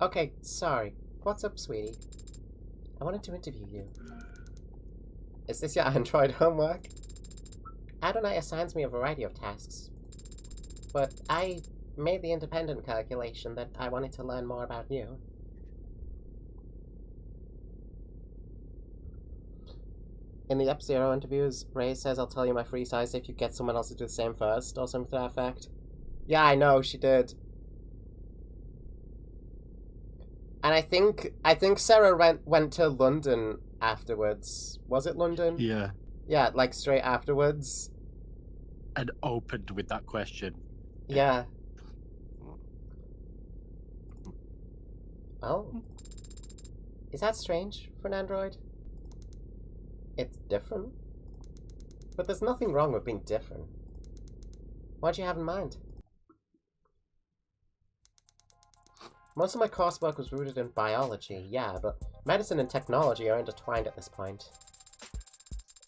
Okay, sorry. What's up, sweetie? I wanted to interview you. Is this your Android homework? Adonai assigns me a variety of tasks, but I made the independent calculation that I wanted to learn more about you. In the F-Zero interviews, Ray says I'll tell you my free size if you get someone else to do the same first, or something to that effect. Yeah, I know, she did. And I think Sarah went to London afterwards. Was it London? Yeah. Yeah, like straight afterwards. And opened with that question. Yeah. Oh. Is that strange for an android? It's different. But there's nothing wrong with being different. What do you have in mind? Most of my coursework was rooted in biology, yeah, but medicine and technology are intertwined at this point.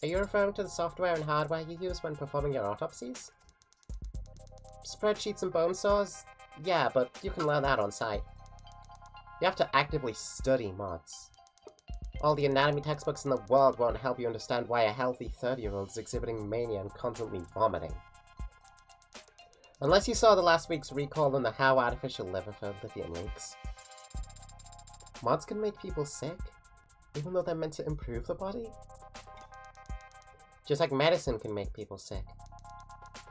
Are you referring to the software and hardware you use when performing your autopsies? Spreadsheets and bone saws? Yeah, but you can learn that on site. You have to actively study mods. All the anatomy textbooks in the world won't help you understand why a healthy 30-year-old is exhibiting mania and constantly vomiting. Unless you saw the last week's recall on the How Artificial Liver for lithium leaks. Mods can make people sick, even though they're meant to improve the body. Just like medicine can make people sick.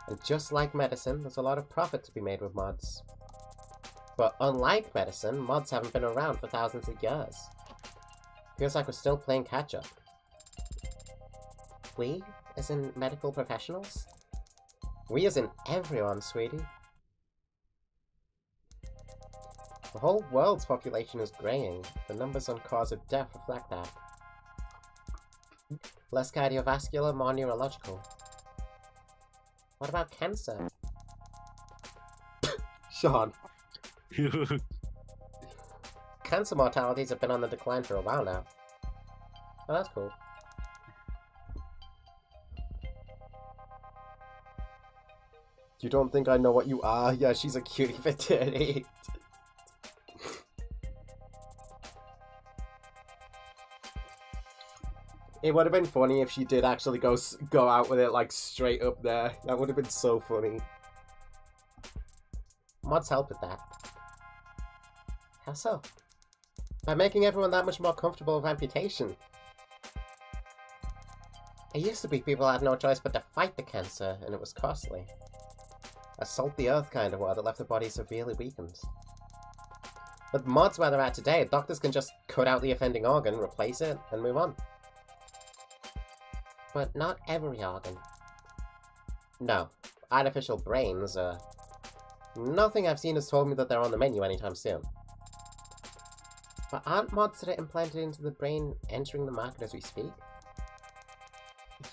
And just like medicine, there's a lot of profit to be made with mods. But unlike medicine, mods haven't been around for thousands of years. Feels like we're still playing catch-up. We, as in medical professionals? We as in everyone, sweetie. The whole world's population is graying. The numbers on cause of death reflect that. Less cardiovascular, more neurological. What about cancer? Sean. Cancer mortalities have been on the decline for a while now. Oh, that's cool. You don't think I know what you are? Yeah, she's a cutie for 38. It would have been funny if she did actually go out with it like straight up there. That would have been so funny. Mods help with that. How so? By making everyone that much more comfortable with amputation. It used to be people had no choice but to fight the cancer, and it was costly. A salt the earth kind of war that left the body severely weakened. With mods where they're at today, doctors can just cut out the offending organ, replace it, and move on. But not every organ. No. Artificial brains, nothing I've seen has told me that they're on the menu anytime soon. But aren't mods that are implanted into the brain entering the market as we speak?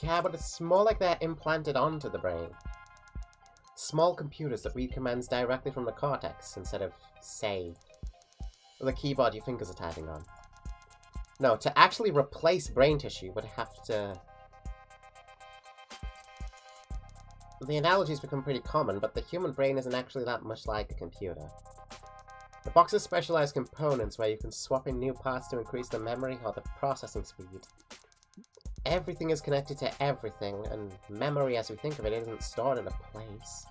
Yeah, but it's more like they're implanted onto the brain. Small computers that read commands directly from the cortex, instead of, say, the keyboard your fingers are typing on. No, to actually replace brain tissue would have to... The analogies become pretty common, but the human brain isn't actually that much like a computer. The box has specialized components where you can swap in new parts to increase the memory or the processing speed. Everything is connected to everything, and memory as we think of it isn't stored in a place.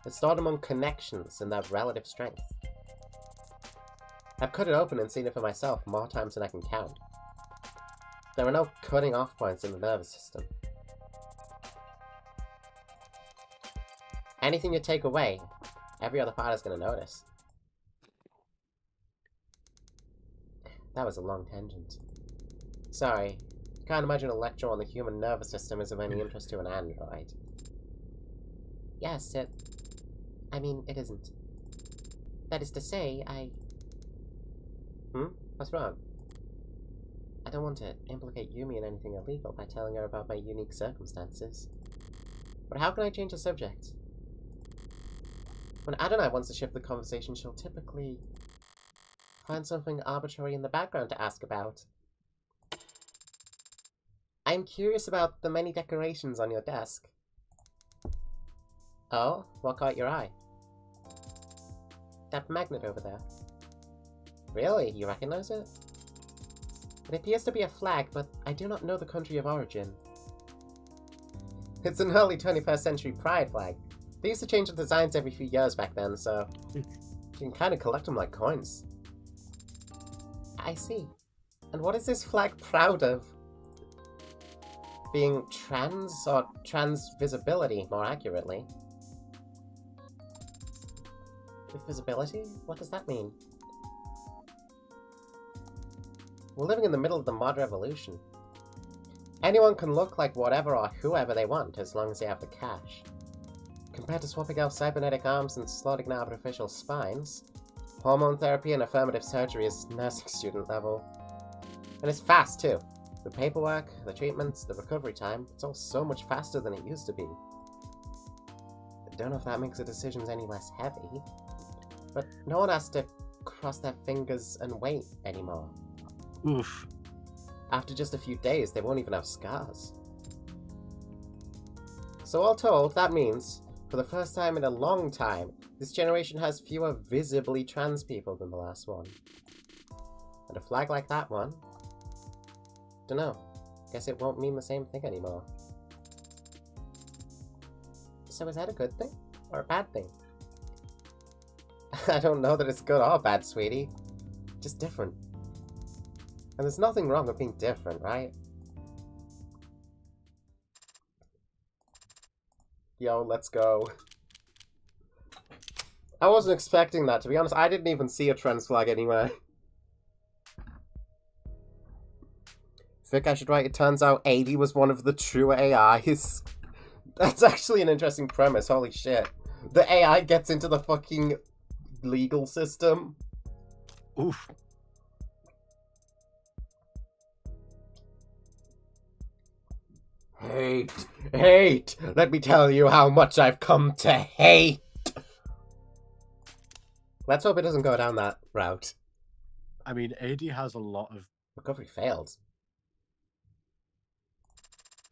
It's stored among connections and their relative strength. I've cut it open and seen it for myself more times than I can count. There are no cutting off points in the nervous system. Anything you take away, Every other part is gonna notice. That was a long tangent. Sorry. Can't imagine a lecture on the human nervous system is of any interest to an android. Yes, I mean, it isn't. That is to say, What's wrong? I don't want to implicate Yumi in anything illegal by telling her about my unique circumstances. But how can I change the subject? When Adonai wants to shift the conversation, she'll typically find something arbitrary in the background to ask about. I'm curious about the many decorations on your desk. Oh? What caught your eye? That magnet over there. Really? You recognize it? It appears to be a flag, but I do not know the country of origin. It's an early 21st century pride flag. They used to change the designs every few years back then, so you can kind of collect them like coins. I see. And what is this flag proud of? Being trans, or trans visibility, more accurately. Visibility? What does that mean? We're living in the middle of the mod revolution. Anyone can look like whatever or whoever they want, as long as they have the cash. Compared to swapping out cybernetic arms and slotting out artificial spines, hormone therapy and affirmative surgery is nursing student level. And it's fast, too. The paperwork, the treatments, the recovery time, it's all so much faster than it used to be. I don't know if that makes the decisions any less heavy, but no one has to cross their fingers and wait anymore. Oof. After just a few days, they won't even have scars. So all told, that means, for the first time in a long time, this generation has fewer visibly trans people than the last one. And a flag like that one? Dunno. Guess it won't mean the same thing anymore. So is that a good thing? Or a bad thing? I don't know that it's good or bad, sweetie. Just different. And there's nothing wrong with being different, right? Yo, let's go. I wasn't expecting that, to be honest. I didn't even see a trans flag anywhere. Think I should write, it turns out 80 was one of the true AIs. That's actually an interesting premise, holy shit. The AI gets into the fucking legal system. Oof. Hate! Let me tell you how much I've come to hate! Let's hope it doesn't go down that route. I mean, AD has a lot of Recovery failed.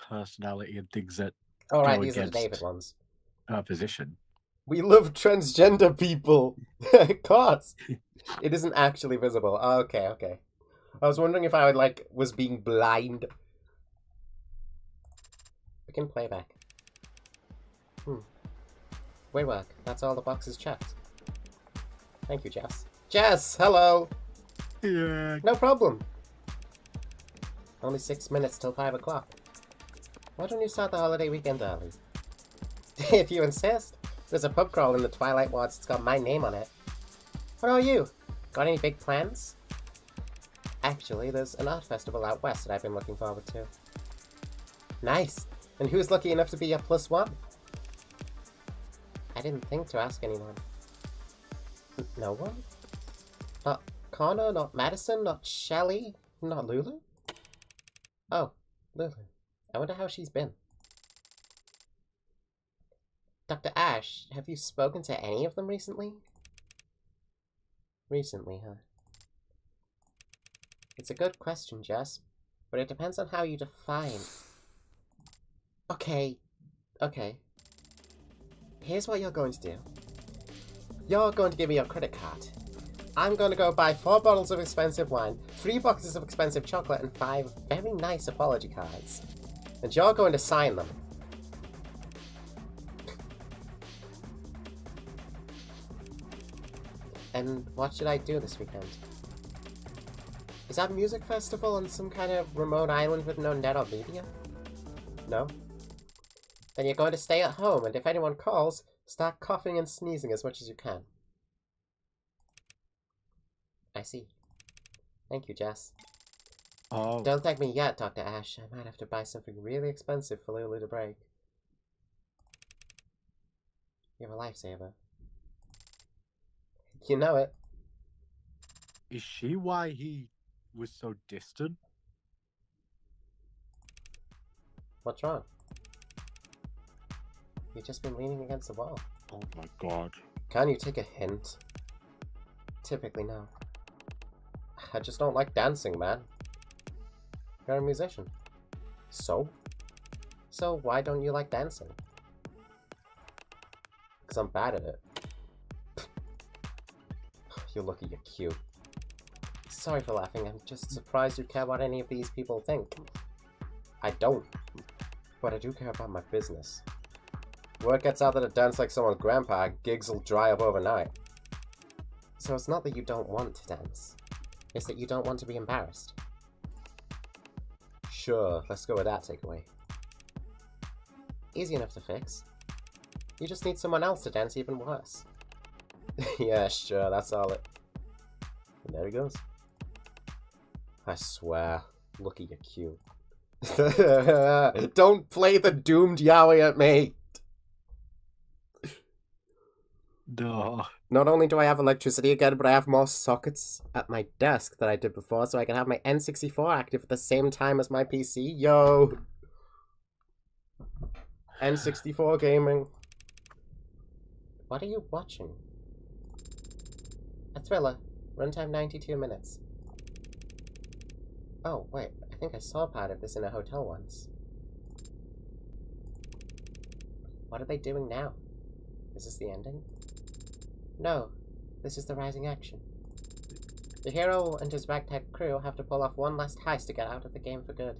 personality and things that Oh right, go these are the against David ones. her position. We love transgender people! Of course! It isn't actually visible. Oh, okay. I was wondering if I was being blind. We can play back. Great work. That's all the boxes checked. Thank you, Jess. Jess, hello! Yeah. No problem. Only 6 minutes till 5 o'clock. Why don't you start the holiday weekend early? If you insist. There's a pub crawl in the Twilight Wards that's got my name on it. What about you? Got any big plans? Actually, there's an art festival out west that I've been looking forward to. Nice! And who's lucky enough to be a +1? I didn't think to ask anyone. No one? Not Connor, not Madison, not Shelley, not Lulu? Oh, Lulu. I wonder how she's been. Dr. Ash, have you spoken to any of them recently? Recently, huh? It's a good question, Jess, but it depends on how you define. Okay. Here's what you're going to do. You're going to give me your credit card. I'm going to go buy 4 bottles of expensive wine, 3 boxes of expensive chocolate, and 5 very nice apology cards. And you're going to sign them. And what should I do this weekend? Is that a music festival on some kind of remote island with no net or media? No? Then you're going to stay at home, and if anyone calls, Start coughing and sneezing as much as you can. I see. Thank you, Jess. Oh. Don't thank me yet, Dr. Ash. I might have to buy something really expensive for Lulu to break. You're a lifesaver. You know it. Is she why he was so distant? What's wrong? You've just been leaning against the wall. Oh my god. Can't you take a hint? Typically, no. I just don't like dancing, man. You're a musician. So? So why don't you like dancing? Because I'm bad at it. You look at you're cute. Sorry for laughing, I'm just surprised you care what any of these people think. I don't. But I do care about my business. Word gets out that I dance like someone's grandpa, gigs will dry up overnight. So it's not that you don't want to dance. It's that you don't want to be embarrassed. Sure, let's go with that takeaway. Easy enough to fix. You just need someone else to dance even worse. Yeah, sure, that's all it... And there he goes. I swear, look at you cute. Don't play the doomed yaoi at me! No. Not only do I have electricity again, but I have more sockets at my desk than I did before, so I can have my N64 active at the same time as my PC. Yo! N64 gaming. What are you watching? A thriller. Runtime 92 minutes. Oh, wait. I think I saw part of this in a hotel once. What are they doing now? Is this the ending? No, this is the rising action. The hero and his ragtag crew have to pull off one last heist to get out of the game for good.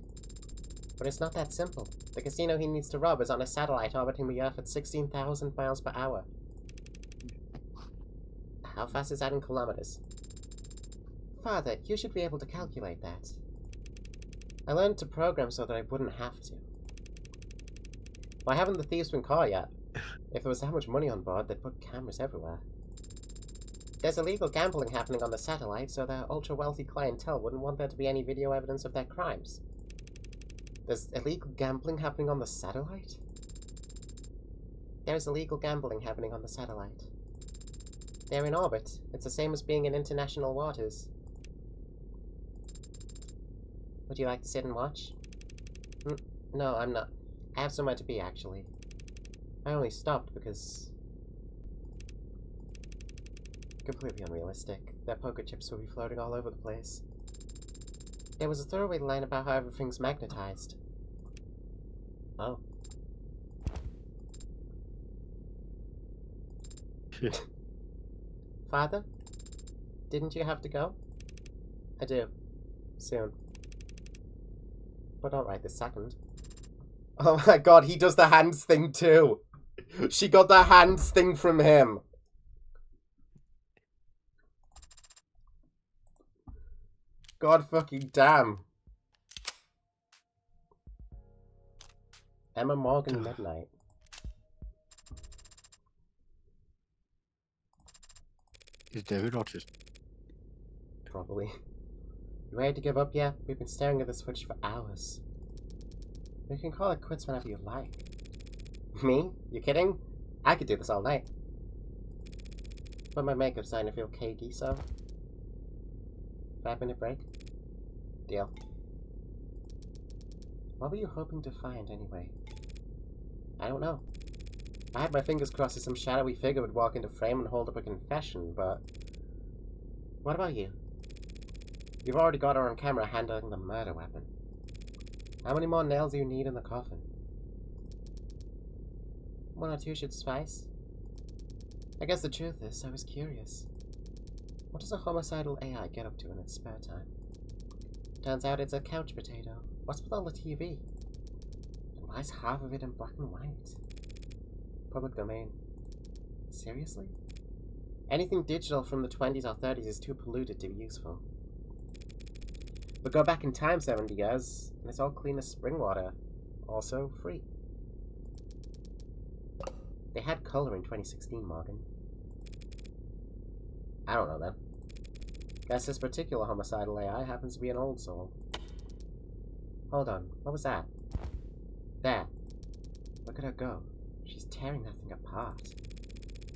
But it's not that simple. The casino he needs to rob is on a satellite orbiting the Earth at 16,000 miles per hour. How fast is that in kilometers? Father, you should be able to calculate that. I learned to program so that I wouldn't have to. Why haven't the thieves been caught yet? If there was that much money on board, they'd put cameras everywhere. There's illegal gambling happening on the satellite, so their ultra-wealthy clientele wouldn't want there to be any video evidence of their crimes. There's illegal gambling happening on the satellite? There's illegal gambling happening on the satellite. They're in orbit. It's the same as being in international waters. Would you like to sit and watch? No, I'm not. I have somewhere to be, actually. I only stopped because... Completely unrealistic. Their poker chips will be floating all over the place. There was a throwaway line about how everything's magnetized. Oh. Father? Didn't you have to go? I do. Soon. But not right this second. Oh my god, he does the hands thing too! She got the hands thing from him! God fucking damn. Emma Morgan Midnight. Is David autistic? Probably. You ready to give up yet? We've been staring at this footage for hours. We can call it quits whenever you like. Me? You kidding? I could do this all night. But my makeup's starting to feel cakey, so... 5-minute break? Deal. What were you hoping to find, anyway? I don't know. I had my fingers crossed that some shadowy figure would walk into frame and hold up a confession, but... What about you? You've already got her on camera handling the murder weapon. How many more nails do you need in the coffin? 1 or 2 should suffice. I guess the truth is, I was curious. What does a homicidal AI get up to in its spare time? Turns out it's a couch potato. What's with all the TV? And why is half of it in black and white? Public domain. Seriously? Anything digital from the 20s or 30s is too polluted to be useful. But go back in time 70 years, and it's all clean as spring water. Also free. They had color in 2016, Morgan. I don't know then. Guess this particular homicidal AI happens to be an old soul. Hold on, what was that? There. Look at her go. She's tearing that thing apart.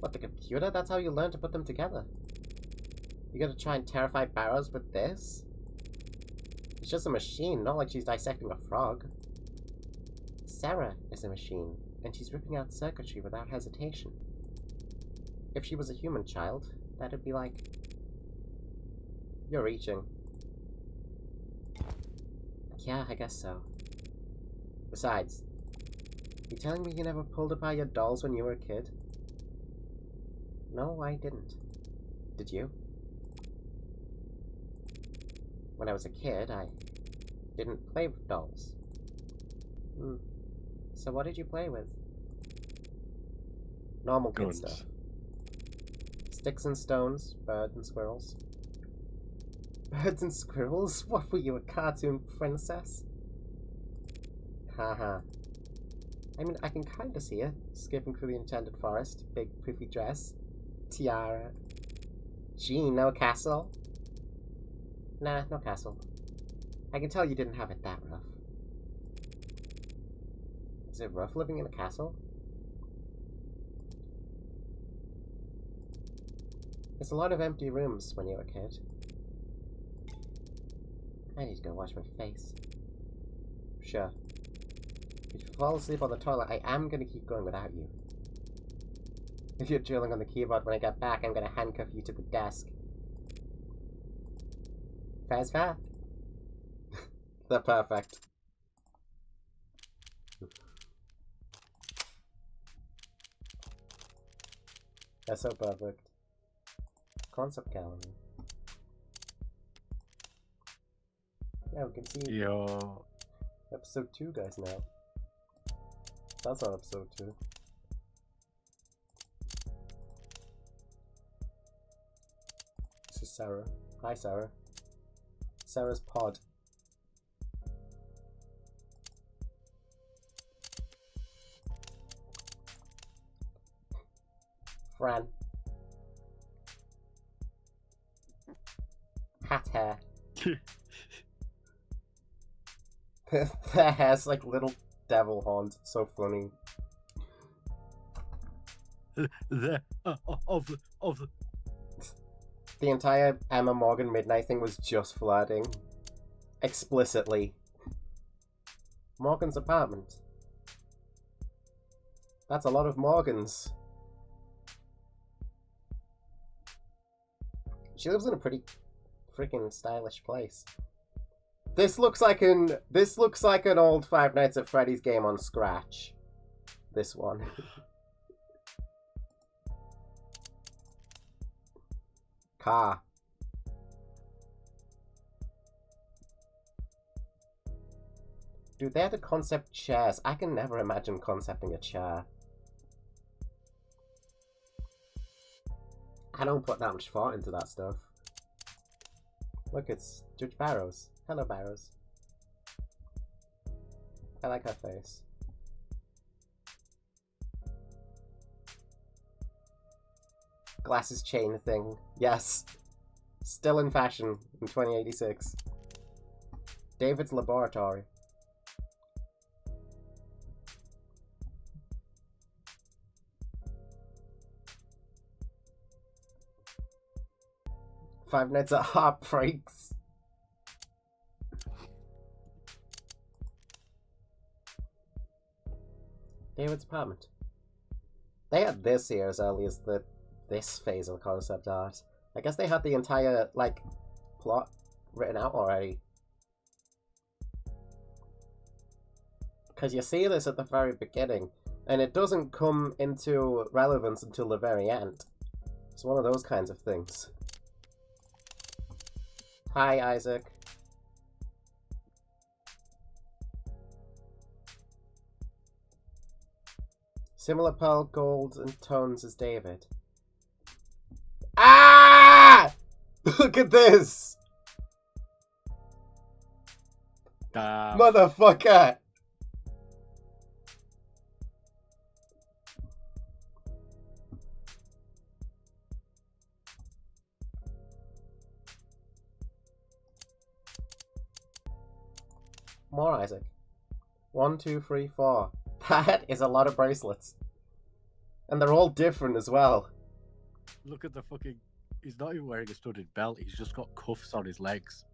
What, the computer? That's how you learn to put them together. You gotta try and terrify Barrows with this? It's just a machine, not like she's dissecting a frog. Sarah is a machine, and she's ripping out circuitry without hesitation. If she was a human child, that'd be like... You're reaching. Yeah, I guess so. Besides, you telling me you never pulled apart your dolls when you were a kid? No, I didn't. Did you? When I was a kid, I didn't play with dolls. So what did you play with? Normal kid stuff. Sticks and stones, birds and squirrels. Birds and squirrels? What were you, a cartoon princess? Haha. I mean, I can kinda see it. Skipping through the enchanted forest, big poofy dress, tiara. Gee, no castle? Nah, no castle. I can tell you didn't have it that rough. Is it rough living in a castle? There's a lot of empty rooms when you're a kid. I need to go wash my face. Sure. If you fall asleep on the toilet, I am gonna keep going without you. If you're drilling on the keyboard when I get back, I'm gonna handcuff you to the desk. Fair's fair. They're perfect. They're so perfect. Concept gallery. Yeah, we can see Yo. episode 2 guys now. That's not episode 2. This is Sarah. Hi Sarah. Sarah's pod. Fran. Hat hair. Their hair's like little devil horns. It's so funny. The entire Emma Morgan Midnight thing was just flirting. Explicitly. Morgan's apartment. That's a lot of Morgans. She lives in a pretty freaking stylish place. This looks like an old Five Nights at Freddy's game on Scratch. This one. Car. Dude, they had to concept chairs. I can never imagine concepting a chair. I don't put that much thought into that stuff. Look, it's Judge Barrows. Hello, Barrows. I like her face. Glasses chain thing. Yes. Still in fashion in 2086. David's laboratory. Five Nights at Heartbreaks. David's apartment. They had this here as early as this phase of concept art. I guess they had the entire, like, plot written out already. Because you see this at the very beginning, and it doesn't come into relevance until the very end. It's one of those kinds of things. Hi, Isaac. Similar pearl gold and tones as David. Ah! Look at this! Motherfucker! More Isaac. 1, 2, 3, 4. That is a lot of bracelets. And they're all different as well. Look at the fucking... He's not even wearing a studded belt. He's just got cuffs on his legs.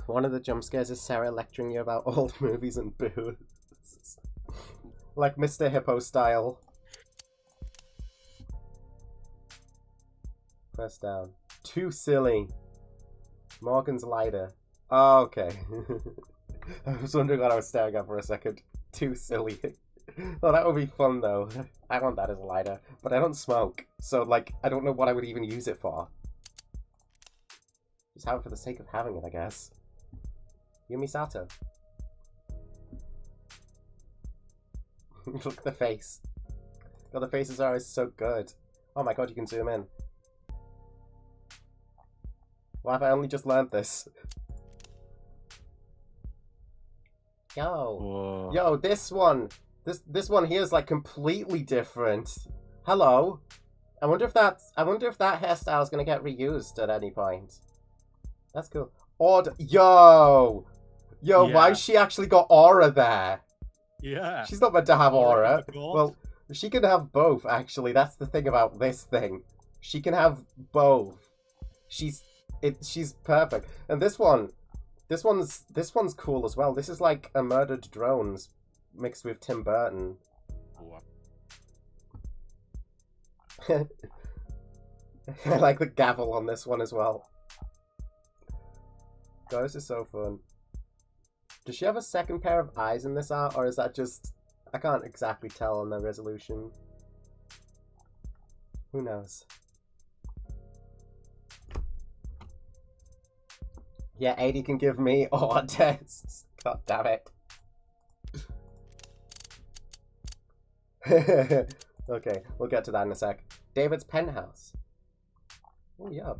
One of the jump scares is Sarah lecturing you about old movies and booze. Like Mr. Hippo style. Press down. Too silly. Morgan's lighter. Oh, okay. I was wondering what I was staring at for a second. Too silly. Well, that would be fun though. I want that as a lighter. But I don't smoke. So, like, I don't know what I would even use it for. Just have it for the sake of having it, I guess. Yumi Sato. Look at the face. God, the faces are always so good. Oh my god, you can zoom in. Why have I only just learned this? Yo. Whoa. Yo, this one. This one here is like completely different. Hello. I wonder if that hairstyle is gonna get reused at any point. That's cool. Yo, yeah. Why has she actually got aura there? Yeah. She's not meant to have aura. Well, Well, she can have both, actually. That's the thing about this thing. She can have both. She's perfect. And this one's cool as well. This is like a murdered drones mixed with Tim Burton. I like the gavel on this one as well. God, this is so fun. Does she have a second pair of eyes in this art, or is that just... I can't exactly tell on the resolution. Who knows? Yeah, 80 can give me aura tests. God damn it. Okay, we'll get to that in a sec. David's penthouse. Oh, yeah.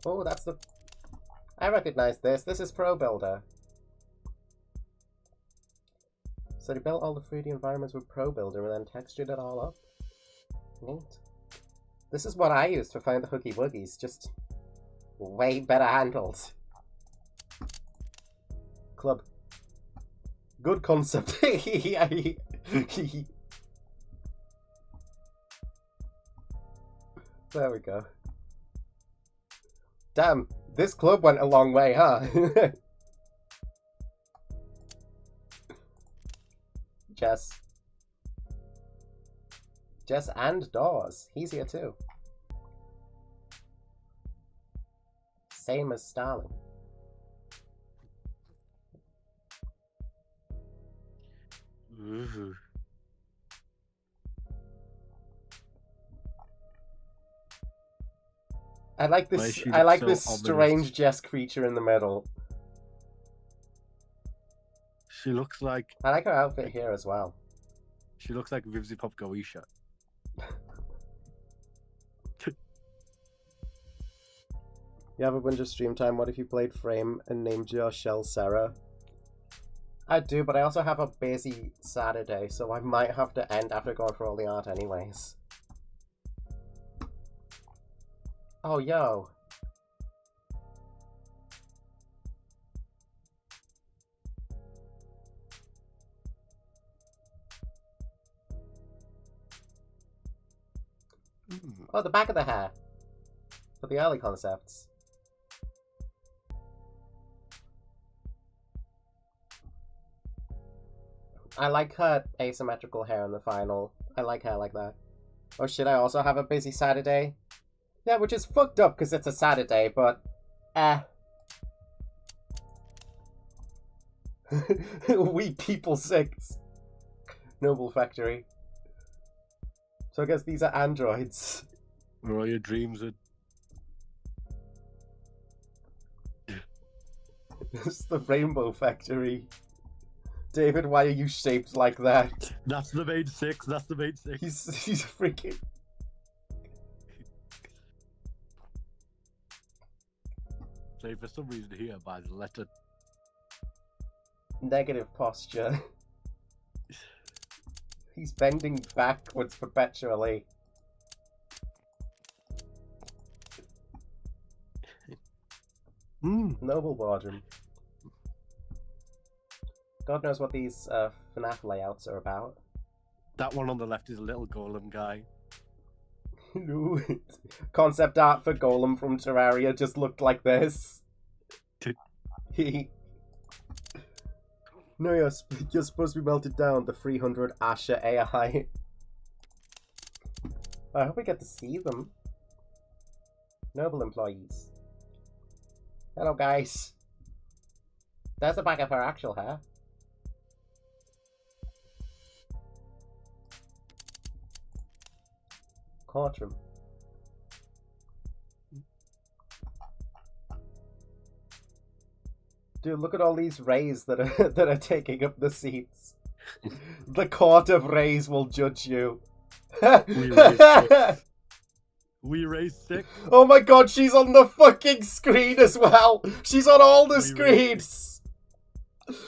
Oh, that's the... I recognize this. This is Pro Builder. So they built all the 3D environments with Pro Builder and then textured it all up. Neat. This is what I used to find the Hoogie Woogies, just way better handled. Club. Good concept. There we go. Damn, this club went a long way, huh? Jess. Jess and Dawes. He's here too. Same as Stalin. Ooh. I like this. I like this strange Jess creature in the middle. She looks like... I like her outfit here as well. She looks like Vivzi Pop Goisha. You have a bunch of stream time. What if you played Frame and named your shell Sarah? I do, but I also have a busy Saturday, so I might have to end after going through all the art anyways. Oh, yo. Oh, the back of the hair. For the early concepts. I like her asymmetrical hair in the final. I like hair like that. Oh shit, I also have a busy Saturday. Yeah, which is fucked up because it's a Saturday, but... We People 6. Noble Factory. So I guess these are androids. Where all your dreams are... It's the Rainbow Factory. David, why are you shaped like that? That's the main 6, that's the main 6. He's freaking... So for some reason here by the letter. Negative posture. He's bending backwards perpetually. Noble boardroom. God knows what these FNAF layouts are about. That one on the left is a little golem guy. Concept art for Golem from Terraria just looked like this. No, you're supposed to be melted down, the 300 Asher AI. I hope we get to see them. Noble employees. Hello, guys. There's the back of her actual hair. Courtroom. Dude, look at all these rays that are taking up the seats. The court of rays will judge you. We raised 6. Oh my god, she's on the fucking screen as well. She's on all the screens.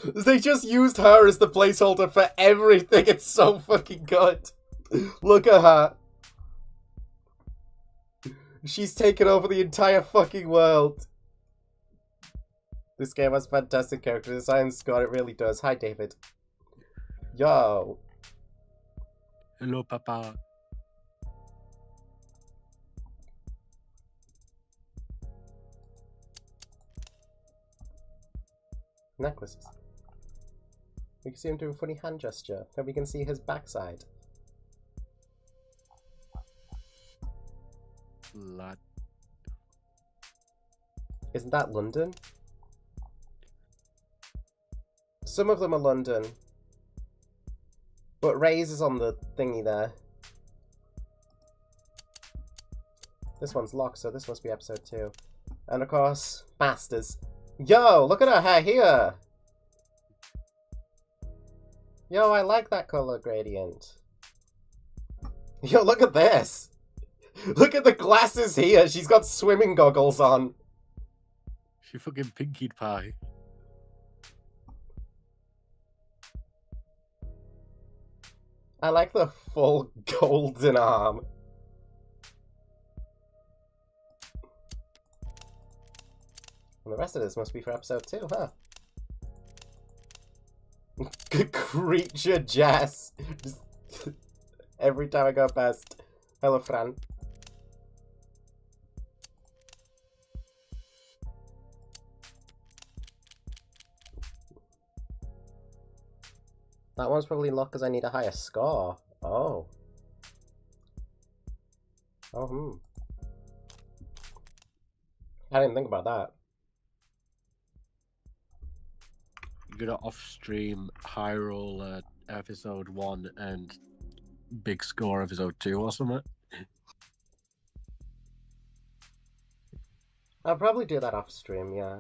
They just used her as the placeholder for everything. It's so fucking good. Look at her. She's taken over the entire fucking world. This game has fantastic character design, Scott. It really does. Hi, David. Yo. Hello, Papa. Necklaces. We can see him do a funny hand gesture. Then we can see his backside. Lad. Isn't that London? Some of them are London. But Ray's is on the thingy there. This one's locked, so this must be episode 2. And of course, Masters. Yo, look at her hair here! Yo, I like that color gradient. Yo, look at this! Look at the glasses here! She's got swimming goggles on! She fucking pinkied pie. I like the full golden arm. And the rest of this must be for episode 2, huh? Creature Jess! Just every time I go past. Hello, Fran. That one's probably locked because I need a higher score. Oh. Oh, I didn't think about that. You're gonna off-stream high roll episode 1 and big score episode 2 or something? I'll probably do that off stream, yeah.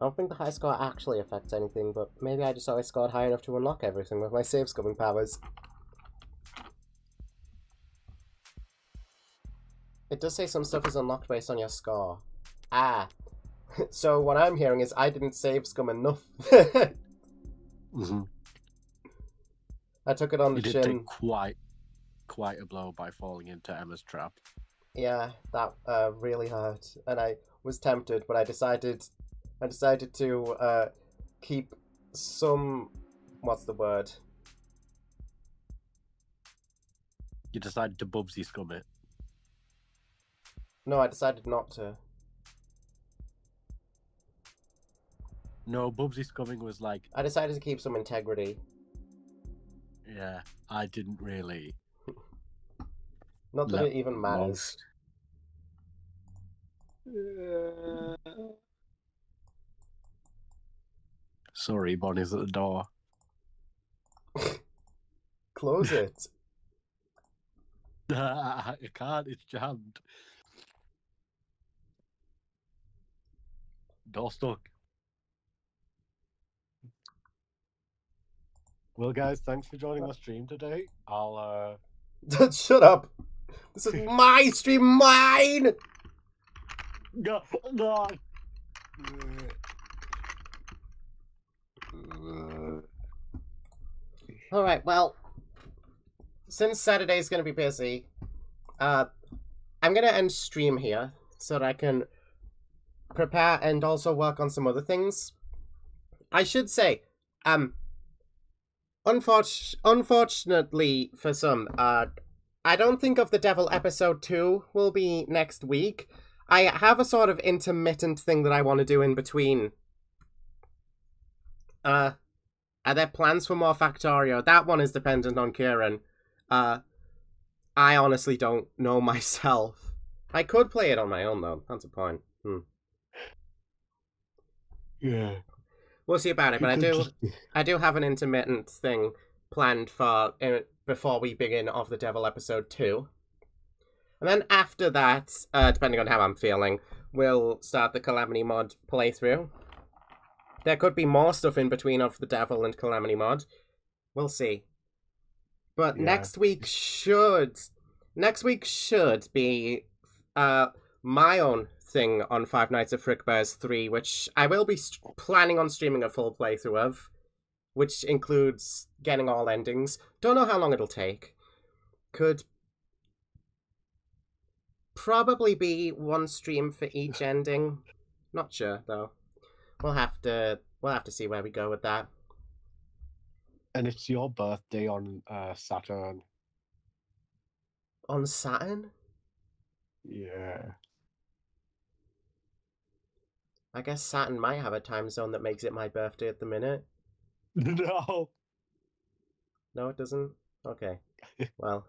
I don't think the high score actually affects anything, but maybe I just always scored high enough to unlock everything with my save scumming powers. It does say some stuff is unlocked based on your score. Ah. So what I'm hearing is I didn't save scum enough. Mm-hmm. I took it on the You chin. did take quite a blow by falling into Emma's trap. Yeah, that really hurt. And I was tempted, but I decided to keep some, what's the word? You decided to Bubsy scum it. No, I decided not to. No, Bubsy scumming was like... I decided to keep some integrity. Yeah, I didn't really... Not that it even matters. Sorry, Bonnie's at the door. Close it. I can't, it's jammed. Door stuck. Well, guys, thanks for joining the stream today. I'll Shut up! This is my stream, mine! No, no. Alright, well, since Saturday's gonna be busy, I'm gonna end stream here so that I can prepare and also work on some other things. I should say, unfortunately for some, I don't think Of the Devil episode 2 will be next week. I have a sort of intermittent thing that I want to do in between. Are there plans for more Factorio? That one is dependent on Kieran. I honestly don't know myself. I could play it on my own, though. That's a point. Yeah. We'll see about it, but I do have an intermittent thing planned for before we begin Of the Devil episode 2. And then after that, depending on how I'm feeling, we'll start the Calamity Mod playthrough. There could be more stuff in between Of the Devil and Calamity Mod. We'll see. But Yeah. next week should be my own thing on Five Nights at Fredbear's 3, which I will be planning on streaming a full playthrough of, which includes getting all endings. Don't know how long it'll take. Could probably be one stream for each ending. Not sure though. We'll have to see where we go with that. And it's your birthday on Saturn. On Saturn? Yeah. I guess Saturn might have a time zone that makes it my birthday at the minute. No. No, it doesn't? Okay. Well.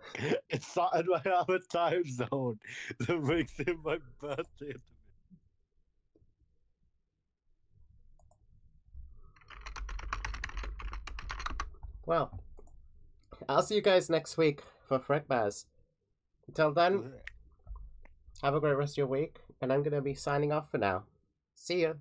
It's Saturn might have a time zone that makes it my birthday. Well, I'll see you guys next week for Fredbears. Until then, have a great rest of your week, and I'm going to be signing off for now. See ya.